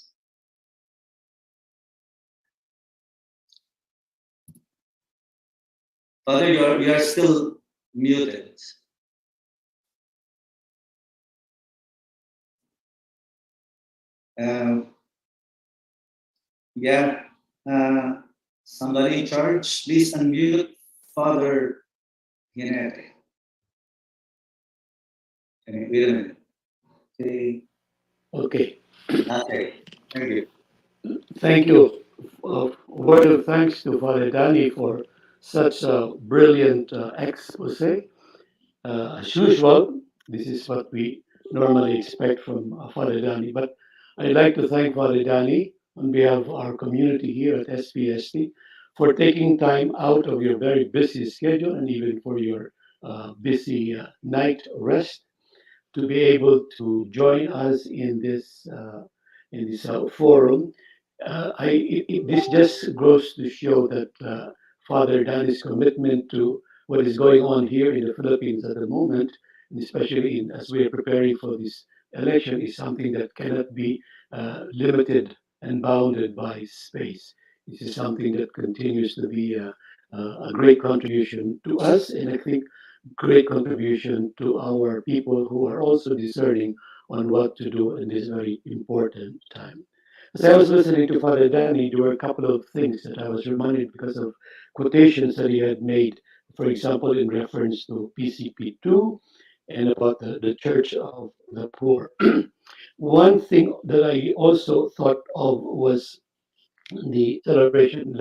[SPEAKER 1] Father, you are still muted. Yeah, somebody in charge, please unmute Father Ginete. Okay, wait a minute. Okay.
[SPEAKER 12] Okay.
[SPEAKER 1] Okay, thank you.
[SPEAKER 12] Thank you. Word of thanks to Father Danny for such a brilliant expose. As usual, this is what we normally expect from Father Danny. But I'd like to thank Father Danny on behalf of our community here at SPST for taking time out of your very busy schedule and even for your busy night rest to be able to join us in this forum. This just goes to show that Father Danny's commitment to what is going on here in the Philippines at the moment, and especially as we are preparing for this election, is something that cannot be limited and bounded by space. This is something that continues to be a great contribution to us, and I think great contribution to our people who are also discerning on what to do in this very important time. As I was listening to Father Danny, there were a couple of things that I was reminded because of quotations that he had made, for example, in reference to PCP2 and about the Church of the Poor. One thing that I also thought of was the celebration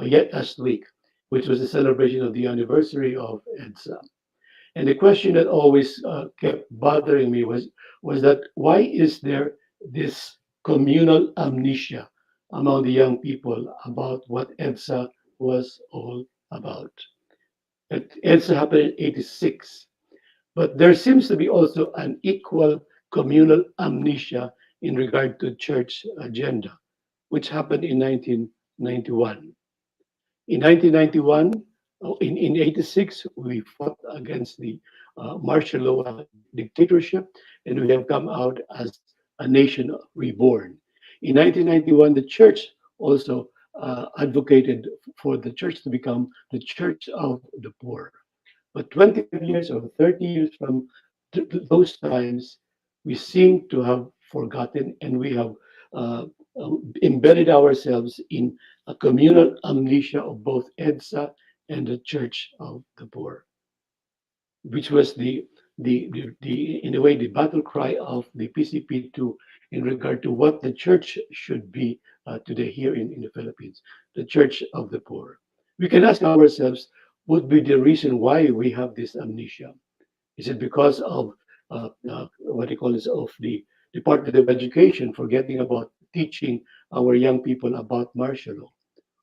[SPEAKER 12] yet last week, which was the celebration of the anniversary of EDSA. And the question that always kept bothering me was that why is there this communal amnesia among the young people about what EDSA was all about? EDSA happened in '86, but there seems to be also an equal communal amnesia in regard to church agenda, which happened in 1991. In 1991, In 86, we fought against the martial law dictatorship, and we have come out as a nation reborn. In 1991, the church also advocated for the church to become the church of the poor. But 25 years or 30 years from those times, we seem to have forgotten, and we have uh, embedded ourselves in a communal amnesia of both EDSA and the Church of the Poor, which was the in a way the battle cry of the PCP2 in regard to what the church should be today here in the Philippines, the Church of the Poor. We can ask ourselves, what would be the reason why we have this amnesia? Is it because of what they call this of the Department of Education forgetting about teaching our young people about martial law?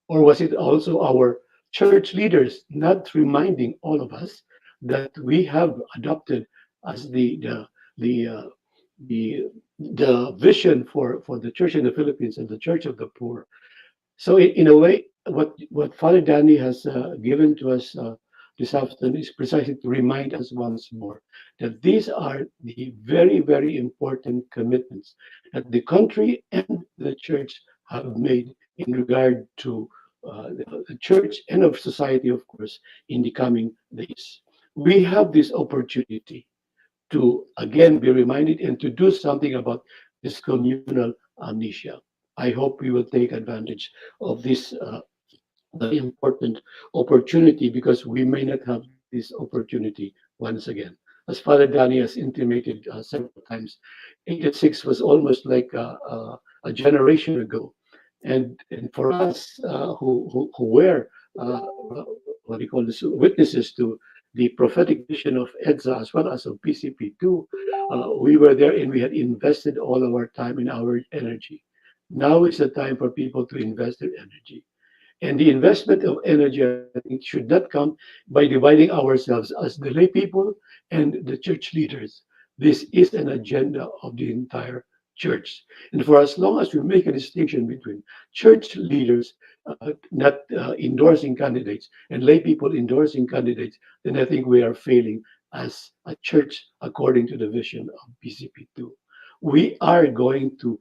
[SPEAKER 12] Or was it also our church leaders not reminding all of us that we have adopted as the the the vision for the church in the Philippines and the church of the poor? So in a way, what Father Danny has given to us this afternoon is precisely to remind us once more that these are the very important commitments that the country and the church have made in regard to the church and of society, of course, in the coming days. We have this opportunity to again be reminded and to do something about this communal amnesia. I hope we will take advantage of this important opportunity because we may not have this opportunity once again. As Father Danny has intimated several times, 86 was almost like a generation ago. And for us who were what do you call this, witnesses to the prophetic vision of EDSA as well as of PCP2, we were there and we had invested all of our time and our energy. Now is the time for people to invest their energy. And the investment of energy, I think, should not come by dividing ourselves as the lay people and the church leaders. This is an agenda of the entire church. And for as long as we make a distinction between church leaders not endorsing candidates and lay people endorsing candidates, then I think we are failing as a church according to the vision of PCP2. We are going to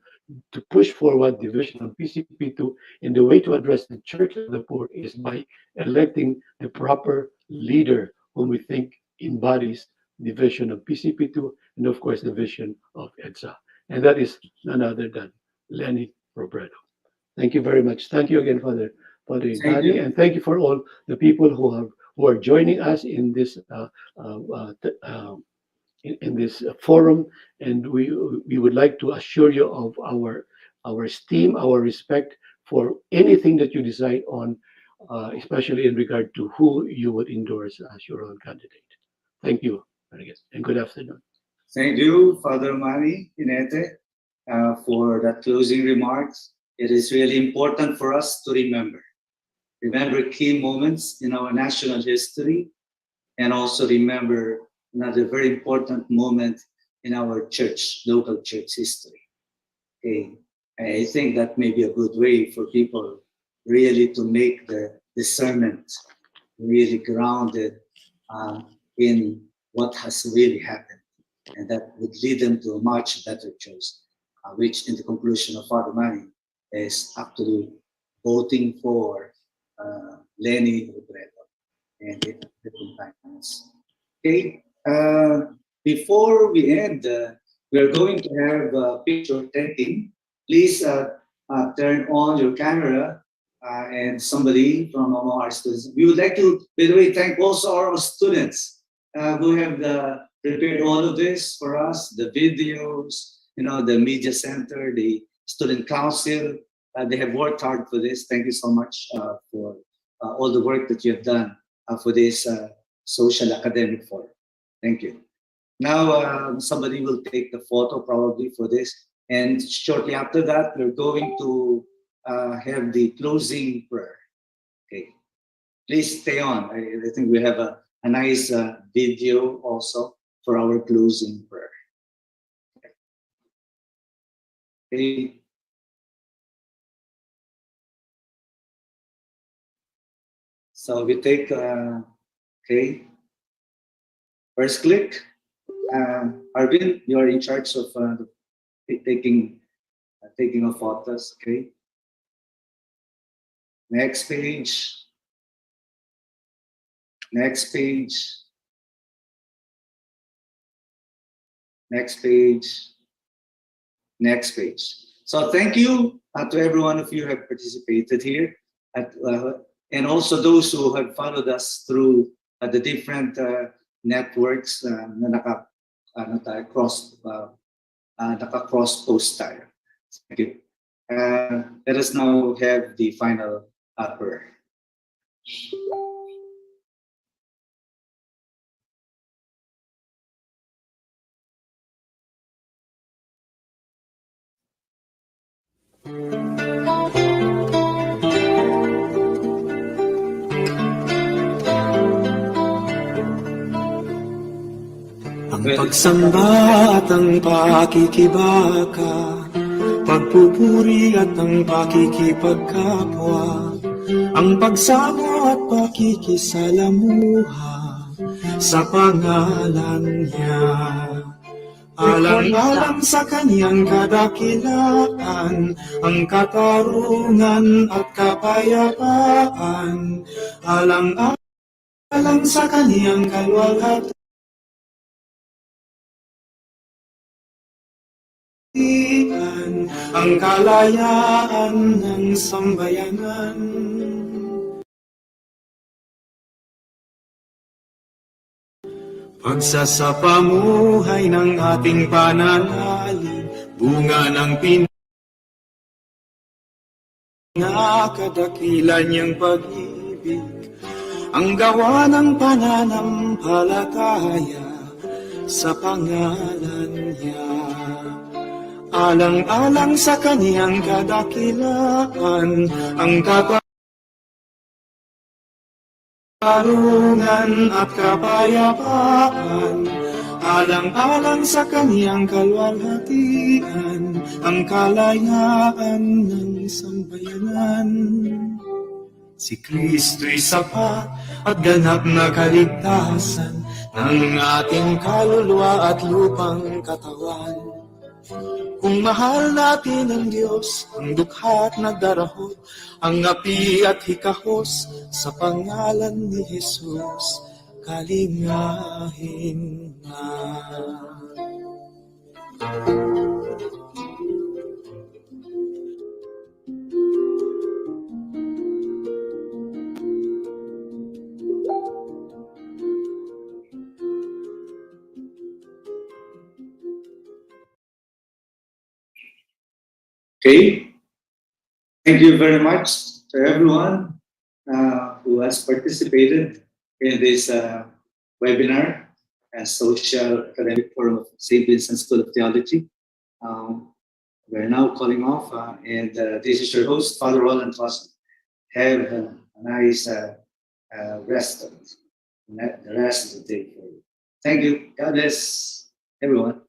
[SPEAKER 12] push forward the vision of PCP2, and the way to address the church of the poor is by electing the proper leader whom we think embodies the vision of PCP2 and, of course, the vision of EDSA. And that is none other than Lenny Robredo. Thank you very much. Thank you again, Father
[SPEAKER 1] Thank
[SPEAKER 12] Danny,
[SPEAKER 1] you.
[SPEAKER 12] and thank you for all the people who are joining us in this in this forum, and we would like to assure you of our esteem, our respect for anything that you decide on, especially in regard to who you would endorse as your own candidate. Thank you, and good afternoon.
[SPEAKER 1] Thank you, Father Manny Pinete, for that closing remarks. It is really important for us to remember key moments in our national history, and also remember another very important moment in our church, local church history. Okay. I think that may be a good way for people really to make the discernment really grounded in what has really happened. And that would lead them to a much better choice, which in the conclusion of Father Manny is actually voting for Lenny Robredo and the companions. Okay, before we end, we're going to have a picture taking. Please turn on your camera and somebody from among our students. We would like to, by the way, thank also our students who have prepared all of this for us, the videos, the media center, the student council. They have worked hard for this. Thank you so much for all the work that you have done for this social academic forum. Thank you. Now, somebody will take the photo probably for this. And shortly after that, we're going to have the closing prayer. Okay. Please stay on. I think we have a nice video also for our closing prayer. Okay. So we take, okay, first click. Arvin, you're in charge of taking of photos, okay? Next page. Next page. Next page. Next page. So thank you to every one of you who have participated here, and also those who have followed us through the different networks na naka-cross post tayo. Thank you. Let us now have the final prayer.
[SPEAKER 2] Ang pagsamba at ang pakikibaka, pagpupuri at ang pakikipagkapwa, ang pagsamo at pakikisalamuha sa pangalan niya. Alang-alang sa kaniyang kadakilaan, ang katarungan at kapayapaan, alang-alang sa kaniyang kalwalhatian, ang kalayaan ng sambayanan. Pagsasapamuhay ng ating pananalig, bunga ng pinakadakilan niyang pag-ibig, ang gawa ng pananampalataya sa pangalan niya. Alang-alang sa kaniyang kadakilaan, ang katarungan at kapayapaan, alang-alang sa kaniyang kalwalhatian, ang kalayaan ng sambayanan. Si Kristo'y sapat at ganap na kaligtasan ng ating kaluluwa at lupang katawan. Kung mahal natin ang Diyos, ang dukha at nagdarahot, ang api at hikahos, sa pangalan ni Jesus, kalingahin na.
[SPEAKER 1] Okay, thank you very much to everyone who has participated in this webinar and Social Academic Forum of St. Vincent School of Theology. We're now calling off, and this is your host, Father Roland Clausen. Have a nice rest of the rest of the day for you. Thank you. God bless everyone.